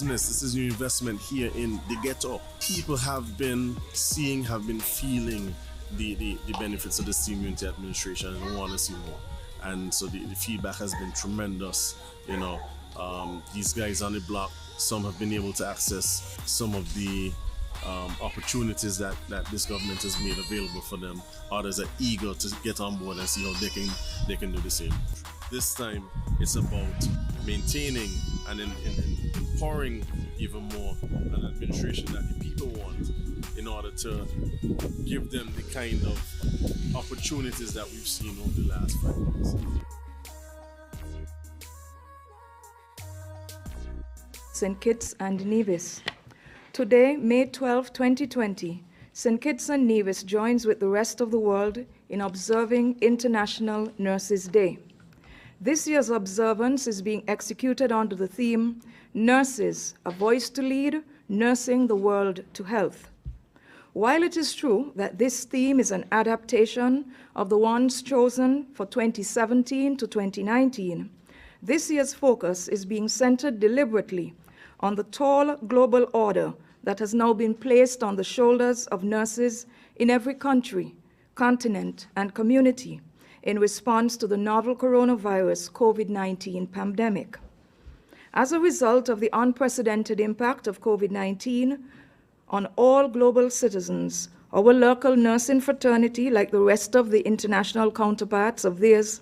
This is your investment here in the ghetto. People have been seeing, have been feeling the benefits of the Steam Unity administration and want to see more. And so the feedback has been tremendous. These guys on the block, some have been able to access some of the opportunities that this government has made available for them. Others are eager to get on board and see how they can do the same. This time it's about maintaining and empowering even more an administration that the people want in order to give them the kind of opportunities that we've seen over the last 5 years. St. Kitts and Nevis. Today, May 12, 2020, St. Kitts and Nevis joins with the rest of the world in observing International Nurses Day. This year's observance is being executed under the theme, Nurses, a Voice to Lead, Nursing the World to Health. While it is true that this theme is an adaptation of the ones chosen for 2017 to 2019, this year's focus is being centered deliberately on the tall global order that has now been placed on the shoulders of nurses in every country, continent, and community in response to the novel coronavirus COVID-19 pandemic. As a result of the unprecedented impact of COVID-19 on all global citizens, our local nursing fraternity, like the rest of the international counterparts of theirs,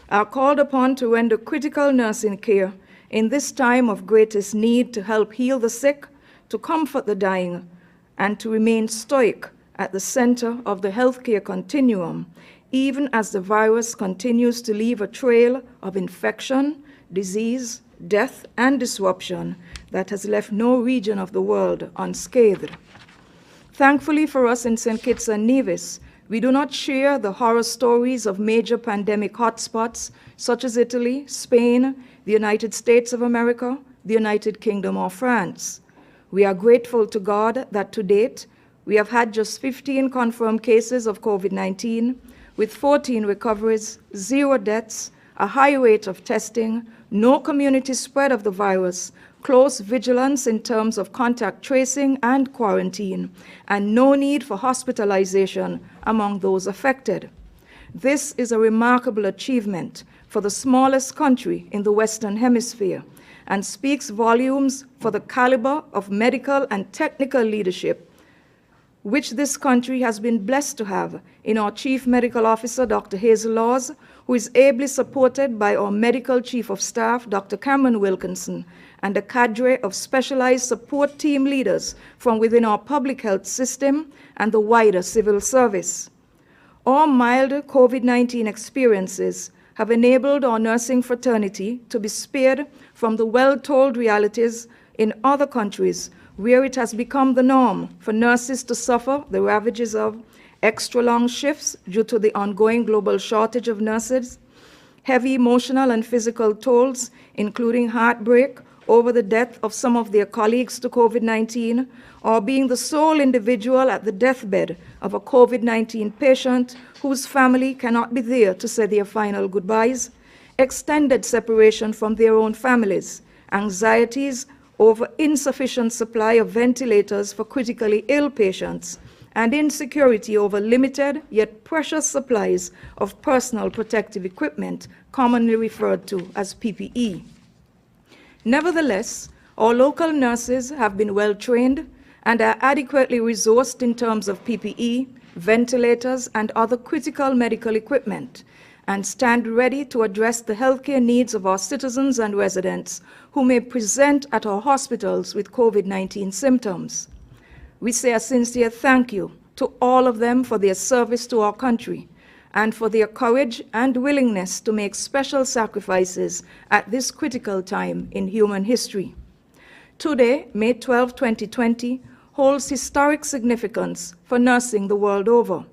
are called upon to render critical nursing care in this time of greatest need to help heal the sick, to comfort the dying, and to remain stoic at the center of the healthcare continuum, even as the virus continues to leave a trail of infection, disease, death, and disruption that has left no region of the world unscathed. Thankfully for us in St. Kitts and Nevis, we do not share the horror stories of major pandemic hotspots such as Italy, Spain, the United States of America, the United Kingdom, or France. We are grateful to God that to date, we have had just 15 confirmed cases of COVID-19, with 14 recoveries, 0 deaths, a high rate of testing, no community spread of the virus, close vigilance in terms of contact tracing and quarantine, and no need for hospitalization among those affected. This is a remarkable achievement for the smallest country in the Western Hemisphere and speaks volumes for the caliber of medical and technical leadership which this country has been blessed to have in our Chief Medical Officer, Dr. Hazel Laws, who is ably supported by our Medical Chief of Staff, Dr. Cameron Wilkinson, and a cadre of specialized support team leaders from within our public health system and the wider civil service. Our mild COVID-19 experiences have enabled our nursing fraternity to be spared from the well-told realities in other countries where it has become the norm for nurses to suffer the ravages of extra long shifts due to the ongoing global shortage of nurses, heavy emotional and physical tolls, including heartbreak over the death of some of their colleagues to COVID-19, or being the sole individual at the deathbed of a COVID-19 patient whose family cannot be there to say their final goodbyes, extended separation from their own families, anxieties over insufficient supply of ventilators for critically ill patients, and insecurity over limited yet precious supplies of personal protective equipment, commonly referred to as PPE. Nevertheless, our local nurses have been well trained and are adequately resourced in terms of PPE, ventilators, and other critical medical equipment, and stand ready to address the healthcare needs of our citizens and residents who may present at our hospitals with COVID-19 symptoms. We say a sincere thank you to all of them for their service to our country and for their courage and willingness to make special sacrifices at this critical time in human history. Today, May 12, 2020, holds historic significance for nursing the world over.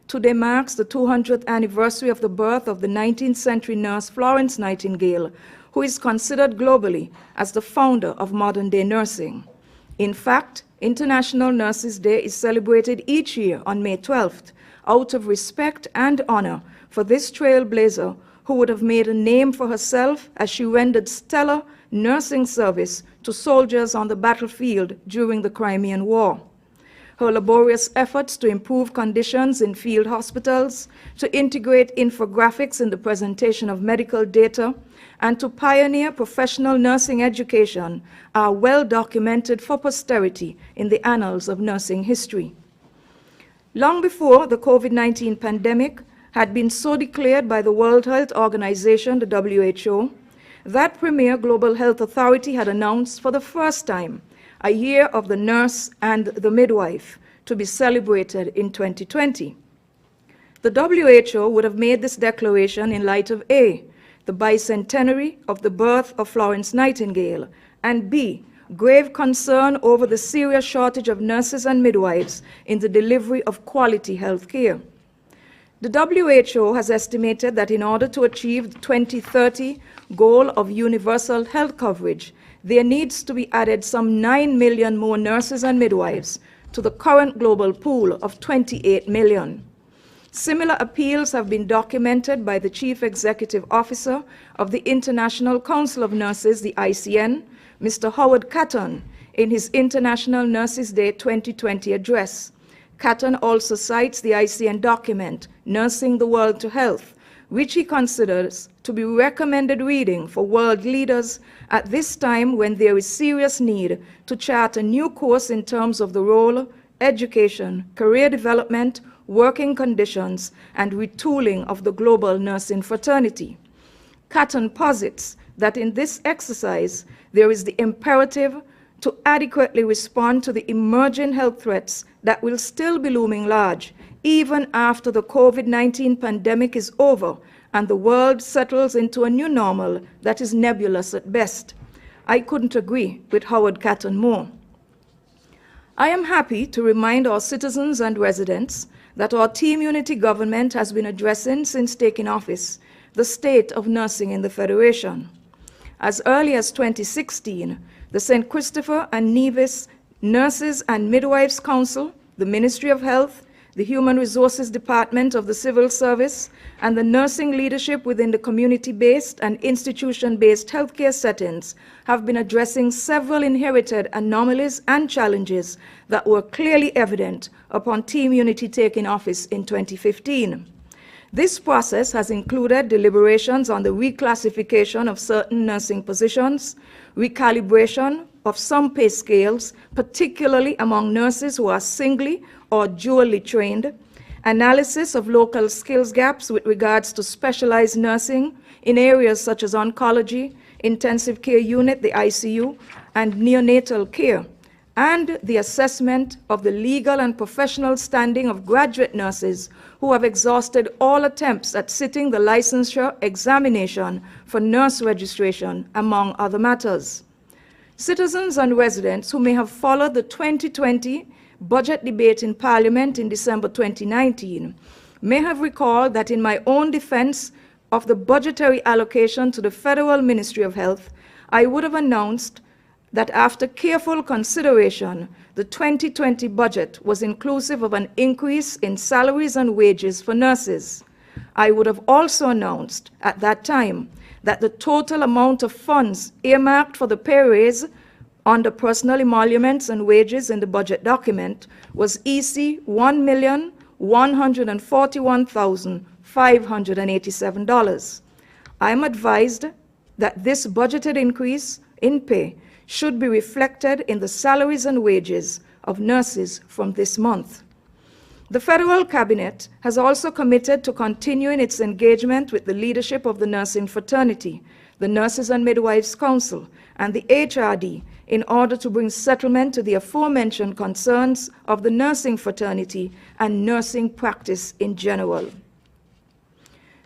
Today marks the 200th anniversary of the birth of the 19th century nurse Florence Nightingale, who is considered globally as the founder of modern-day nursing. In fact, International Nurses Day is celebrated each year on May 12th, out of respect and honor for this trailblazer who would have made a name for herself as she rendered stellar nursing service to soldiers on the battlefield during the Crimean War. Her laborious efforts to improve conditions in field hospitals, to integrate infographics in the presentation of medical data, and to pioneer professional nursing education are well documented for posterity in the annals of nursing history. Long before the COVID-19 pandemic had been so declared by the World Health Organization, the WHO, that premier global health authority had announced for the first time a year of the nurse and the midwife to be celebrated in 2020. The WHO would have made this declaration in light of A, the bicentenary of the birth of Florence Nightingale, and B, grave concern over the serious shortage of nurses and midwives in the delivery of quality health care. The WHO has estimated that in order to achieve the 2030 goal of universal health coverage, there needs to be added some 9 million more nurses and midwives to the current global pool of 28 million. Similar appeals have been documented by the Chief Executive Officer of the International Council of Nurses, the ICN, Mr. Howard Catton, in his International Nurses Day 2020 address. Catton also cites the ICN document, Nursing the World to Health, which he considers to be recommended reading for world leaders at this time when there is serious need to chart a new course in terms of the role, education, career development, working conditions, and retooling of the global nursing fraternity. Catton posits that in this exercise, there is the imperative to adequately respond to the emerging health threats that will still be looming large, even after the COVID-19 pandemic is over and the world settles into a new normal that is nebulous at best. I couldn't agree with Howard Catton more. I am happy to remind our citizens and residents that our Team Unity government has been addressing since taking office the state of nursing in the Federation. As early as 2016, the St. Christopher and Nevis Nurses and Midwives Council, the Ministry of Health, the Human Resources Department of the Civil Service, and the nursing leadership within the community-based and institution-based healthcare settings have been addressing several inherited anomalies and challenges that were clearly evident upon Team Unity taking office in 2015. This process has included deliberations on the reclassification of certain nursing positions, recalibration of some pay scales, particularly among nurses who are singly or dually trained, analysis of local skills gaps with regards to specialized nursing in areas such as oncology, intensive care unit, the ICU, and neonatal care, and the assessment of the legal and professional standing of graduate nurses who have exhausted all attempts at sitting the licensure examination for nurse registration, among other matters. Citizens and residents who may have followed the 2020 budget debate in Parliament in December 2019 may have recalled that in my own defense of the budgetary allocation to the Federal Ministry of Health, I would have announced that after careful consideration, the 2020 budget was inclusive of an increase in salaries and wages for nurses. I would have also announced at that time that the total amount of funds earmarked for the pay raise under personal emoluments and wages in the budget document was EC $1,141,587. I am advised that this budgeted increase in pay should be reflected in the salaries and wages of nurses from this month. The Federal Cabinet has also committed to continuing its engagement with the leadership of the nursing fraternity, the Nurses and Midwives Council, and the HRD in order to bring settlement to the aforementioned concerns of the nursing fraternity and nursing practice in general.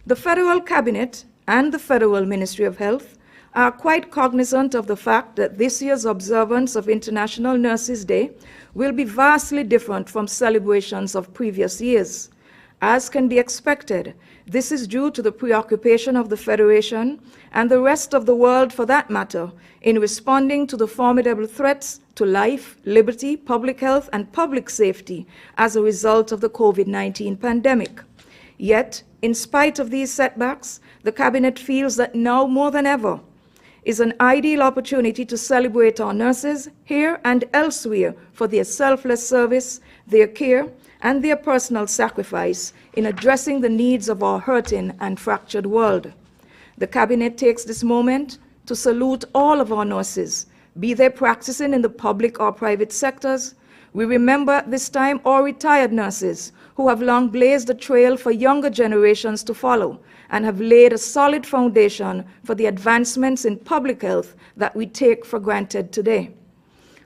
The Federal Cabinet and the Federal Ministry of Health are quite cognizant of the fact that this year's observance of International Nurses Day will be vastly different from celebrations of previous years. As can be expected, this is due to the preoccupation of the Federation and the rest of the world for that matter in responding to the formidable threats to life, liberty, public health, and public safety as a result of the COVID-19 pandemic. Yet, in spite of these setbacks, the Cabinet feels that now more than ever, is an ideal opportunity to celebrate our nurses here and elsewhere for their selfless service, their care, and their personal sacrifice in addressing the needs of our hurting and fractured world. The Cabinet takes this moment to salute all of our nurses, be they practicing in the public or private sectors. We remember at this time our retired nurses who have long blazed a trail for younger generations to follow and have laid a solid foundation for the advancements in public health that we take for granted today.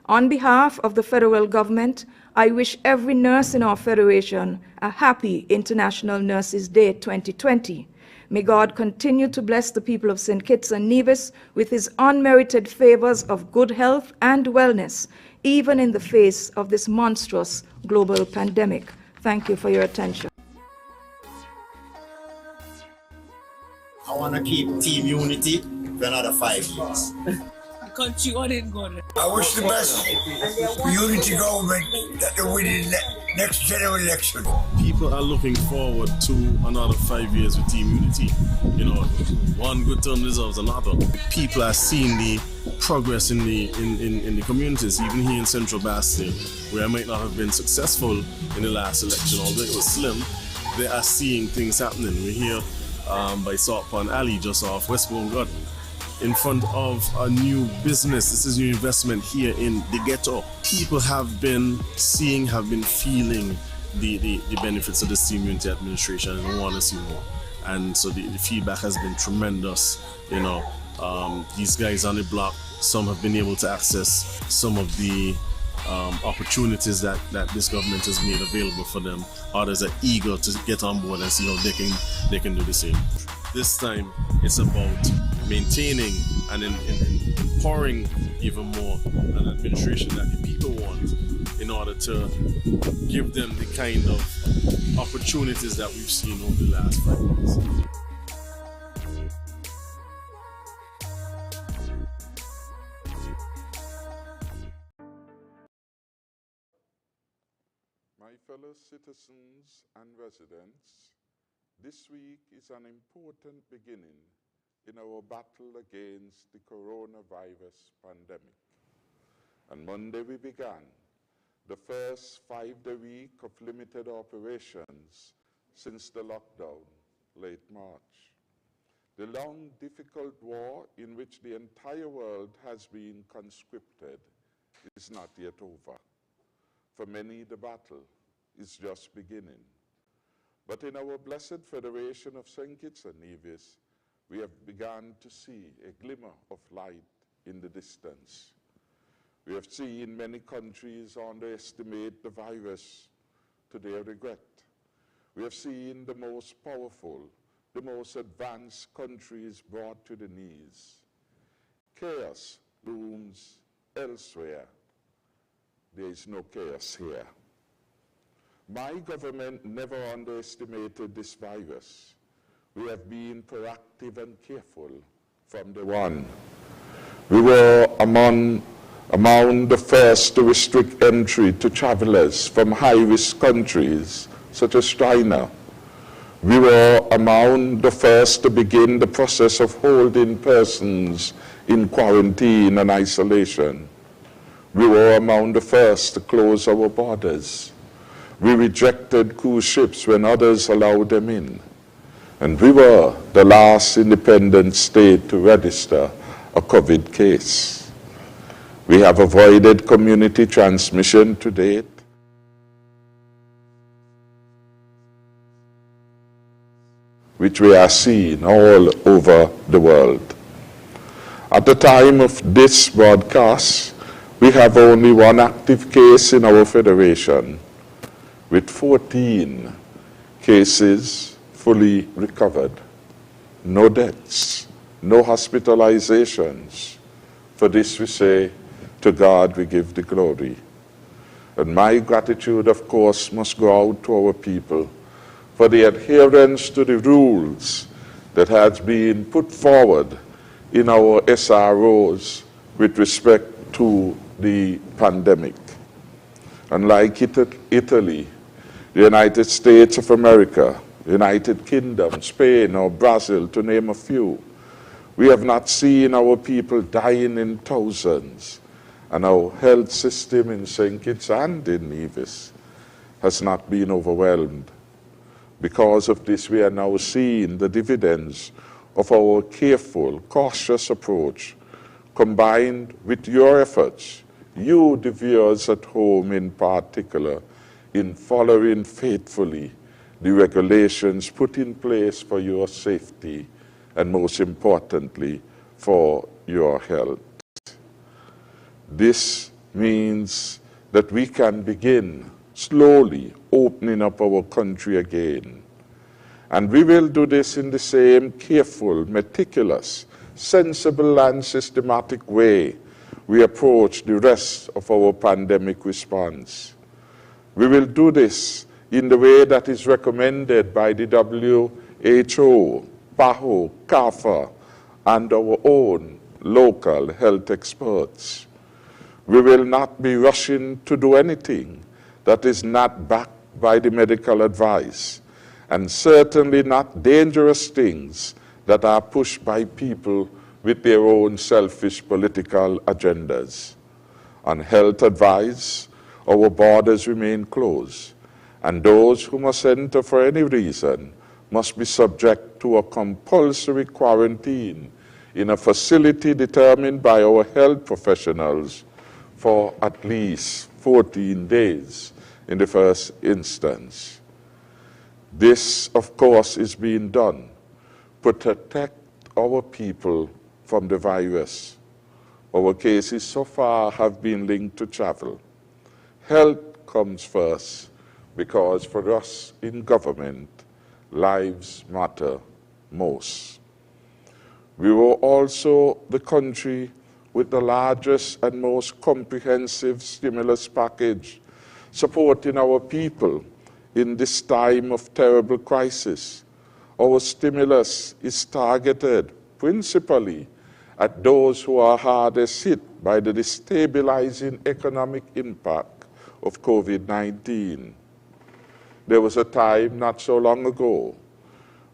On behalf of the federal government, I wish every nurse in our federation a happy International Nurses Day 2020. May God continue to bless the people of St. Kitts and Nevis with his unmerited favors of good health and wellness, even in the face of this monstrous global pandemic. Thank you for your attention. I want to keep team unity for another 5 years. Country on it, God. I wish the best for unity government that they win in the next general election. People are looking forward to another 5 years with team unity. You know, one good turn deserves another. People are seeing the progress in the communities, even here in Central Bastille, where I might not have been successful in the last election, although it was slim. They are seeing things happening. We're here by Salt Pond Alley, just off Westbourne God, in front of a new business. This is new investment here in the ghetto. People have been seeing, have been feeling the benefits of this team unity administration and want to see more. And so the feedback has been tremendous. You know, these guys on the block, some have been able to access some of the opportunities that this government has made available for them. Others are eager to get on board and see how they can do the same. This time it's about maintaining and empowering even more an administration that the people want in order to give them the kind of opportunities that we've seen over the last 5 years. My fellow citizens and residents, this week is an important beginning in our battle against the coronavirus pandemic. On Monday we began the first 5-day week of limited operations since the lockdown, late March. The long, difficult war in which the entire world has been conscripted is not yet over. For many, the battle is just beginning. But in our blessed Federation of St. Kitts and Nevis, we have begun to see a glimmer of light in the distance. We have seen many countries underestimate the virus to their regret. We have seen the most powerful, the most advanced countries brought to the knees. Chaos looms elsewhere. There is no chaos here. My government never underestimated this virus. We have been proactive and careful from day one. We were among the first to restrict entry to travelers from high-risk countries such as China. We were among the first to begin the process of holding persons in quarantine and isolation. We were among the first to close our borders. We rejected cruise ships when others allowed them in. And we were the last independent state to register a COVID case. We have avoided community transmission to date. Which we are seeing all over the world. At the time of this broadcast, we have only one active case in our federation, with 14 cases fully recovered. No deaths, no hospitalizations. For this we say, to God we give the glory. And my gratitude, of course, must go out to our people for the adherence to the rules that has been put forward in our SROs with respect to the pandemic. Unlike Italy, the United States of America, United Kingdom, Spain, or Brazil, to name a few, We have not seen our people dying in thousands, and our health system in St. Kitts and in Nevis has not been overwhelmed. Because of this, we are now seeing the dividends of our careful, cautious approach, combined with your efforts, you, the viewers at home in particular, in following faithfully the regulations put in place for your safety and, most importantly, for your health. This means that we can begin slowly opening up our country again. And we will do this in the same careful, meticulous, sensible, and systematic way we approach the rest of our pandemic response. We will do this in the way that is recommended by the WHO, Powell, CAFA, and our own local health experts. We will not be rushing to do anything that is not backed by the medical advice, and certainly not dangerous things that are pushed by people with their own selfish political agendas. On health advice, our borders remain closed, and those who must enter for any reason must be subject to a compulsory quarantine in a facility determined by our health professionals for at least 14 days in the first instance. This, of course, is being done to protect our people from the virus. Our cases so far have been linked to travel. Health comes first because for us in government, lives matter most. We were also the country with the largest and most comprehensive stimulus package supporting our people in this time of terrible crisis. Our stimulus is targeted principally at those who are hardest hit by the destabilizing economic impact of COVID-19. There was a time not so long ago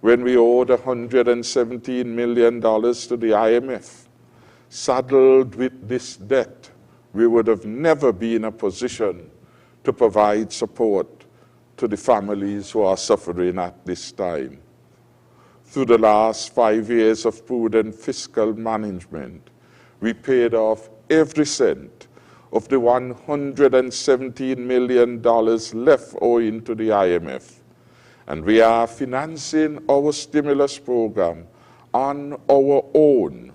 when we owed $117 million to the IMF. Saddled with this debt, we would have never been in a position to provide support to the families who are suffering at this time. Through the last 5 years of prudent fiscal management, we paid off every cent of the $117 million left owing to the IMF. And we are financing our stimulus program on our own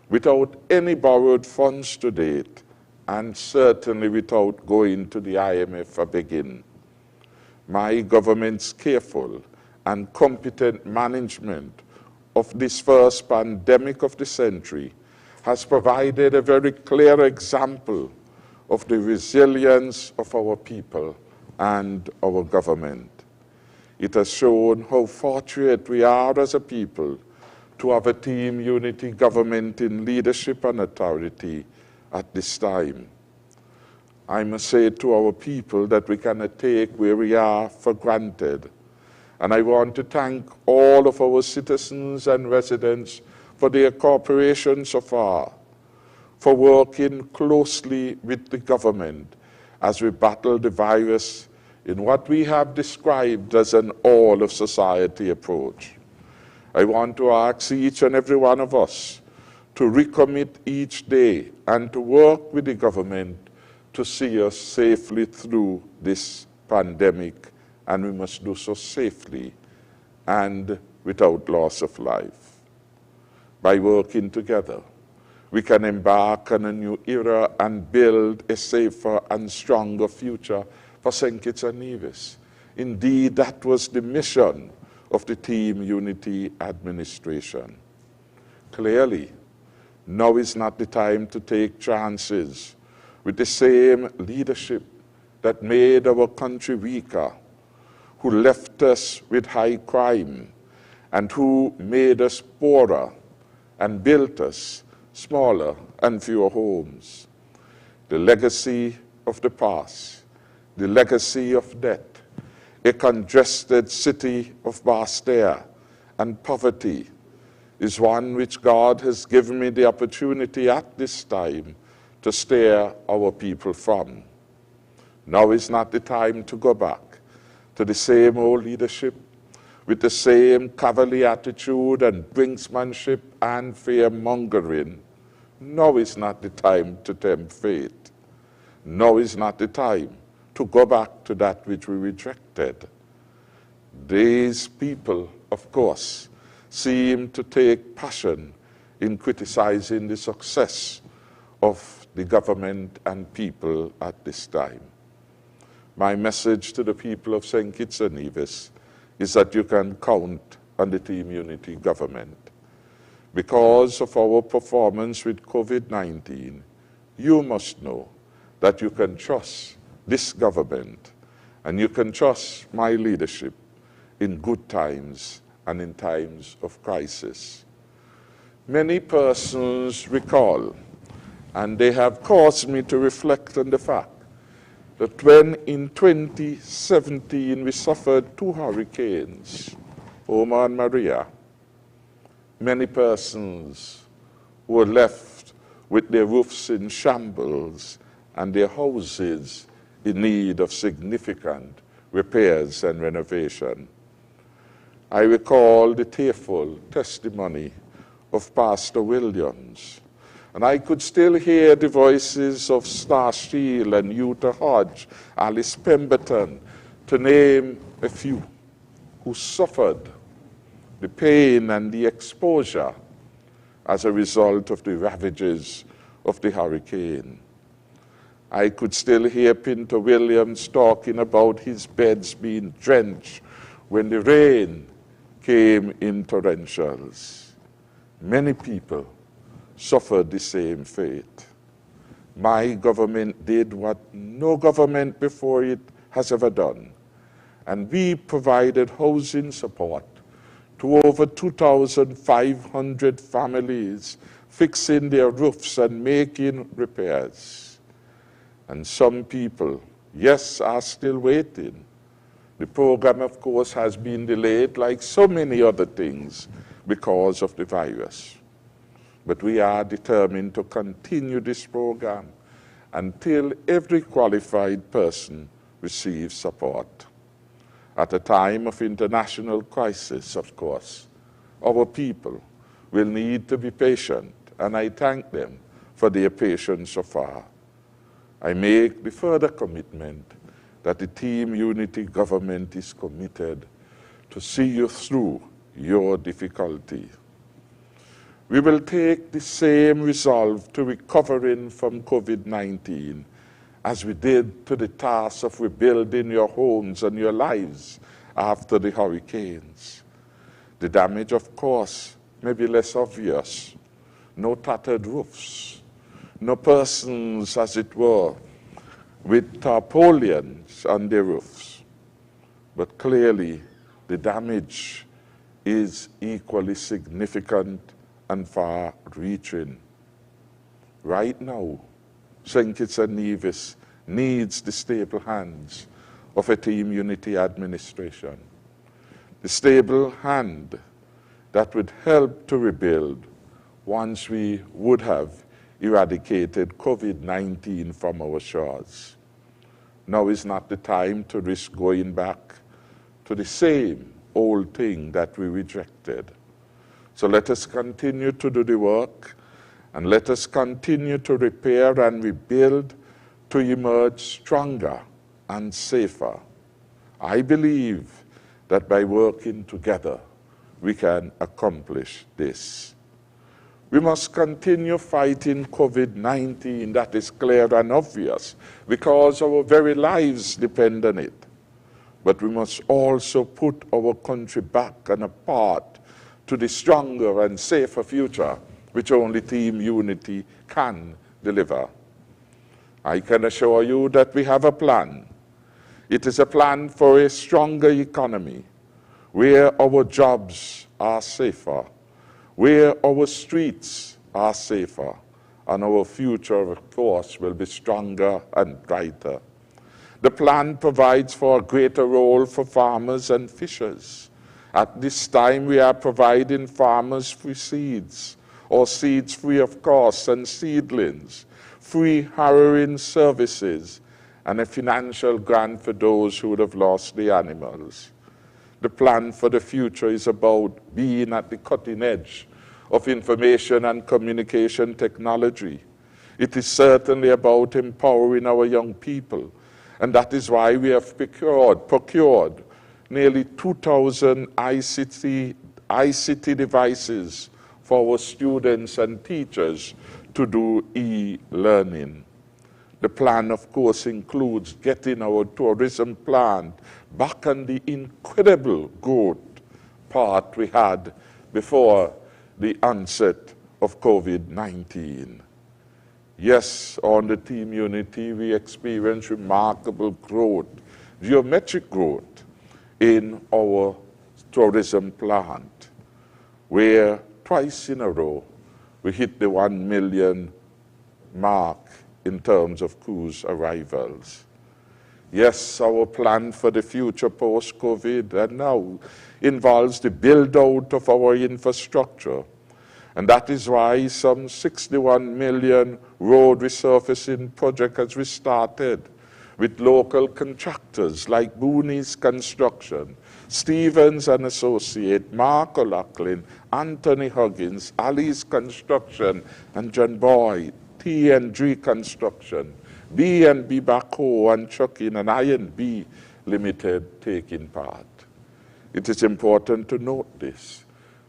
without any borrowed funds to date, and certainly without going to the IMF for begging. My government's careful and competent management of this first pandemic of the century has provided a very clear example of the resilience of our people and our government. It has shown how fortunate we are as a people to have a team unity government in leadership and authority at this time. I must say to our people that we cannot take where we are for granted. And I want to thank all of our citizens and residents for their cooperation so far, for working closely with the government as we battle the virus in what we have described as an all-of-society approach. I want to ask each and every one of us to recommit each day and to work with the government to see us safely through this pandemic, and we must do so safely and without loss of life. By working together, we can embark on a new era and build a safer and stronger future for St. Kitts and Nevis. Indeed, that was the mission of the Team Unity administration. Clearly, now is not the time to take chances with the same leadership that made our country weaker, who left us with high crime, and who made us poorer and built us smaller and fewer homes. The legacy of the past, the legacy of debt, a congested city of vast air and poverty, is one which God has given me the opportunity at this time to steer our people from. Now is not the time to go back to the same old leadership with the same cavalier attitude and brinksmanship and fear-mongering. Now is not the time to tempt fate. Now is not the time to go back to that which we rejected. These people, of course, seem to take passion in criticizing the success of the government and people at this time. My message to the people of St. Kitts and Nevis is that you can count on the Team Unity government. Because of our performance with COVID-19, you must know that you can trust this government and you can trust my leadership in good times and in times of crisis. Many persons recall, and they have caused me to reflect on the fact that when in 2017 we suffered 2 hurricanes, Irma and Maria, many persons were left with their roofs in shambles and their houses in need of significant repairs and renovation. I recall the tearful testimony of Pastor Williams, and I could still hear the voices of Star Shield and Utah Hodge, Alice Pemberton, to name a few, who suffered the pain and the exposure as a result of the ravages of the hurricane. I could still hear Pinto Williams talking about his beds being drenched when the rain came in torrentials. Many people suffered the same fate. My government did what no government before it has ever done, and we provided housing support to over 2,500 families, fixing their roofs and making repairs. And some people, yes, are still waiting. The program, of course, has been delayed like so many other things because of the virus. But we are determined to continue this program until every qualified person receives support. At a time of international crisis, of course, our people will need to be patient, and I thank them for their patience so far. I make the further commitment that the Team Unity government is committed to see you through your difficulty. We will take the same resolve to recovering from COVID-19 as we did to the task of rebuilding your homes and your lives after the hurricanes. The damage, of course, may be less obvious. No tattered roofs, no persons, as it were, with tarpaulins on their roofs. But clearly, the damage is equally significant and far-reaching. Right now, St. Kitts and Nevis needs the stable hands of a Team Unity administration. The stable hand that would help to rebuild once we would have eradicated COVID-19 from our shores. Now is not the time to risk going back to the same old thing that we rejected. So let us continue to do the work, and let us continue to repair and rebuild to emerge stronger and safer. I believe that by working together, we can accomplish this. We must continue fighting COVID-19, that is clear and obvious, because our very lives depend on it. But we must also put our country back on a path to the stronger and safer future which only Team Unity can deliver. I can assure you that we have a plan. It is a plan for a stronger economy, where our jobs are safer, where our streets are safer, and our future, of course, will be stronger and brighter. The plan provides for a greater role for farmers and fishers, At this time, we are providing farmers free seeds, or seeds free of cost, and seedlings, free harrowing services, and a financial grant for those who would have lost their animals. The plan for the future is about being at the cutting edge of information and communication technology. It is certainly about empowering our young people, and that is why we have procured nearly 2,000 ICT devices for our students and teachers to do e-learning. The plan, of course, includes getting our tourism plan back on the incredible growth path we had before the onset of COVID-19. Yes, on the Team Unity, we experienced remarkable growth, geometric growth in our tourism plant, where twice in a row we hit the 1 million mark in terms of cruise arrivals. Yes, our plan for the future post-COVID and now involves the build-out of our infrastructure. And that is why some 61 million road resurfacing project has restarted with local contractors like Booney's Construction, Stevens and Associate, Mark O'Loughlin, Anthony Huggins, Ali's Construction, and John Boyd, T&G Construction, B&B Backhoe and Trucking, and I&B Limited taking part. It is important to note this,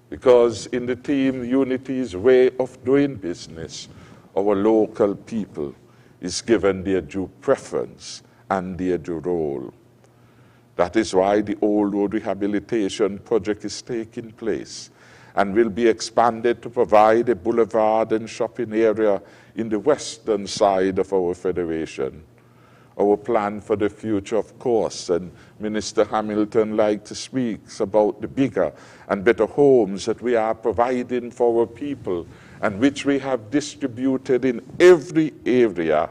because in the Team Unity's way of doing business, our local people is given their due preference and their due role. That is why the Old Road Rehabilitation Project is taking place and will be expanded to provide a boulevard and shopping area in the western side of our federation. Our plan for the future, of course, and Minister Hamilton liked to speak about the bigger and better homes that we are providing for our people and which we have distributed in every area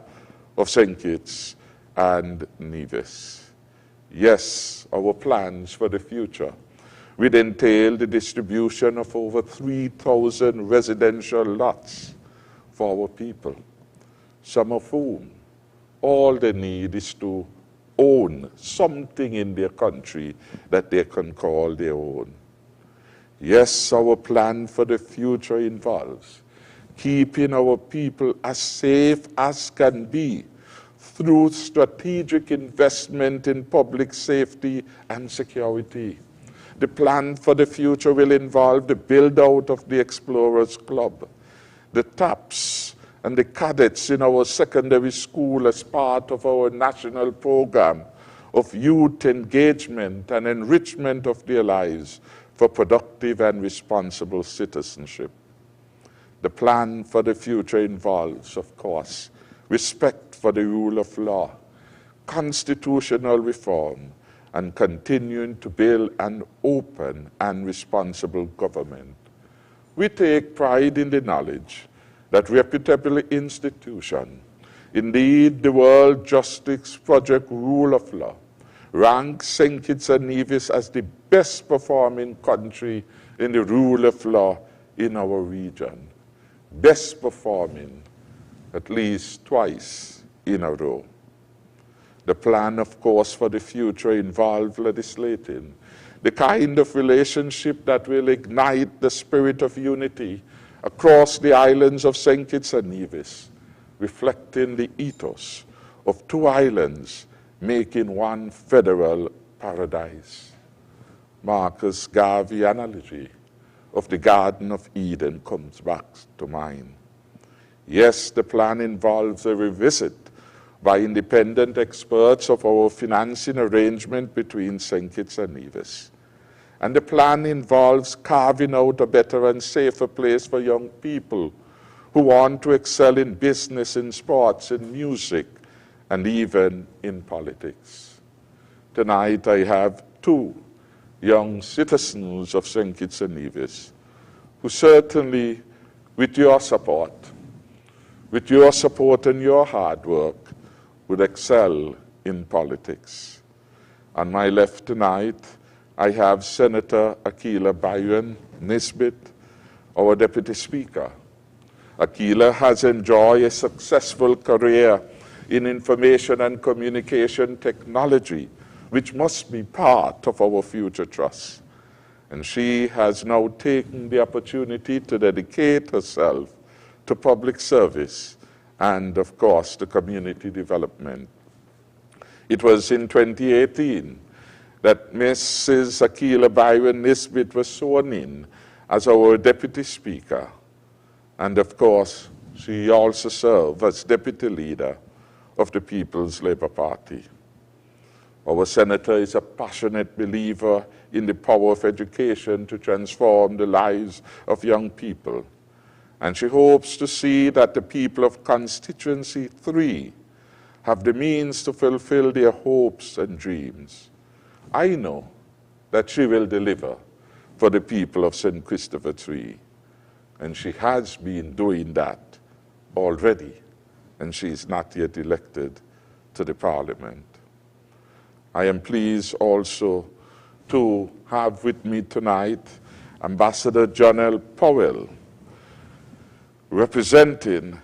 of St. Kitts and Nevis. Yes, our plans for the future will entail the distribution of over 3,000 residential lots for our people, some of whom all they need is to own something in their country that they can call their own. Yes, our plan for the future involves keeping our people as safe as can be through strategic investment in public safety and security. The plan for the future will involve the build-out of the Explorers Club, the TAPS and the cadets in our secondary school as part of our national program of youth engagement and enrichment of their lives for productive and responsible citizenship. The plan for the future involves, of course, respect for the rule of law, constitutional reform, and continuing to build an open and responsible government. We take pride in the knowledge that reputable institution, indeed the World Justice Project Rule of Law, ranks St. Kitts and Nevis as the best performing country in the rule of law in our region. Best performing at least twice in a row. The plan, of course, for the future involves legislating the kind of relationship that will ignite the spirit of unity across the islands of St. Kitts and Nevis, reflecting the ethos of two islands making one federal paradise. Marcus Garvey analogy of the Garden of Eden comes back to mind. Yes, the plan involves a revisit by independent experts of our financing arrangement between St. Kitts and Nevis. And the plan involves carving out a better and safer place for young people who want to excel in business, in sports, in music, and even in politics. Tonight I have two young citizens of St. Kitts and Nevis who certainly, with your support and your hard work, would excel in politics. On my left tonight, I have Senator Akilah Byron-Nisbett, our Deputy Speaker. Akilah has enjoyed a successful career in information and communication technology, which must be part of our future trust. And she has now taken the opportunity to dedicate herself to public service and, of course, to community development. It was in 2018 that Mrs. Akilah Byron-Nisbett was sworn in as our Deputy Speaker. And, of course, she also served as Deputy Leader of the People's Labour Party. Our Senator is a passionate believer in the power of education to transform the lives of young people. And she hopes to see that the people of Constituency 3 have the means to fulfill their hopes and dreams. I know that she will deliver for the people of St. Christopher 3. And she has been doing that already, and she is not yet elected to the Parliament. I am pleased also to have with me tonight Ambassador Jonel Powell, representing,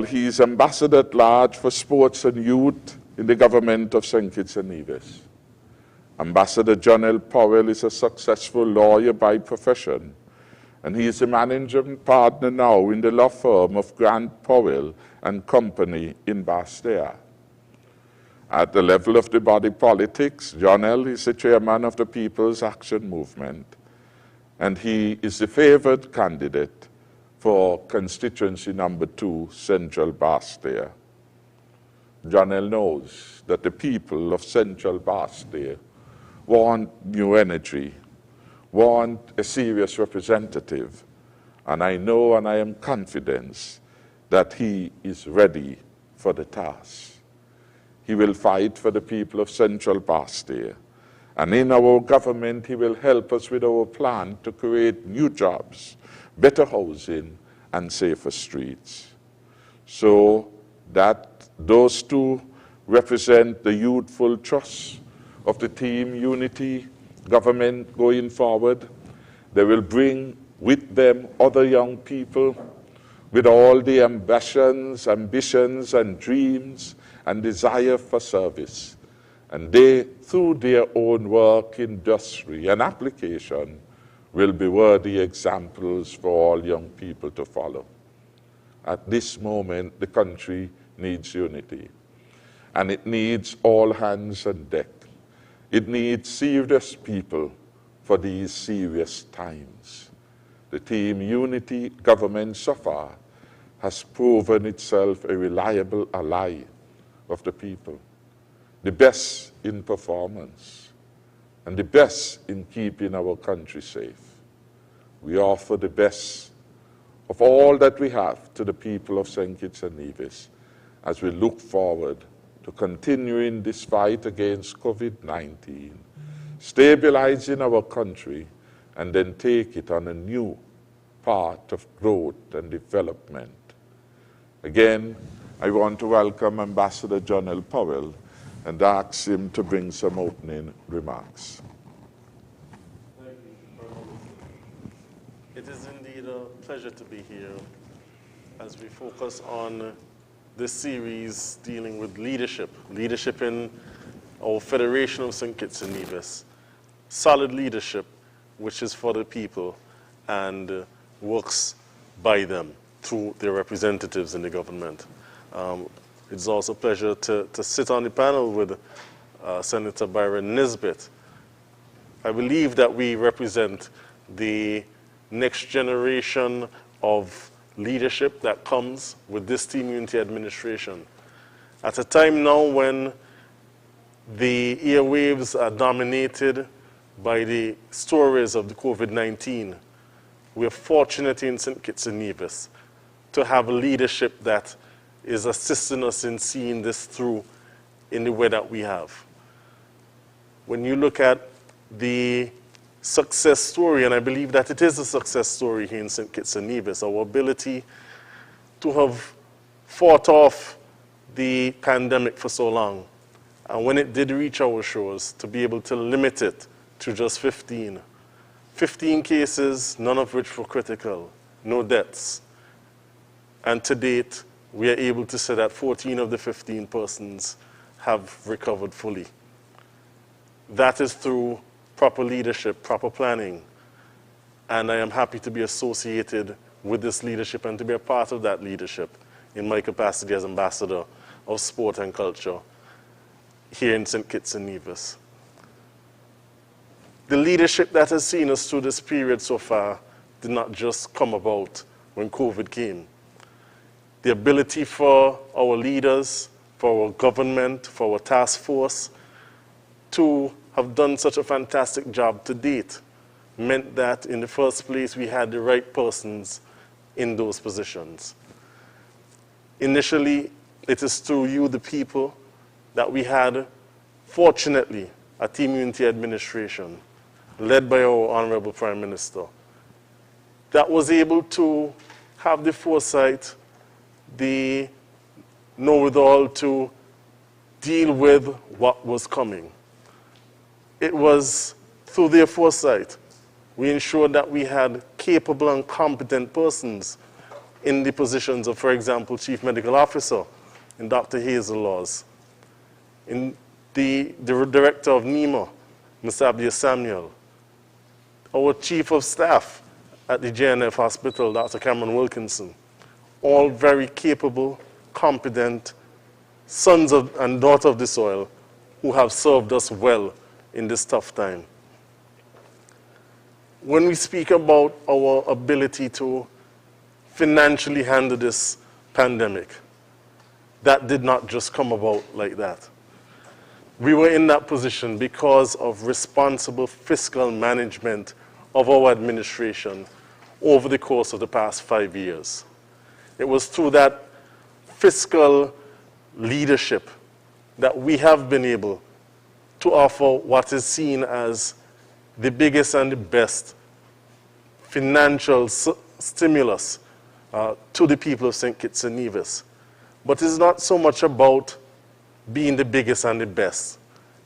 he is Ambassador at Large for Sports and Youth in the government of St. Kitts and Nevis. Ambassador Jonel Powell is a successful lawyer by profession, and he is a managing partner now in the law firm of Grant Powell and Company in Bastia. At the level of the body politics, Jonel is the chairman of the People's Action Movement, and he is the favored candidate for constituency number 2, Central Bastia. Jonel knows that the people of Central Bastia want new energy, want a serious representative, and I know and I am confident that he is ready for the task. He will fight for the people of Central Bastia, and in our government he will help us with our plan to create new jobs, better housing, and safer streets. So that those two represent the youthful trust of the team Unity government going forward. They will bring with them other young people with all the ambitions and dreams and desire for service. And they, through their own work, industry, and application, will be worthy examples for all young people to follow. At this moment, the country needs unity, and it needs all hands on deck. It needs serious people for these serious times. The team Unity government so far has proven itself a reliable ally of the people, the best in performance, and the best in keeping our country safe. We offer the best of all that we have to the people of St. Kitts and Nevis as we look forward to continuing this fight against COVID-19, stabilizing our country, and then take it on a new path of growth and development. Again, I want to welcome Ambassador Jonel Powell and ask him to bring some opening remarks. Thank you. It is indeed a pleasure to be here as we focus on this series dealing with leadership in our Federation of St. Kitts and Nevis. Solid leadership, which is for the people and works by them through their representatives in the government. It's also a pleasure to sit on the panel with Senator Byron-Nisbett. I believe that we represent the next generation of leadership that comes with this Team Unity administration. At a time now when the airwaves are dominated by the stories of the COVID-19, we're fortunate in St. Kitts and Nevis to have a leadership that is assisting us in seeing this through in the way that we have. When you look at the success story, and I believe that it is a success story here in St. Kitts and Nevis, our ability to have fought off the pandemic for so long, and when it did reach our shores, to be able to limit it to just 15. 15 cases, none of which were critical, no deaths. And to date, we are able to say that 14 of the 15 persons have recovered fully. That is through proper leadership, proper planning. And I am happy to be associated with this leadership and to be a part of that leadership in my capacity as Ambassador of Sport and Culture here in St. Kitts and Nevis. The leadership that has seen us through this period so far did not just come about when COVID came. The ability for our leaders, for our government, for our task force to have done such a fantastic job to date meant that in the first place we had the right persons in those positions. Initially, it is through you, the people, that we had, fortunately, a team unity administration led by our Honorable Prime Minister that was able to have the foresight, the know-withal to deal with what was coming. It was through their foresight we ensured that we had capable and competent persons in the positions of, for example, Chief Medical Officer in Dr. Hazel Laws, in the Director of NEMA, Mr. Abdia Samuel, our Chief of Staff at the JNF Hospital, Dr. Cameron Wilkinson, all very capable, competent sons of, and daughters of the soil who have served us well in this tough time. When we speak about our ability to financially handle this pandemic, that did not just come about like that. We were in that position because of responsible fiscal management of our administration over the course of the past 5 years. It was through that fiscal leadership that we have been able to offer what is seen as the biggest and the best financial stimulus to the people of St. Kitts and Nevis. But it's not so much about being the biggest and the best.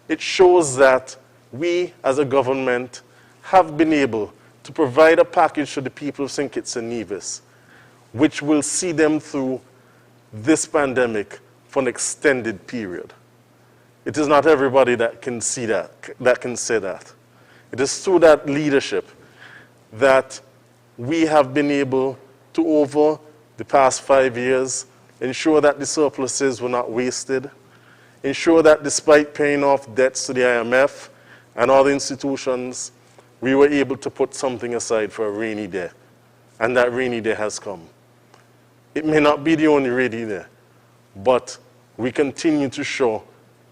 It shows that we as a government have been able to provide a package to the people of St. Kitts and Nevis which will see them through this pandemic for an extended period. It is not everybody that can see that, that can say that. It is through that leadership that we have been able to, over the past 5 years, ensure that the surpluses were not wasted, ensure that despite paying off debts to the IMF and other institutions, we were able to put something aside for a rainy day. And that rainy day has come. It may not be the only rainy day, but we continue to show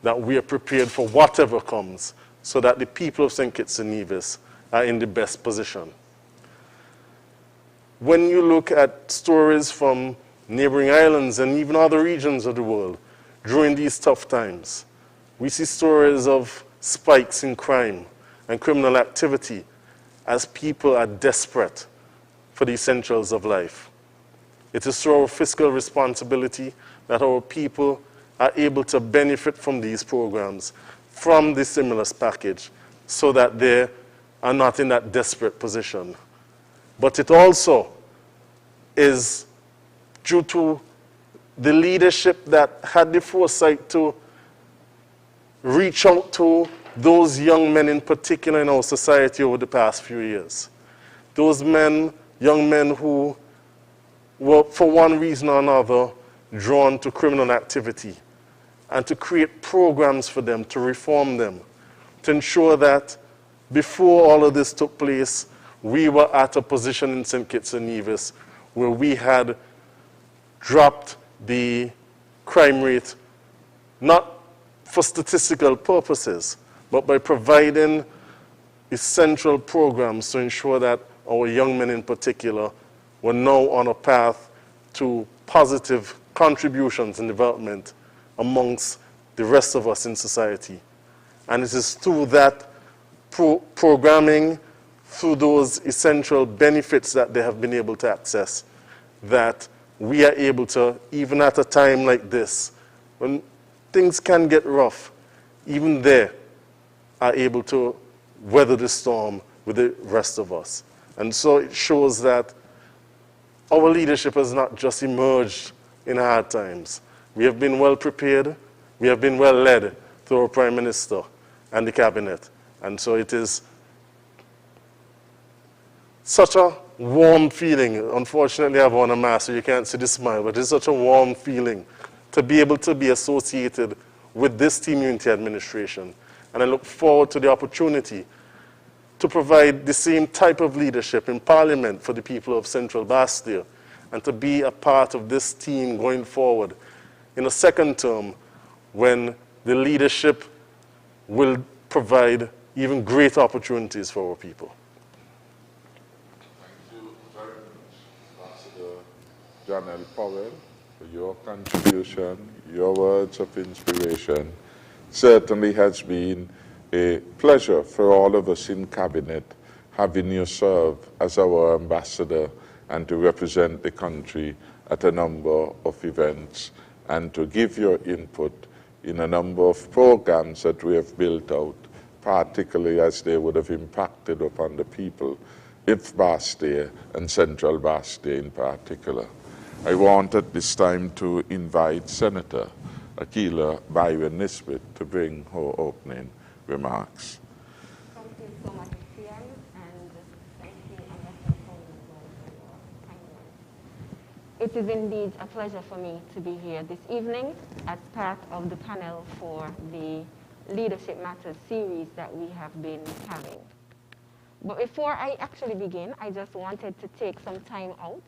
that we are prepared for whatever comes so that the people of St. Kitts and Nevis are in the best position. When you look at stories from neighboring islands and even other regions of the world during these tough times, we see stories of spikes in crime and criminal activity as people are desperate for the essentials of life. It is through our fiscal responsibility that our people are able to benefit from these programs, from the stimulus package, so that they are not in that desperate position. But it also is due to the leadership that had the foresight to reach out to those young men in particular in our society over the past few years. Those men, young men who were, for one reason or another, drawn to criminal activity, and to create programs for them, to reform them, to ensure that before all of this took place, we were at a position in St. Kitts and Nevis where we had dropped the crime rate, not for statistical purposes, but by providing essential programs to ensure that our young men in particular were now on a path to positive contributions and development amongst the rest of us in society. And it is through that programming, through those essential benefits that they have been able to access, that we are able to, even at a time like this, when things can get rough, even there, are able to weather the storm with the rest of us. And so it shows that our leadership has not just emerged in hard times. We have been well prepared. We have been well led through our Prime Minister and the Cabinet. And so it is such a warm feeling. Unfortunately, I have on a mask, so you can't see the smile, but it's such a warm feeling to be able to be associated with this Team Unity administration. And I look forward to the opportunity to provide the same type of leadership in Parliament for the people of Central Bastille, and to be a part of this team going forward in a second term when the leadership will provide even greater opportunities for our people. Thank you very much, Ambassador Jonel Powell, for your contribution, your words of inspiration. Certainly has been a pleasure for all of us in Cabinet having you serve as our ambassador and to represent the country at a number of events and to give your input in a number of programs that we have built out, particularly as they would have impacted upon the people of Bastille and Central Bastille in particular. I want at this time to invite Senator Akilah Byron-Nisbett to bring her opening remarks. Thank you so much, Ian, and thank you, Ambassador Powell, for your kind words. It is indeed a pleasure for me to be here this evening as part of the panel for the Leadership Matters series that we have been having. But before I actually begin, I just wanted to take some time out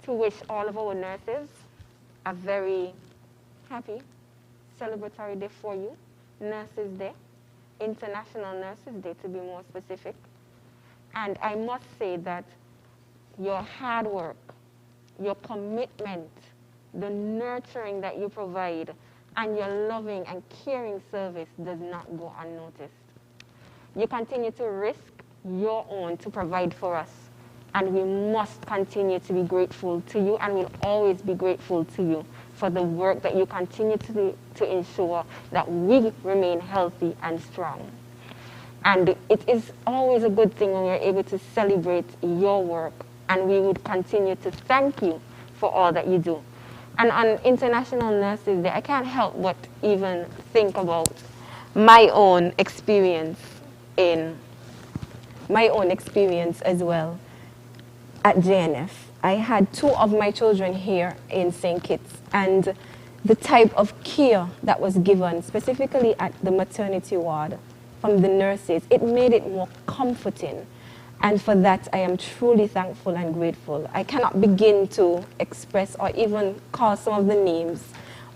to wish all of our nurses a very happy, celebratory day for you, Nurses Day. International Nurses Day, to be more specific. And I must say that your hard work, your commitment, the nurturing that you provide, and your loving and caring service does not go unnoticed. You continue to risk your own to provide for us, and we must continue to be grateful to you, and we'll always be grateful to you for the work that you continue to do to ensure that we remain healthy and strong. And it is always a good thing when we're able to celebrate your work, and we would continue to thank you for all that you do. And on International Nurses Day, I can't help but even think about my own experience as well at JNF. I had 2 of my children here in St. Kitts, and the type of care that was given, specifically at the maternity ward from the nurses, it made it more comforting. And for that, I am truly thankful and grateful. I cannot begin to express or even call some of the names,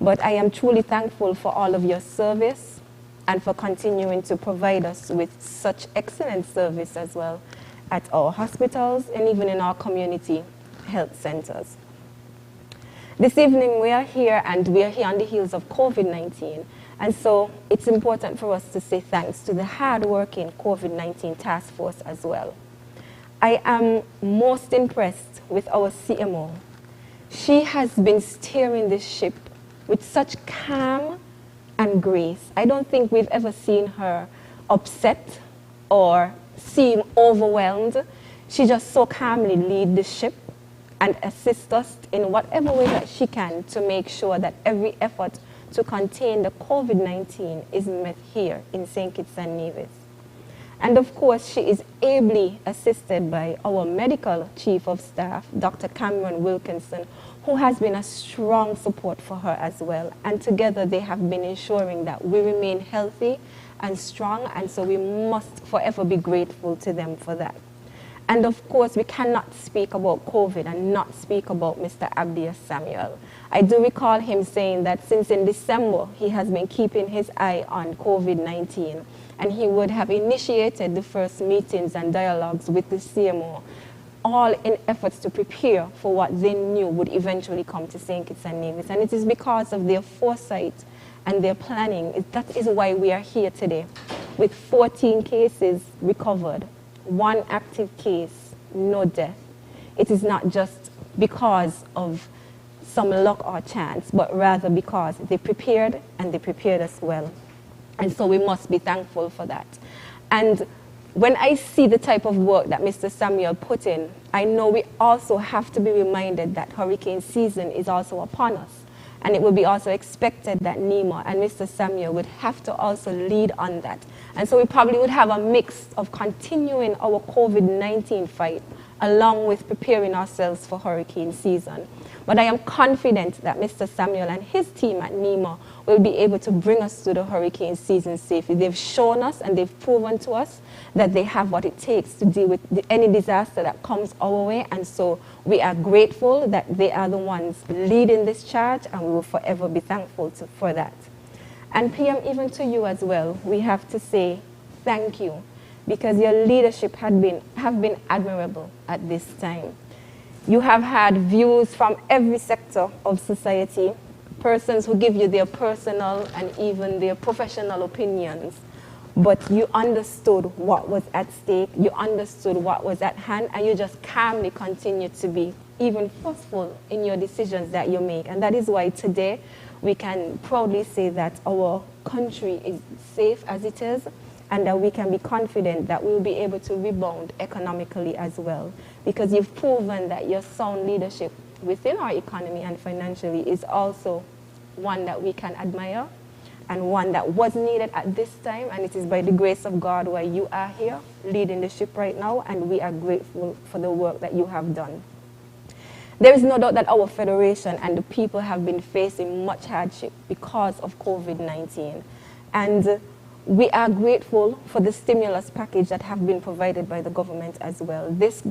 but I am truly thankful for all of your service and for continuing to provide us with such excellent service as well at our hospitals and even in our community health centers. This evening we are here, and we are here on the heels of COVID-19, and so it's important for us to say thanks to the hard-working COVID-19 task force as well. I am most impressed with our CMO. She has been steering this ship with such calm and grace. I don't think we've ever seen her upset or seem overwhelmed. She just so calmly leads the ship and assist us in whatever way that she can to make sure that every effort to contain the COVID-19 is met here in St. Kitts and Nevis. And of course, she is ably assisted by our medical chief of staff, Dr. Cameron Wilkinson, who has been a strong support for her as well. And together they have been ensuring that we remain healthy and strong, and so we must forever be grateful to them for that. And of course, we cannot speak about COVID and not speak about Mr. Abdias Samuel. I do recall him saying that since in December, he has been keeping his eye on COVID-19, and he would have initiated the first meetings and dialogues with the CMO, all in efforts to prepare for what they knew would eventually come to St. Kitts and Nevis. And it is because of their foresight and their planning, that is why we are here today, with 14 cases recovered, 1 active case, no death. It is not just because of some luck or chance, but rather because they prepared, and they prepared us well. And so we must be thankful for that. And when I see the type of work that Mr. Samuel put in, I know we also have to be reminded that hurricane season is also upon us. And it will be also expected that NEMA and Mr. Samuel would have to also lead on that. And so we probably would have a mix of continuing our COVID-19 fight along with preparing ourselves for hurricane season. But I am confident that Mr. Samuel and his team at NEMA will be able to bring us through the hurricane season safely. They've shown us and they've proven to us that they have what it takes to deal with any disaster that comes our way. And so we are grateful that they are the ones leading this charge, and we will forever be thankful for that. And PM, even to you as well, we have to say thank you, because your leadership have been admirable at this time. You have had views from every sector of society, persons who give you their personal and even their professional opinions, but you understood what was at stake, you understood what was at hand, and you just calmly continue to be even forceful in your decisions that you make. And that is why today we can proudly say that our country is safe as it is, and that we can be confident that we will be able to rebound economically as well, because you've proven that your sound leadership within our economy and financially is also one that we can admire and one that was needed at this time, and it is by the grace of God why you are here leading the ship right now, and we are grateful for the work that you have done. There is no doubt that our federation and the people have been facing much hardship because of COVID-19, and we are grateful for the stimulus package that have been provided by the government as well. This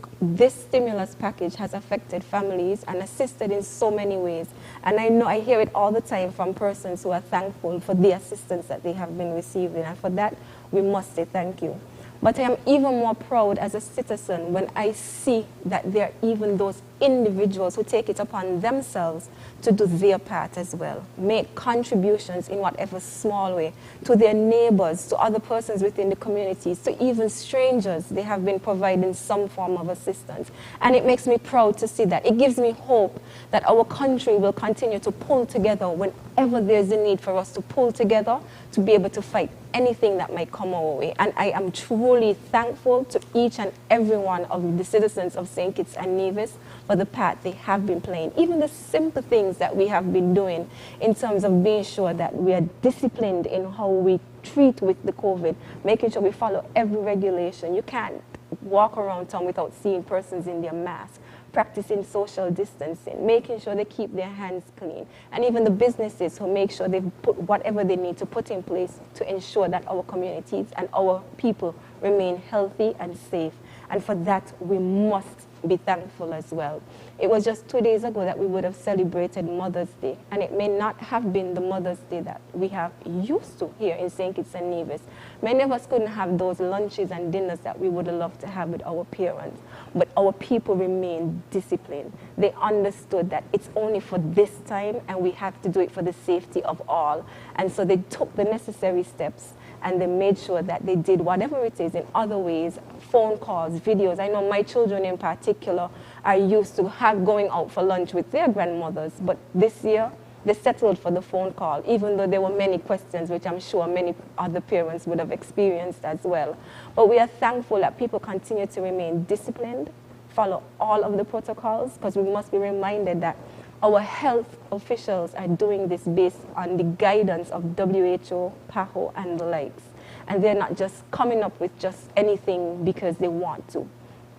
stimulus package has affected families and assisted in so many ways. And I know I hear it all the time from persons who are thankful for the assistance that they have been receiving. And for that, we must say thank you. But I am even more proud as a citizen when I see that there are even those individuals who take it upon themselves to do their part as well, make contributions in whatever small way to their neighbors, to other persons within the communities, to even strangers. They have been providing some form of assistance. And it makes me proud to see that. It gives me hope that our country will continue to pull together whenever there's a need for us to pull together to be able to fight anything that might come our way. And I am truly thankful to each and every one of the citizens of St. Kitts and Nevis for the part they have been playing. Even the simple things that we have been doing in terms of being sure that we are disciplined in how we treat with the COVID, making sure we follow every regulation. You can't walk around town without seeing persons in their masks, practicing social distancing, making sure they keep their hands clean, and even the businesses who make sure they put whatever they need to put in place to ensure that our communities and our people remain healthy and safe. And for that, we must be thankful as well. It was just 2 days ago that we would have celebrated Mother's Day, and it may not have been the Mother's Day that we have used to here in St. Kitts and Nevis. Many of us couldn't have those lunches and dinners that we would have loved to have with our parents, but our people remained disciplined. They understood that it's only for this time, and we have to do it for the safety of all. And so they took the necessary steps, and they made sure that they did whatever it is in other ways, phone calls, videos. I know my children in particular are used to going out for lunch with their grandmothers, but this year they settled for the phone call, even though there were many questions, which I'm sure many other parents would have experienced as well. But we are thankful that people continue to remain disciplined, follow all of the protocols, because we must be reminded that our health officials are doing this based on the guidance of WHO, Powell, and the likes. And they're not just coming up with just anything because they want to.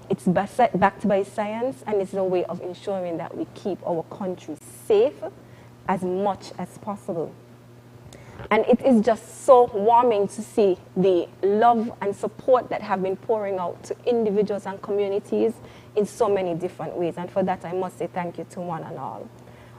It's backed by science, and it's a way of ensuring that we keep our country safe as much as possible. And it is just so warming to see the love and support that have been pouring out to individuals and communities in so many different ways. And for that, I must say thank you to one and all.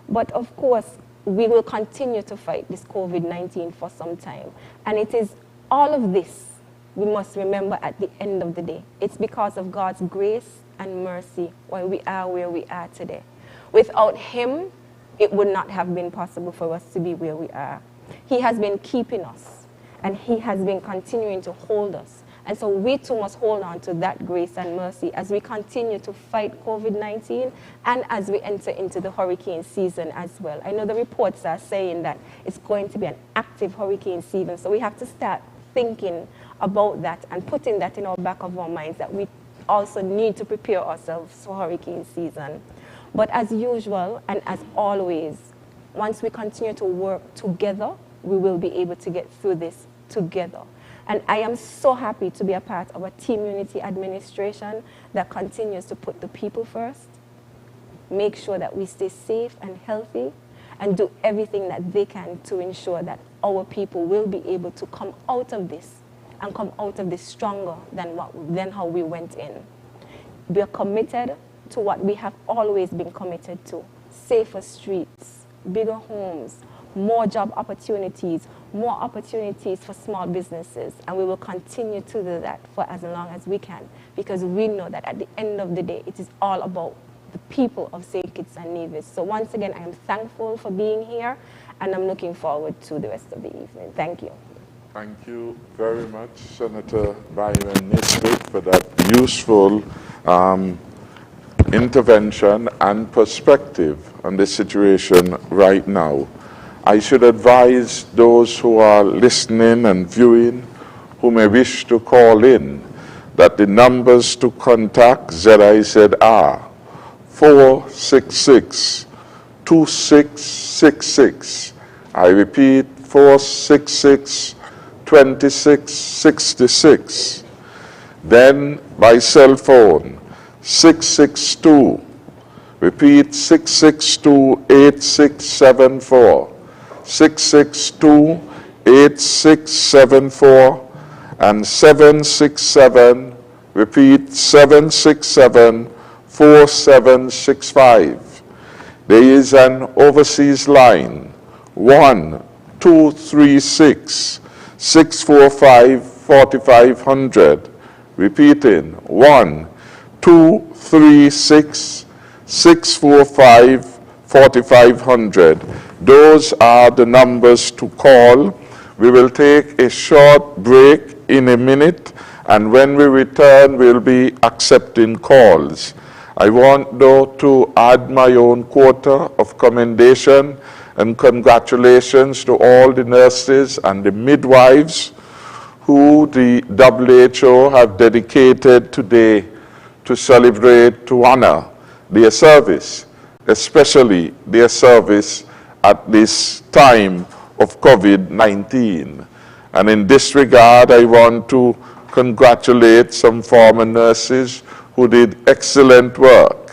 But of course, we will continue to fight this COVID-19 for some time. And it is all of this we must remember at the end of the day. It's because of God's grace and mercy why we are where we are today. Without Him, it would not have been possible for us to be where we are. He has been keeping us, and He has been continuing to hold us. And so we too must hold on to that grace and mercy as we continue to fight COVID-19 and as we enter into the hurricane season as well. I know the reports are saying that it's going to be an active hurricane season, so we have to start thinking about that and putting that in our back of our minds that we also need to prepare ourselves for hurricane season. But as usual and as always, once we continue to work together, we will be able to get through this together. And I am so happy to be a part of a team unity administration that continues to put the people first, make sure that we stay safe and healthy, and do everything that they can to ensure that our people will be able to come out of this and come out of this stronger than how we went in. We are committed to what we have always been committed to: safer streets, bigger homes, more job opportunities, more opportunities for small businesses, and we will continue to do that for as long as we can, because we know that at the end of the day, it is all about the people of St. Kitts and Nevis. So once again, I am thankful for being here, and I'm looking forward to the rest of the evening. Thank you. Thank you very much, Senator Byron-Nisbett, for that useful intervention and perspective on the situation right now. I should advise those who are listening and viewing who may wish to call in that the numbers to contact ZIZ are 466-2666. I repeat, 466-2666. Then by cell phone, 662, repeat, 662-8674. 662-8674 and 767, repeat, 767-4765. There is an overseas line, 1-236-645-4500. Repeating, 1-236-645-4500. Those are the numbers to call. We will take a short break in a minute, and when we return, we'll be accepting calls. I want, though, to add my own quota of commendation and congratulations to all the nurses and the midwives who the WHO have dedicated today to celebrate, to honor their service, especially their service at this time of COVID-19. And in this regard, I want to congratulate some former nurses who did excellent work.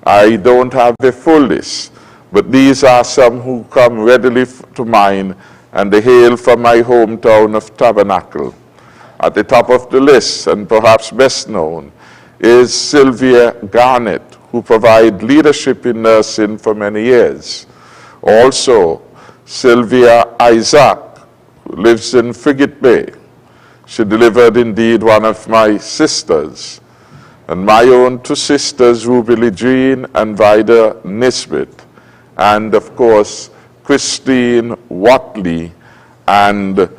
I don't have the full list, but these are some who come readily to mind, and they hail from my hometown of Tabernacle. At the top of the list, and perhaps best known, is Sylvia Garnett, who provided leadership in nursing for many years. Also, Sylvia Isaac, who lives in Frigate Bay. She delivered indeed one of my sisters, and my own two sisters, Ruby Lee Jean and Vida Nisbet, and of course, Christine Watley, and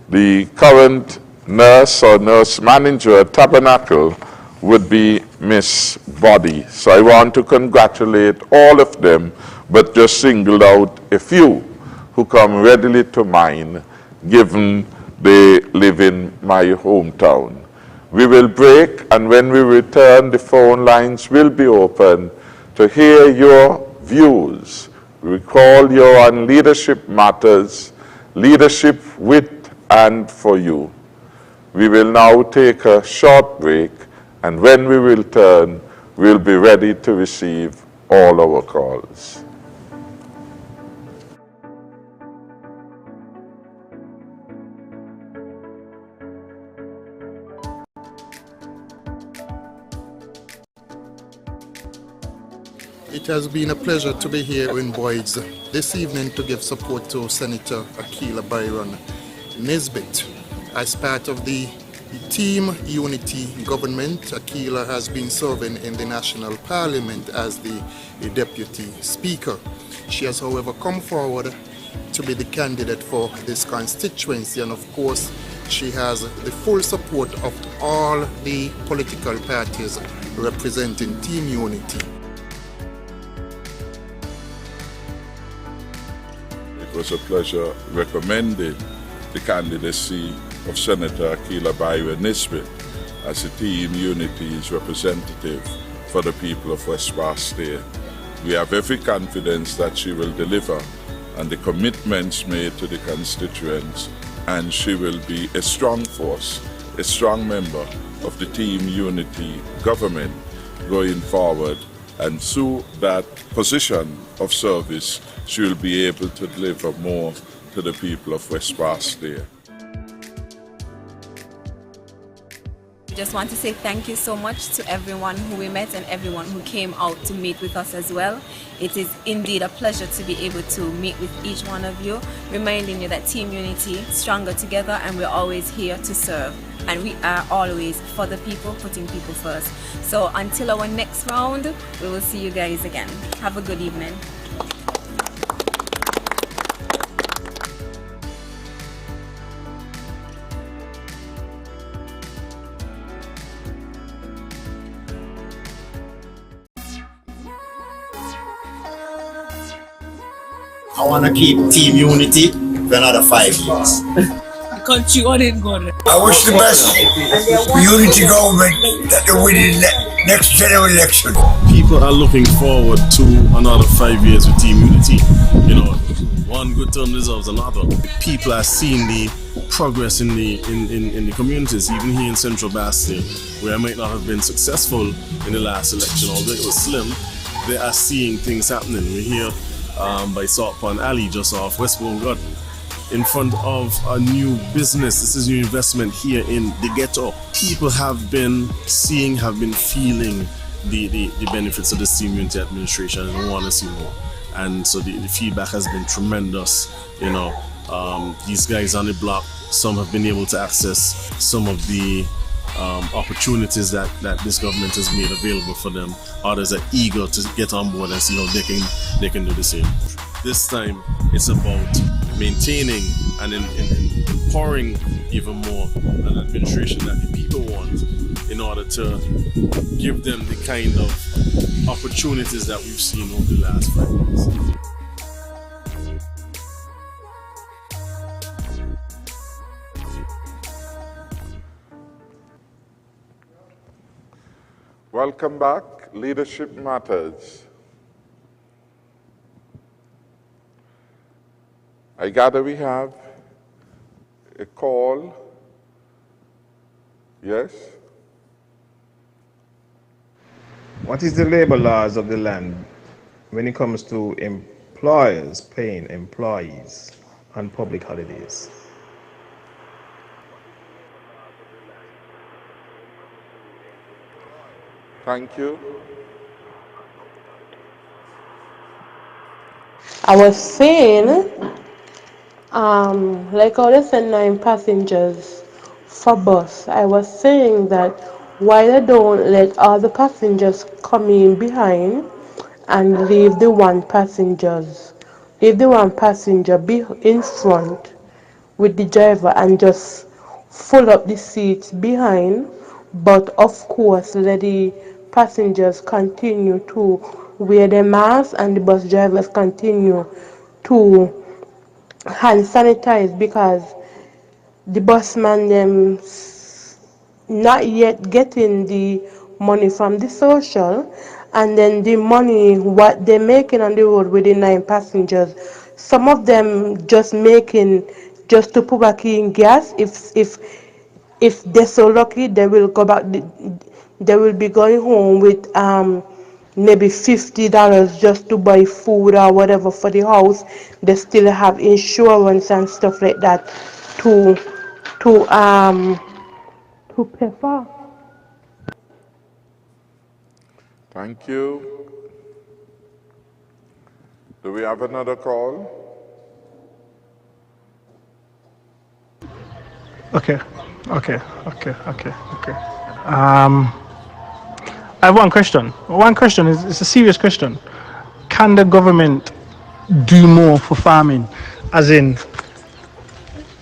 the current nurse or nurse manager at Tabernacle would be Miss Body. So I want to congratulate all of them, but just single out a few who come readily to mind, given they live in my hometown. We will break, and when we return, the phone lines will be open to hear your views. Recall your on leadership matters, leadership with and for you. We will now take a short break, and when we return, we'll be ready to receive all our calls. It has been a pleasure to be here in Boyd's this evening to give support to Senator Akilah Byron-Nisbett. As part of the Team Unity government, Akilah has been serving in the National Parliament as the Deputy Speaker. She has, however, come forward to be the candidate for this constituency, and of course, she has the full support of all the political parties representing Team Unity. It was a pleasure recommending the candidacy of Senator Akilah Byron-Nisbett as the Team Unity's representative for the people of West Barstow. We have every confidence that she will deliver on the commitments made to the constituents, and she will be a strong force, a strong member of the Team Unity government going forward, and through that position of service, she will be able to deliver more to the people of West Barstow. Just want to say thank you so much to everyone who we met and everyone who came out to meet with us as well. It is indeed a pleasure to be able to meet with each one of you, reminding you that Team Unity, stronger together, and we're always here to serve. And we are always for the people, putting people first. So until our next round, we will see you guys again. Have a good evening. I want to keep Team Unity for another 5 years. The country wasn't good. I wish the best for Unity government that they win in the next general election. People are looking forward to another 5 years with Team Unity. You know, one good term deserves another. People are seeing the progress in the communities, even here in Central Bastille, where I might not have been successful in the last election, although it was slim. They are seeing things happening. We're here by Salt Pond Alley, just off Westbourne God, in front of a new business. This is new investment here in the ghetto. People have been seeing, have been feeling the benefits of this Team Unity administration and want to see more. And so the feedback has been tremendous. You know, these guys on the block, some have been able to access some of the opportunities that this government has made available for them. Others are eager to get on board and see how they can do the same. This time it's about maintaining and empowering even more an administration that the people want, in order to give them the kind of opportunities that we've seen over the last 5 years. Welcome back. Leadership Matters. I gather we have a call. Yes? What is the labor laws of the land when it comes to employers paying employees on public holidays? Thank you. I was saying, like how they send 9 passengers for bus, I was saying that why they don't let all the passengers come in behind and leave the one passenger be in front with the driver and just full up the seats behind, but of course let the passengers continue to wear their masks and the bus drivers continue to hand sanitize, because the busman them not yet getting the money from the social, and then the money what they're making on the road with the 9 passengers, some of them just making just to put back in gas. If they're so lucky, they will go back. They will be going home with maybe $50 just to buy food or whatever for the house. They still have insurance and stuff like that to pay for. Thank you. Do we have another call? Okay. I have one question. One question is, it's a serious question. Can the government do more for farming? As in,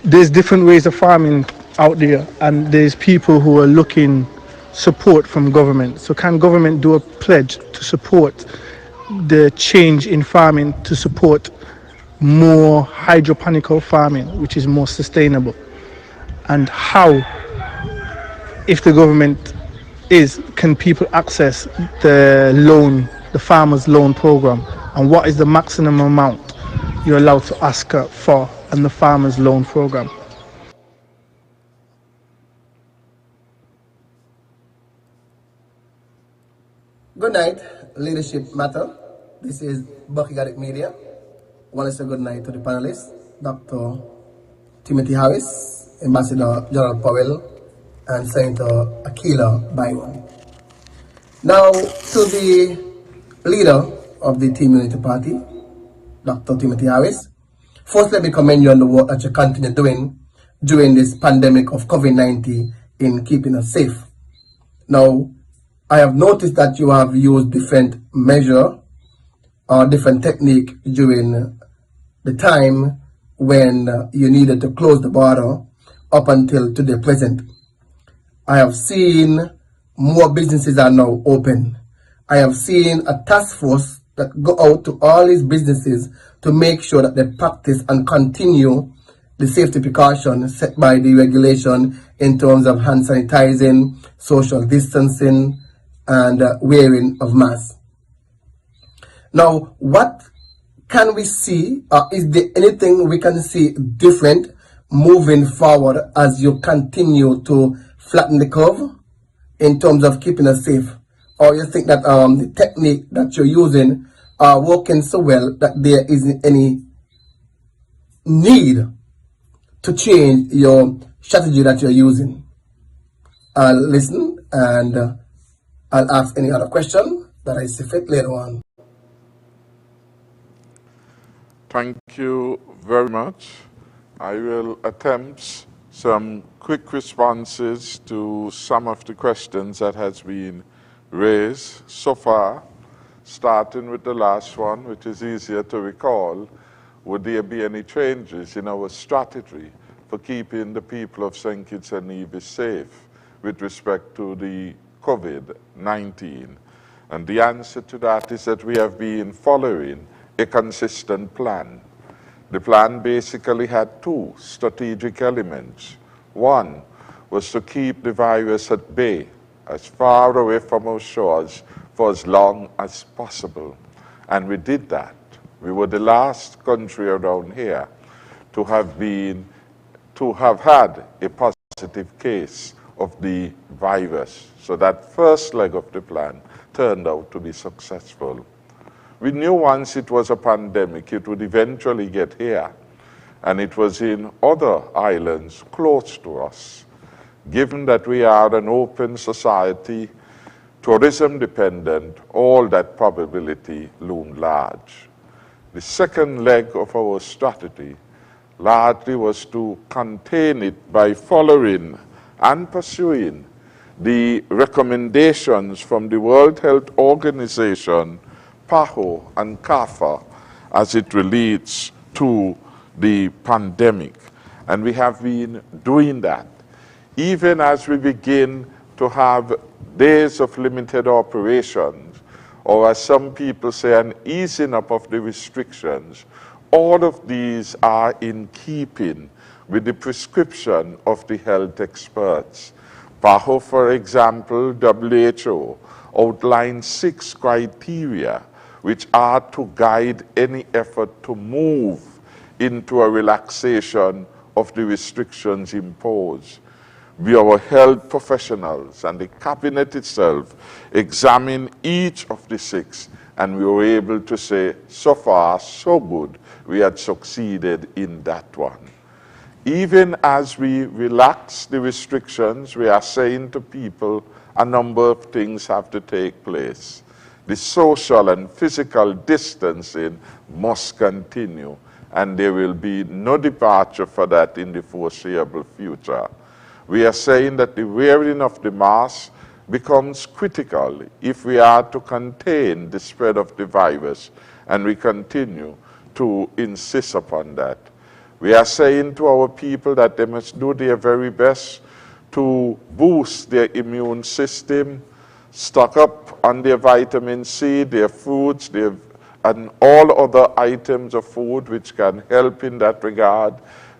there's different ways of farming out there, and there's people who are looking support from government. So can government do a pledge to support the change in farming, to support more hydroponical farming, which is more sustainable? and how, if the government can people access the farmers loan program, and what is the maximum amount you're allowed to ask for in the farmers loan program? Good night, Leadership Matter. This is Bucky Garrick Media. I want to say good night to the panelists, Dr. Timothy Harris, Ambassador Jonel Powell, and Senator Akilah Byron. Now to the leader of the Team Unity Party, Dr. Timothy Harris. First, let me commend you on the work that you continue doing during this pandemic of COVID-19 in keeping us safe. Now, I have noticed that you have used different measure or different technique during the time when you needed to close the border up until today present. I have seen more businesses are now open. I have seen a task force that go out to all these businesses to make sure that they practice and continue the safety precautions set by the regulation in terms of hand sanitizing, social distancing, and wearing of masks. Now, what can we see, or is there anything we can see different moving forward as you continue to flatten the curve in terms of keeping us safe? Or you think that the technique that you're using are working so well that there isn't any need to change your strategy that you're using? I'll listen and I'll ask any other question that I see fit later on. Thank you very much. I will attempt some quick responses to some of the questions that has been raised so far, starting with the last one, which is easier to recall. Would there be any changes in our strategy for keeping the people of St. Kitts and Nevis safe with respect to the COVID-19? And the answer to that is that we have been following a consistent plan. The plan basically had two strategic elements. One was to keep the virus at bay, as far away from our shores for as long as possible. And we did that. We were the last country around here to have had a positive case of the virus. So that first leg of the plan turned out to be successful. We knew once it was a pandemic, it would eventually get here. And it was in other islands close to us. Given that we are an open society, tourism dependent, all that probability loomed large. The second leg of our strategy largely was to contain it by following and pursuing the recommendations from the World Health Organization, Powell, and CAFA as it relates to the pandemic. And we have been doing that. Even as we begin to have days of limited operations, or as some people say, an easing up of the restrictions, all of these are in keeping with the prescription of the health experts. Powell, for example, WHO, outlined 6 criteria which are to guide any effort to move into a relaxation of the restrictions imposed. Our health professionals and the cabinet itself examined each of the 6, and we were able to say, so far, so good, we had succeeded in that one. Even as we relax the restrictions, we are saying to people a number of things have to take place. The social and physical distancing must continue, and there will be no departure for that in the foreseeable future. We are saying that the wearing of the mask becomes critical if we are to contain the spread of the virus, and we continue to insist upon that. We are saying to our people that they must do their very best to boost their immune system, stock up on their vitamin C, their fruits, and all other items of food which can help in that regard.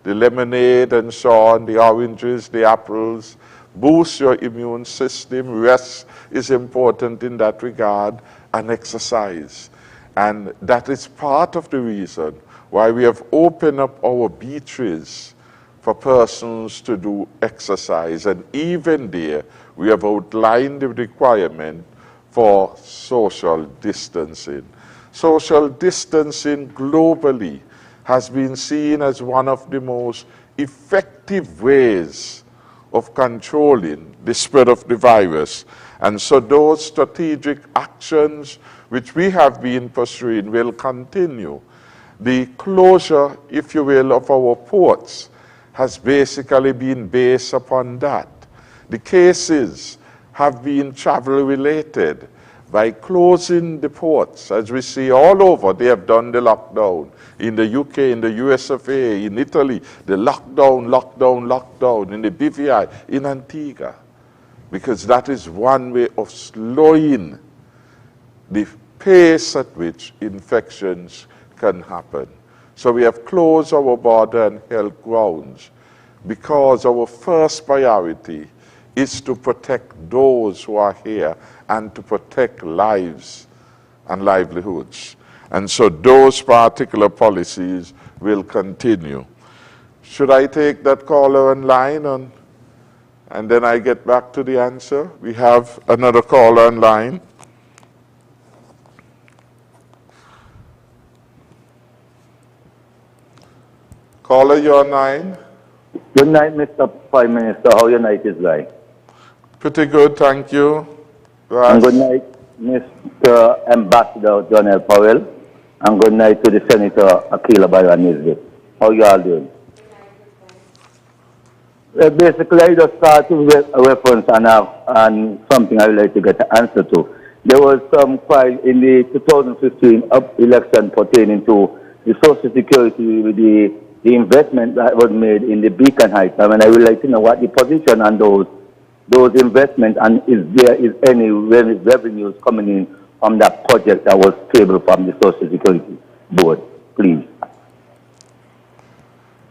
the lemonade and so on, the oranges, the apples, boost your immune system. Rest is important in that regard, and exercise. And that is part of the reason why we have opened up our beaches for persons to do exercise. And even there, we have outlined the requirement for social distancing. Social distancing globally has been seen as one of the most effective ways of controlling the spread of the virus. And so those strategic actions which we have been pursuing will continue. The closure, if you will, of our ports has basically been based upon that. The cases have been travel related. By closing the ports, as we see all over, they have done the lockdown. In the UK, in the US of A, in Italy, the lockdown, in the BVI, in Antigua. Because that is one way of slowing the pace at which infections can happen. So we have closed our border and health grounds because our first priority is to protect those who are here and to protect lives and livelihoods. And so those particular policies will continue. Should I take that caller online and then I get back to the answer? We have another caller online. Caller, you're online. Good night, Mr. Prime Minister. How your night is like? Pretty good, thank you. And good night, Mr. Ambassador Jonel Powell. And good night to the Senator Akilah Byron-Nisbett. How you all doing? Basically, I just start with a reference and something I would like to get an answer to. There was some quite in the 2015 election pertaining to the Social Security with the investment that was made in the Beacon Heights. I mean, I would like to know what the position on those investments, and is there any revenues coming in from that project that was tabled from the Social Security Board, please.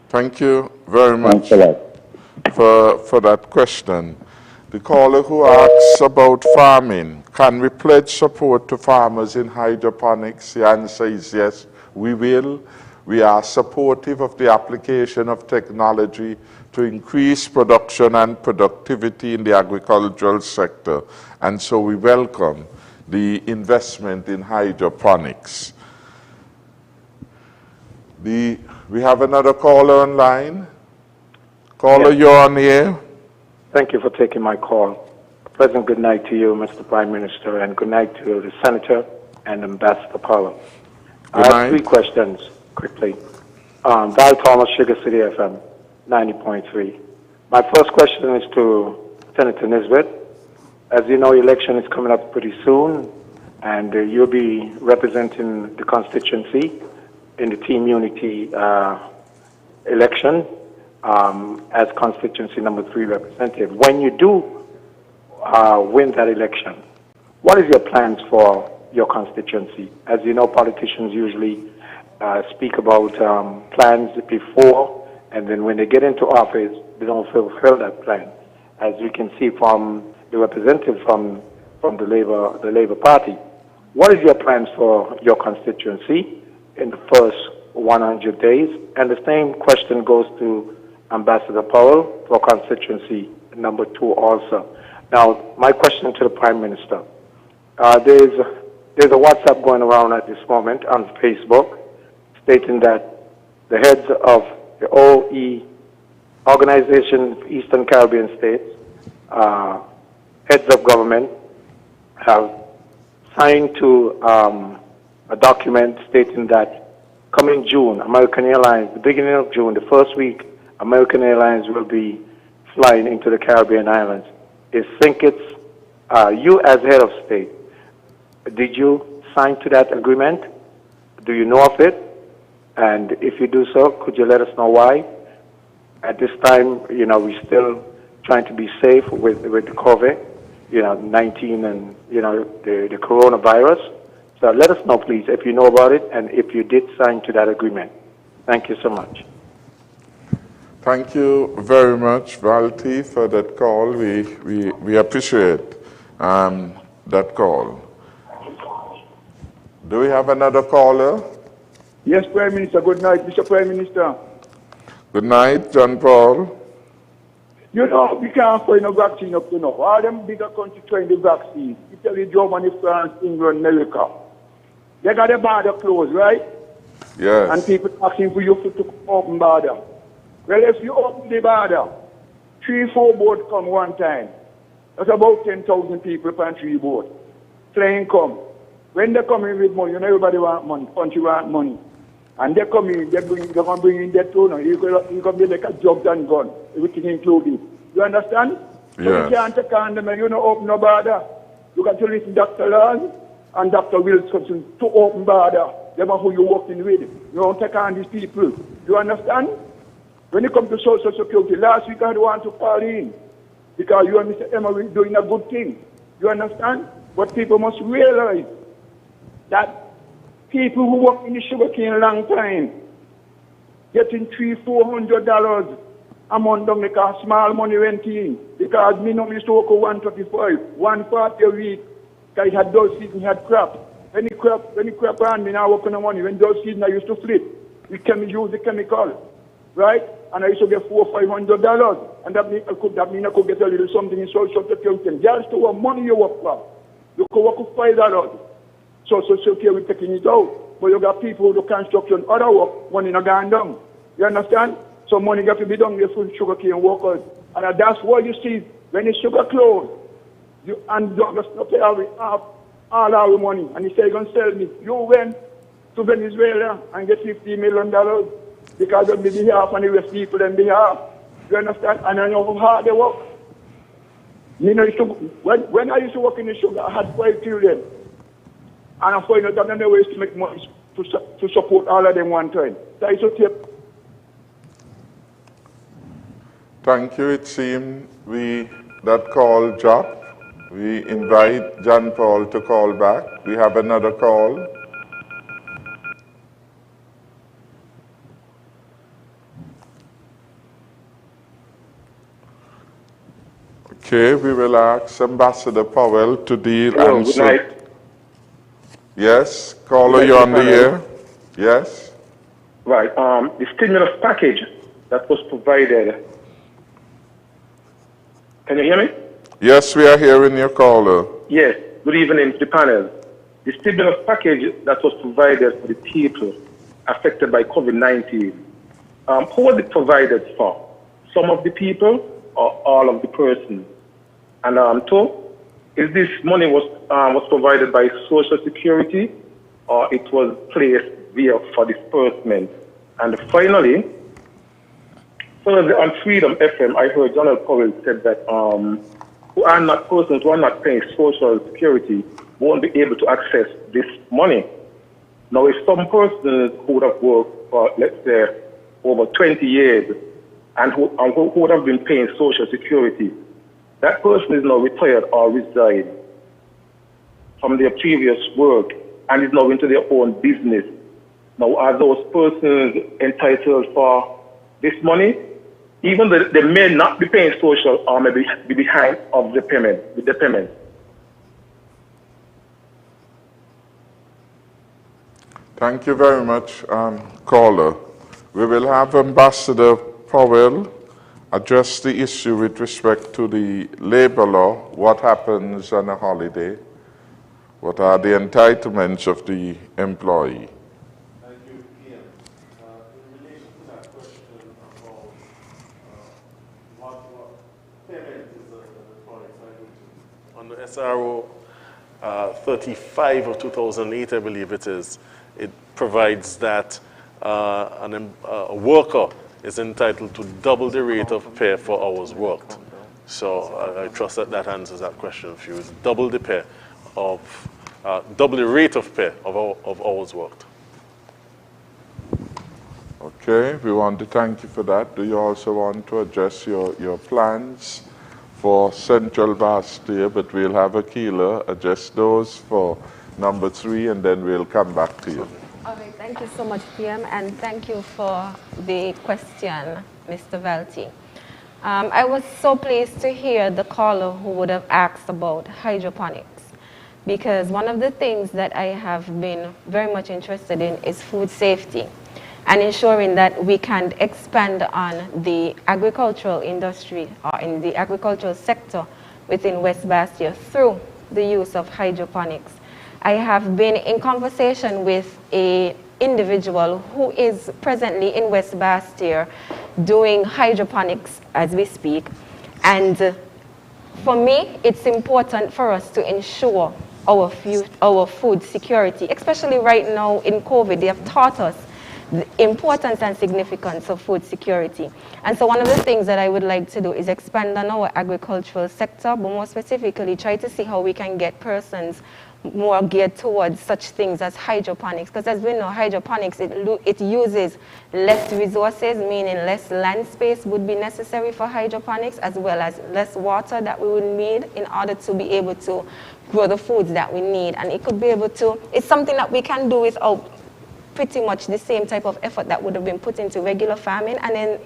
Thank you very much for that question. The caller who asks about farming, can we pledge support to farmers in hydroponics? The answer is yes, we will. We are supportive of the application of technology to increase production and productivity in the agricultural sector. And so we welcome the investment in hydroponics. We have another caller online. Caller, yes. You're on the air. Thank you for taking my call. Pleasant good night to you, Mr. Prime Minister, and good night to the Senator and Ambassador Powell. I have 3 questions, quickly. Val Thomas, Sugar City FM, 90.3. My first question is to Senator Nisbett. As you know, election is coming up pretty soon, and you'll be representing the constituency in the Team Unity election as constituency number 3 representative. When you do win that election, what is your plans for your constituency? As you know, politicians usually speak about plans before, and then when they get into office, they don't fulfill that plan. As we can see from the representative from the Labour Party, what is your plans for your constituency in the first 100 days? And the same question goes to Ambassador Powell for constituency number 2 also. Now, my question to the Prime Minister, there's a WhatsApp going around at this moment on Facebook stating that the heads of the OE Organization of Eastern Caribbean States, heads of government, have signed to a document stating that coming June, American Airlines, the beginning of June, the first week, American Airlines will be flying into the Caribbean islands. Is Sinkits, you as head of state, did you sign to that agreement? Do you know of it? And if you do so, could you let us know why? At this time, you know, we're still trying to be safe with the COVID-19 and, you know, the coronavirus. So let us know, please, if you know about it and if you did sign to that agreement. Thank you so much. Thank you very much, Valti, for that call. We appreciate that call. Do we have another caller? Yes, Prime Minister. Good night, Mr. Prime Minister. Good night, John Paul. You know, we can't find a vaccine up to now. All them bigger countries trying the vaccine. Italy, Germany, France, England, America. They got the border closed, right? Yes. And people asking for you to open border. Well, if you open the border, 3-4 boats come one time. That's about 10,000 people per 3 boats. Flying come. When they come in with money, you know everybody want money, country want money. And they come in, they're going to bring in their tone. You can be like a job and gun, everything included. You understand? Yes. So you can't take on them and you don't open no border. You got to listen to Dr. Laws and Dr. Wilson to open border. Them are who you're working with. You don't take on these people. You understand? When it comes to Social Security, last week I had one to fall in. Because you and Mr. Emma were doing a good thing. You understand? But people must realize that people who work in the sugarcane a long time, getting $300-400 a month don't make a small money went in. Because me no used to work 135, 140 a week. Because I had those seasons, I had crap. When the crap ran me, now I work on the money. When those seasons I used to flip, we use the chemical, right? And I used to get $400-500. And that means I could get a little something in Social Security. Just to what money you work for. You could work for $5. Social Security, we're taking it out. But you got people who do construction, other work, money not going down. You understand? So money got to be done with full sugarcane workers. And that's what you see when the sugar closed. And Douglas not pay all our money. And he said, you're going to sell me. You went to Venezuela and get $50 million because of the behalf and the West people and behalf. You understand? And I know how hard they work. You know, when I used to work in the sugar, I had 5 children. And I find out that there are ways to make money to support all of them one time. So I used to take. Thank you. It seems that call dropped. We invite John Paul to call back. We have another call. Okay, we will ask Ambassador Powell to deal. Hello, good night. Yes, caller, you're on the air. Yes. Right. The stimulus package that was provided. Can you hear me? Yes, we are hearing your caller. Yes. Good evening to the panel. The stimulus package that was provided for the people affected by COVID-19, who was it provided for? Some of the people or all of the persons? And 2, is this money was provided by Social Security or it was placed via for disbursement? And finally, on Freedom FM, I heard Jonel Powell said that persons who are not paying Social Security won't be able to access this money. Now, if some persons who would have worked for, let's say, over 20 years and who would have been paying Social Security, that person is now retired or resigned from their previous work and is now into their own business. Now, are those persons entitled for this money? Even though they may not be paying social or maybe be behind of the payment, with the payment. Thank you very much, caller. We will have Ambassador Powell address the issue with respect to the labor law, what happens on a holiday, what are the entitlements of the employee. Thank you, Ian. In relation to that question about what payment is the employee entitled to, under SRO 35 of 2008, I believe it is, it provides that a worker is entitled to double the rate of pay for hours worked. So I trust that answers that question for you. It's double the pay of, double the rate of pay of hours worked. Okay, we want to thank you for that. Do you also want to address your plans for Central Bastia? But we'll have Akilah address those for number 3, and then we'll come back to you. All right, thank you so much, PM, and thank you for the question Mr. Valti. I was so pleased to hear the caller who would have asked about hydroponics, because one of the things that I have been very much interested in is food safety and ensuring that we can expand on the agricultural industry or in the agricultural sector within West Bastia through the use of hydroponics. I have been in conversation with an individual who is presently in West Bastia doing hydroponics as we speak. And for me, it's important for us to ensure our food security, especially right now in COVID. They have taught us the importance and significance of food security. And so one of the things that I would like to do is expand on our agricultural sector, but more specifically try to see how we can get persons more geared towards such things as hydroponics. Because as we know, hydroponics, it uses less resources, meaning less land space would be necessary for hydroponics, as well as less water that we would need in order to be able to grow the foods that we need. And it could be able to, it's something that we can do without pretty much the same type of effort that would have been put into regular farming. And then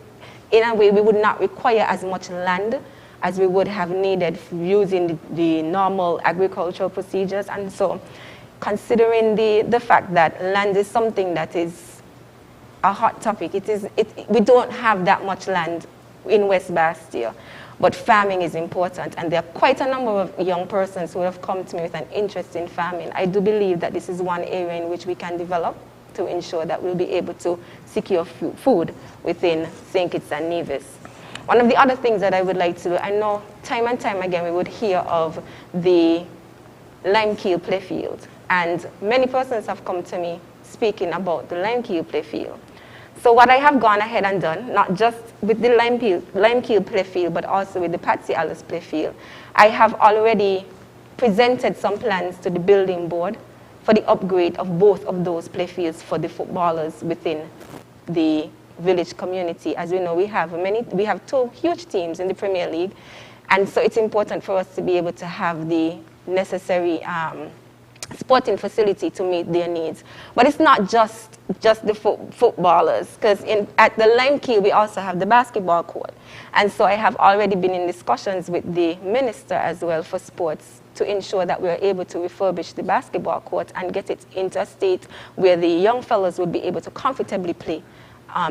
in a way, we would not require as much land as we would have needed using the normal agricultural procedures. And so considering the fact that land is something that is a hot topic, we don't have that much land in West Bastia, but farming is important. And there are quite a number of young persons who have come to me with an interest in farming. I do believe that this is one area in which we can develop to ensure that we'll be able to secure food within St. Kitts and Nevis. One of the other things that I would like to do, I know time and time again we would hear of the Limekeel playfield, and many persons have come to me speaking about the Limekeel playfield. So what I have gone ahead and done, not just with the Limekeel playfield, but also with the Patsy Alice playfield, I have already presented some plans to the building board for the upgrade of both of those playfields for the footballers within the village community. As we know, we have two huge teams in the Premier League, and so it's important for us to be able to have the necessary sporting facility to meet their needs. But it's not just the footballers, because at the Limekeel we also have the basketball court, and so I have already been in discussions with the minister as well for sports to ensure that we are able to refurbish the basketball court and get it into a state where the young fellows would be able to comfortably play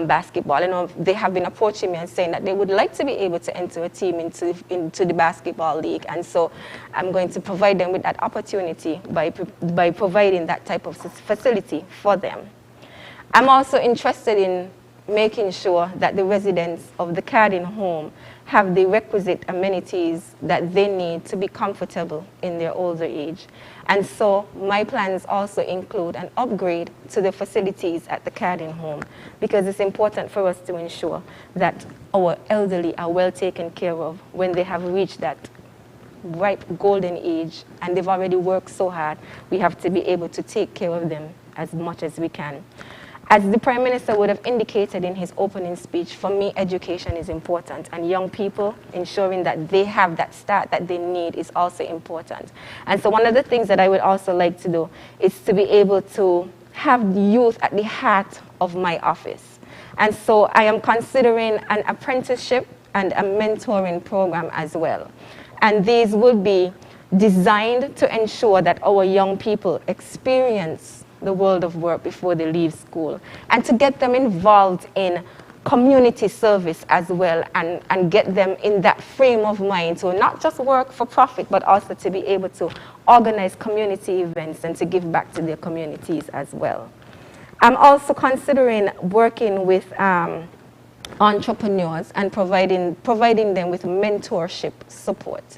basketball. You know, they have been approaching me and saying that they would like to be able to enter a team into the basketball league, and so I'm going to provide them with that opportunity by providing that type of facility for them. I'm also interested in making sure that the residents of the Cardin home have the requisite amenities that they need to be comfortable in their older age. And so my plans also include an upgrade to the facilities at the Cardin home, because it's important for us to ensure that our elderly are well taken care of when they have reached that ripe golden age and they've already worked so hard. We have to be able to take care of them as much as we can. As the Prime Minister would have indicated in his opening speech, for me, education is important, and young people, ensuring that they have that start that they need is also important. And so one of the things that I would also like to do is to be able to have the youth at the heart of my office. And so I am considering an apprenticeship and a mentoring program as well. And these would be designed to ensure that our young people experience the world of work before they leave school, and to get them involved in community service as well, and get them in that frame of mind to not just work for profit, but also to be able to organize community events and to give back to their communities as well. I'm also considering working with entrepreneurs and providing them with mentorship support.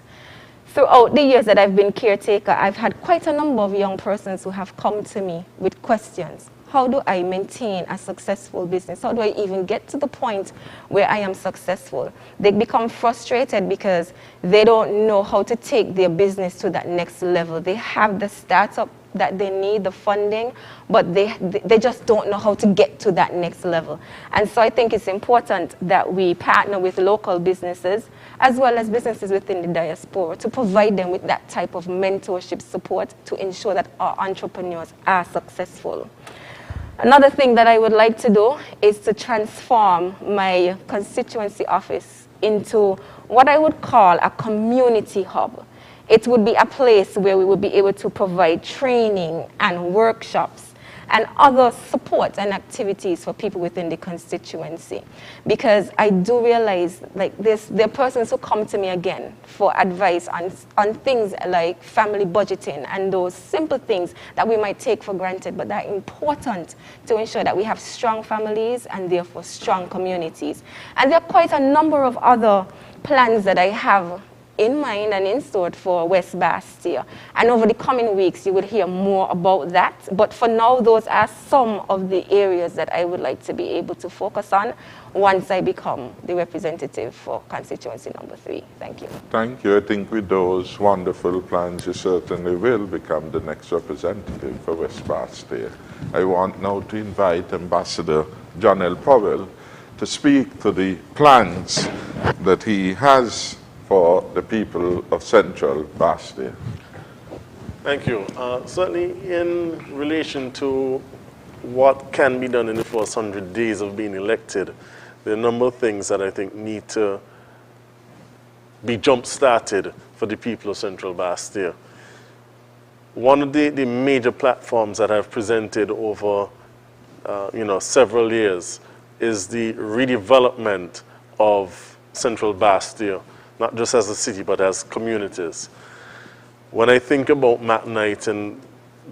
Throughout the years that I've been caretaker, I've had quite a number of young persons who have come to me with questions. How do I maintain a successful business? How do I even get to the point where I am successful? They become frustrated because they don't know how to take their business to that next level. They have the startup that they need, the funding, but they just don't know how to get to that next level. And so I think it's important that we partner with local businesses as well as businesses within the diaspora to provide them with that type of mentorship support to ensure that our entrepreneurs are successful. Another thing that I would like to do is to transform my constituency office into what I would call a community hub. It would be a place where we would be able to provide training and workshops and other support and activities for people within the constituency. Because I do realize like there are persons who come to me again for advice on things like family budgeting and those simple things that we might take for granted, but that are important to ensure that we have strong families and therefore strong communities. And there are quite a number of other plans that I have in mind and in store for West Bastia. And over the coming weeks, you will hear more about that. But for now, those are some of the areas that I would like to be able to focus on once I become the representative for constituency number 3. Thank you. Thank you. I think with those wonderful plans, you certainly will become the next representative for West Bastia. I want now to invite Ambassador Jonel Powell to speak to the plans that he has for the people of Central Bastia. Thank you. Certainly in relation to what can be done in the first 100 days of being elected, there are a number of things that I think need to be jump-started for the people of Central Bastia. One of the major platforms that I've presented over several years is the redevelopment of Central Bastia, not just as a city, but as communities. When I think about McKnight and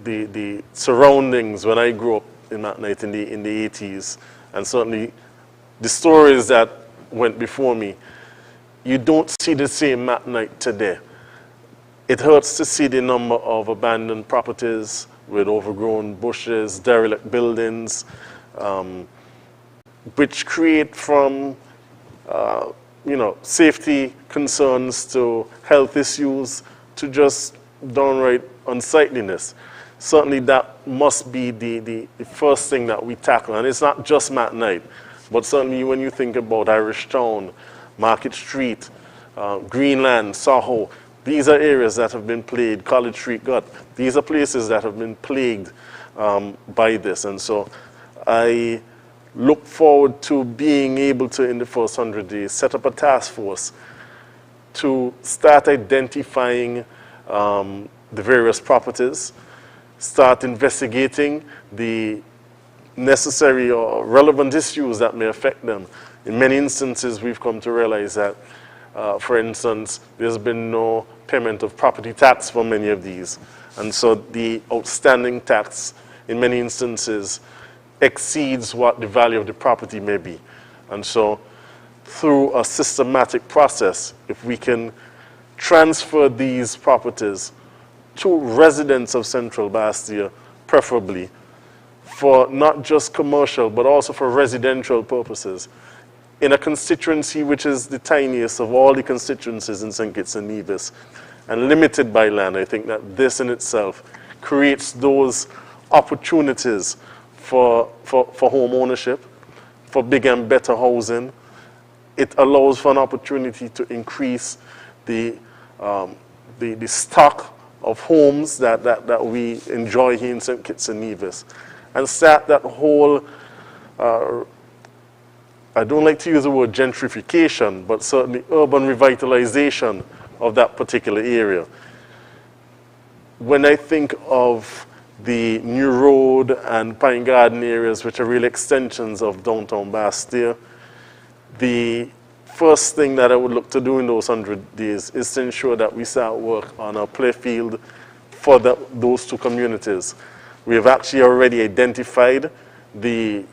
the surroundings, when I grew up in McKnight in the 80s, and certainly the stories that went before me, you don't see the same McKnight today. It hurts to see the number of abandoned properties with overgrown bushes, derelict buildings, which create from safety concerns to health issues to just downright unsightliness. Certainly that must be the first thing that we tackle. And it's not just McKnight, but certainly when you think about Irish Town, Market Street, Greenland, Soho, these are areas that have been plagued, College Street Gut. These are places that have been plagued by this. And so I look forward to being able to, in the first 100 days, set up a task force to start identifying the various properties, start investigating the necessary or relevant issues that may affect them. In many instances, we've come to realize that, for instance, there's been no payment of property tax for many of these. And so the outstanding tax, in many instances, exceeds what the value of the property may be. And so through a systematic process, if we can transfer these properties to residents of Central Bastia, preferably, for not just commercial, but also for residential purposes, in a constituency which is the tiniest of all the constituencies in St. Kitts and Nevis, and limited by land, I think that this in itself creates those opportunities for home ownership, for bigger and better housing. It allows for an opportunity to increase the stock of homes that we enjoy here in St. Kitts and Nevis, and start that whole, I don't like to use the word gentrification, but certainly urban revitalization of that particular area. When I think of the New Road and Pine Garden areas, which are real extensions of downtown Bastia, the first thing that I would look to do in those 100 days is to ensure that we start work on a play field for those two communities. We have actually already identified the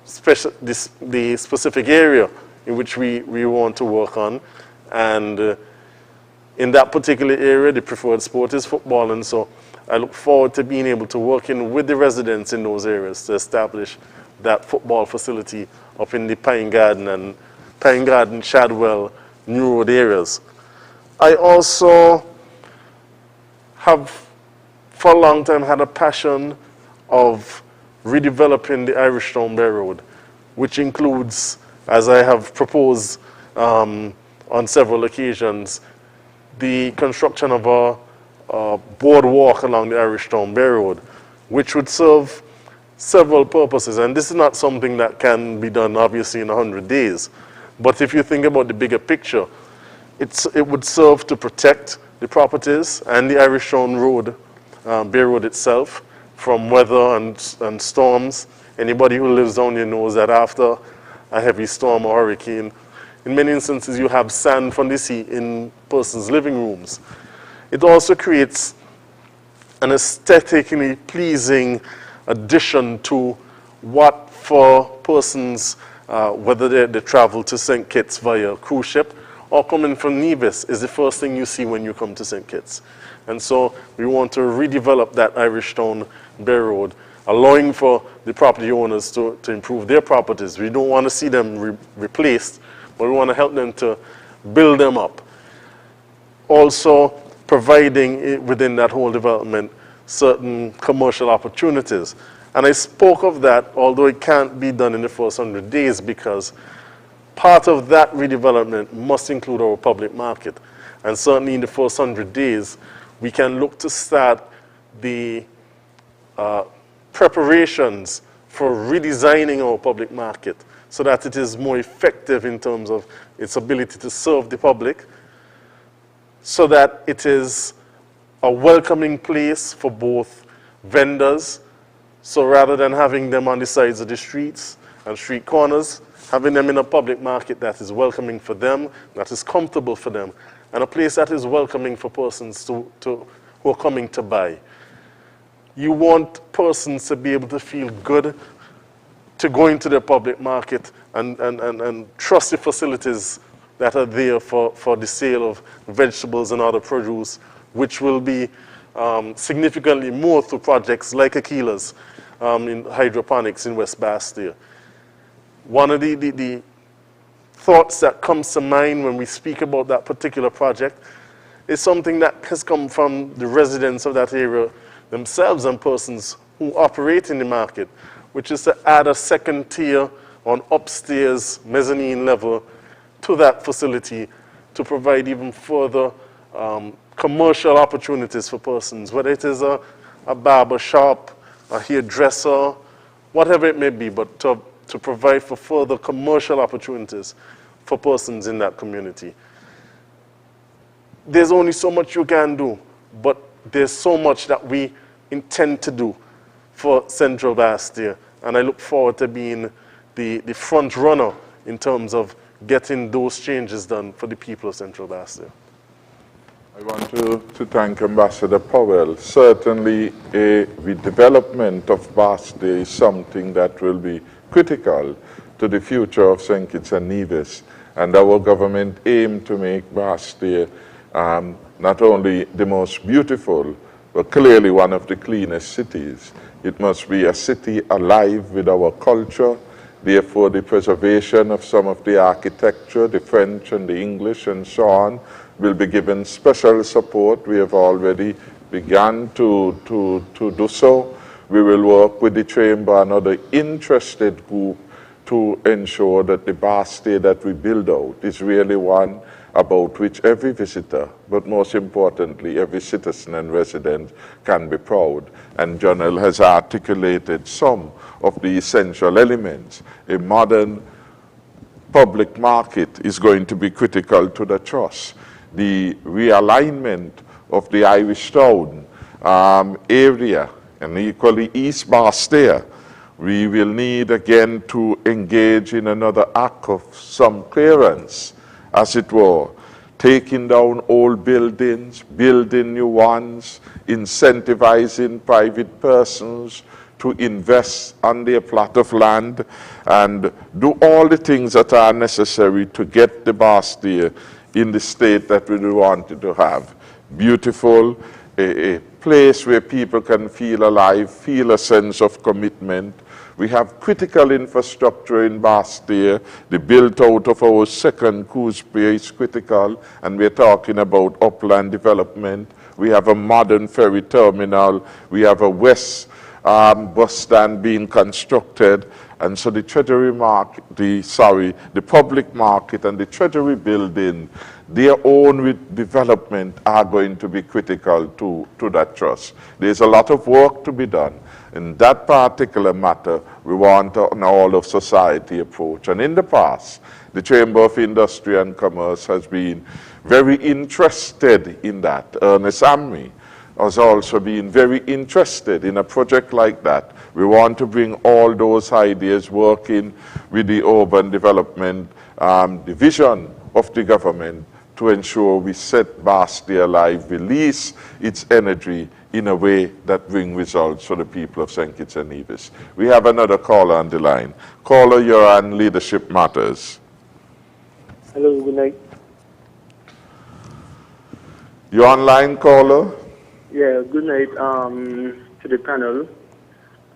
specific area in which we want to work on, and in that particular area, the preferred sport is football, and so I look forward to being able to work with the residents in those areas to establish that football facility up in the Pine Garden, Shadwell, New Road areas. I also have, for a long time, had a passion of redeveloping the Irish Town Bay Road, which includes, as I have proposed on several occasions, the construction of a boardwalk along the Irish Town Bay Road, which would serve several purposes, and this is not something that can be done obviously in 100 days. But if you think about the bigger picture, it would serve to protect the properties and the Irish Town Road, Bay Road itself, from weather and storms. Anybody who lives down here knows that after a heavy storm or hurricane, in many instances you have sand from the sea in persons' living rooms. It also creates an aesthetically pleasing addition to what for persons, whether they travel to St. Kitts via cruise ship or coming from Nevis, is the first thing you see when you come to St. Kitts. And so we want to redevelop that Irish Town Bay Road, allowing for the property owners to improve their properties. We don't want to see them replaced, but we want to help them to build them up. Also providing within that whole development certain commercial opportunities. And I spoke of that, although it can't be done in the first 100 days, because part of that redevelopment must include our public market. And certainly in the first 100 days, we can look to start the preparations for redesigning our public market so that it is more effective in terms of its ability to serve the public, so that it is a welcoming place for both vendors. So rather than having them on the sides of the streets and street corners, having them in a public market that is welcoming for them, that is comfortable for them, and a place that is welcoming for persons who are coming to buy. You want persons to be able to feel good to go into the public market and trust the facilities that are there for the sale of vegetables and other produce, which will be significantly more through projects like Akilah's in hydroponics in West Bastia. One of the thoughts that comes to mind when we speak about that particular project is something that has come from the residents of that area themselves and persons who operate in the market, which is to add a second tier on upstairs mezzanine level to that facility to provide even further commercial opportunities for persons, whether it is a barber shop, a hairdresser, whatever it may be, but to provide for further commercial opportunities for persons in that community. There's only so much you can do, but there's so much that we intend to do for Central Bastia, and I look forward to being the front runner in terms of getting those changes done for the people of Central Bastia. I want to thank Ambassador Powell. Certainly, the development of Bastia is something that will be critical to the future of St. Kitts and Nevis, and our government aim to make Bastia not only the most beautiful, but clearly one of the cleanest cities. It must be a city alive with our culture. Therefore, the preservation of some of the architecture, the French and the English and so on, will be given special support. We have already begun to do so. We will work with the Chamber and other interested groups to ensure that the Bastia that we build out is really one about which every visitor, but most importantly, every citizen and resident can be proud. And Jonel has articulated some of the essential elements. A modern public market is going to be critical to the trust. The realignment of the Irish Town area, and equally East Bastia, we will need again to engage in another act of some clearance, as it were, taking down old buildings, building new ones, incentivizing private persons to invest on their plot of land, and do all the things that are necessary to get the Bastia in the state that we wanted to have. Beautiful, a place where people can feel alive, feel a sense of commitment. We have critical infrastructure in Bastia. The build out of our second cruise pier is critical, and we're talking about upland development. We have a modern ferry terminal. We have a west bus stand being constructed, And so the Treasury market, the public market and the Treasury building, their own development are going to be critical to that trust. There's a lot of work to be done. In that particular matter, we want an all-of-society approach. And in the past, the Chamber of Industry and Commerce has been very interested in that. Ernest Amry has also been very interested in a project like that. We want to bring all those ideas working with the urban development division of the government to ensure we set Bastia alive, release its energy in a way that brings results for the people of St. Kitts and Nevis. We have another caller on the line. Caller, you're on Leadership Matters. Hello, good night. You're online, caller? Yeah, good night to the panel,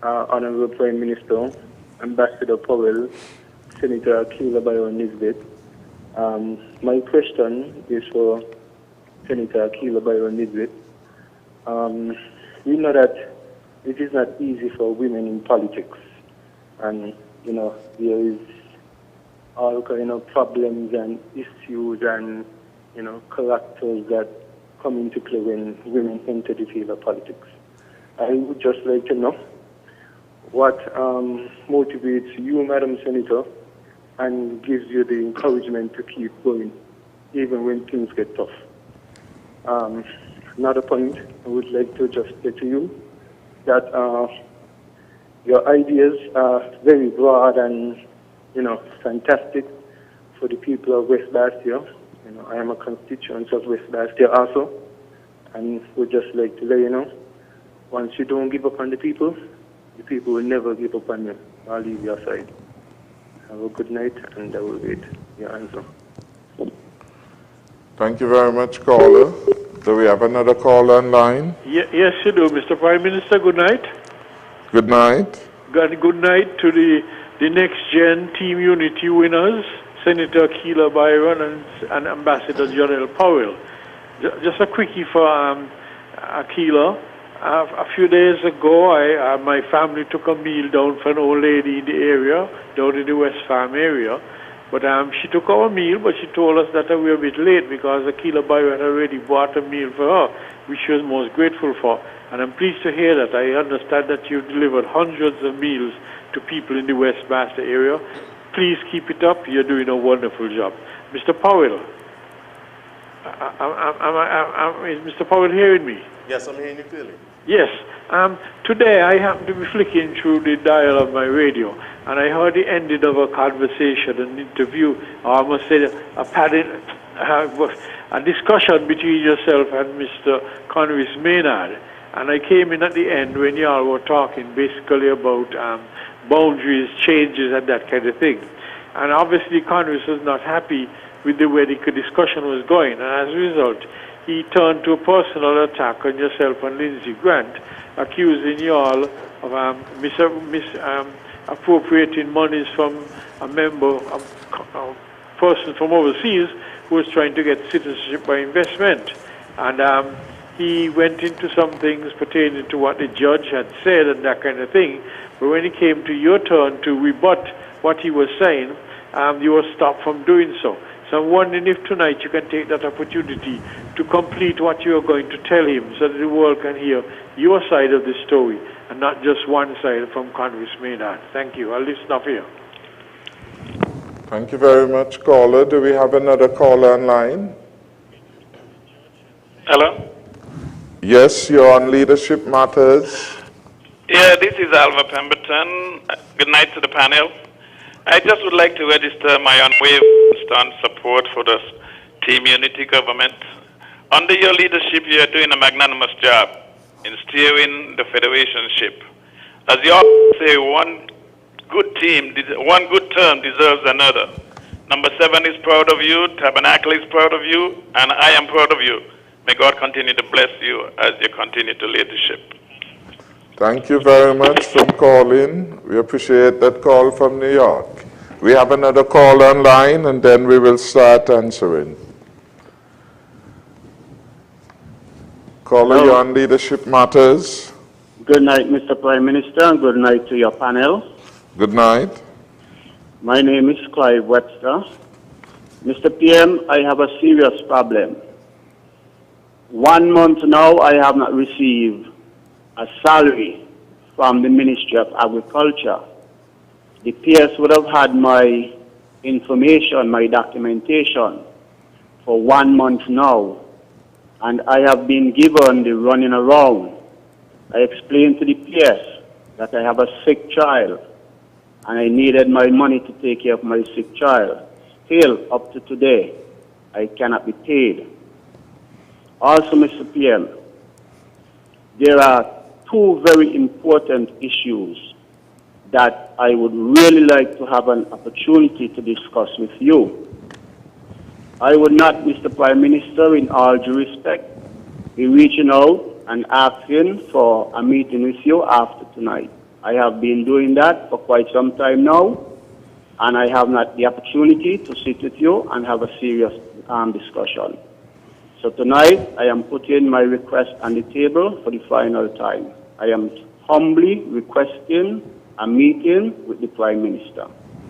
Honorable Prime Minister, Ambassador Powell, Senator Akilah Byron-Nisbett. My question is for Senator Akilah Byron-Nisbett. We know that it is not easy for women in politics, and there is all kind of problems and issues and characters that come into play when women enter the field of politics. I would just like to know what motivates you, Madam Senator, and gives you the encouragement to keep going, even when things get tough. Another point I would like to just say to you that your ideas are very broad and fantastic for the people of West Bastia. I am a constituent of West Bastia also, and would just like to let you know, once you don't give up on the people will never give up on you. I'll leave your side. Have a good night, and I will wait your answer. Thank you very much, caller. Do we have another caller online? Yes, you do, Mr. Prime Minister. Good night. Good night. Good night to the next gen Team Unity winners, Senator Akilah Byron and Ambassador Jonel Powell. Just a quickie for Akilah. A few days ago, my family took a meal down for an old lady in the area, down in the West Farm area. But she took our meal, but she told us that we were a bit late because Akilah Byron had already bought a meal for her, which she was most grateful for. And I'm pleased to hear that. I understand that you've delivered hundreds of meals to people in the West Bastia area. Please keep it up. You're doing a wonderful job. Mr. Powell, is Mr. Powell hearing me? Yes, I'm hearing you clearly. Yes. Today I happened to be flicking through the dial of my radio, and I heard the ending of a conversation, an interview, or I must say a discussion between yourself and Mr. Conwys Maynard. And I came in at the end when you all were talking basically about boundaries, changes, and that kind of thing. And obviously Conwys was not happy with the way the discussion was going, and as a result, he turned to a personal attack on yourself and Lindsey Grant, accusing you all of appropriating monies from a person from overseas who was trying to get citizenship by investment. And he went into some things pertaining to what the judge had said and that kind of thing. But when it came to your turn to rebut what he was saying, you were stopped from doing so. So I'm wondering if tonight you can take that opportunity to complete what you are going to tell him so that the world can hear your side of the story and not just one side from Conwys Maynard. Thank you. I'll listen up here. Thank you very much, caller. Do we have another caller online? Hello? Yes, you're on Leadership Matters. Yeah, this is Alva Pemberton. Good night to the panel. I just would like to register my unwavering support for the Team Unity government. Under your leadership, you are doing a magnanimous job in steering the federation ship. As you all say, one good term deserves another. Number 7 is proud of you, Tabernacle is proud of you, and I am proud of you. May God continue to bless you as you continue to lead the ship. Thank you very much for calling. We appreciate that call from New York. We have another call online, and then we will start answering. Caller, you're on Leadership Matters. Good night, Mr. Prime Minister, and good night to your panel. Good night. My name is Clive Webster. Mr. PM, I have a serious problem. 1 month now, I have not received a salary from the Ministry of Agriculture. The PS would have had my information, my documentation for 1 month now, and I have been given the running around. I explained to the PS that I have a sick child and I needed my money to take care of my sick child. Still, up to today, I cannot be paid. Also, Mr. PM, there are two very important issues that I would really like to have an opportunity to discuss with you. I would not, Mr. Prime Minister, in all due respect, be reaching out and asking for a meeting with you after tonight. I have been doing that for quite some time now, and I have not the opportunity to sit with you and have a serious discussion. So tonight, I am putting my request on the table for the final time. I am humbly requesting a meeting with the Prime Minister.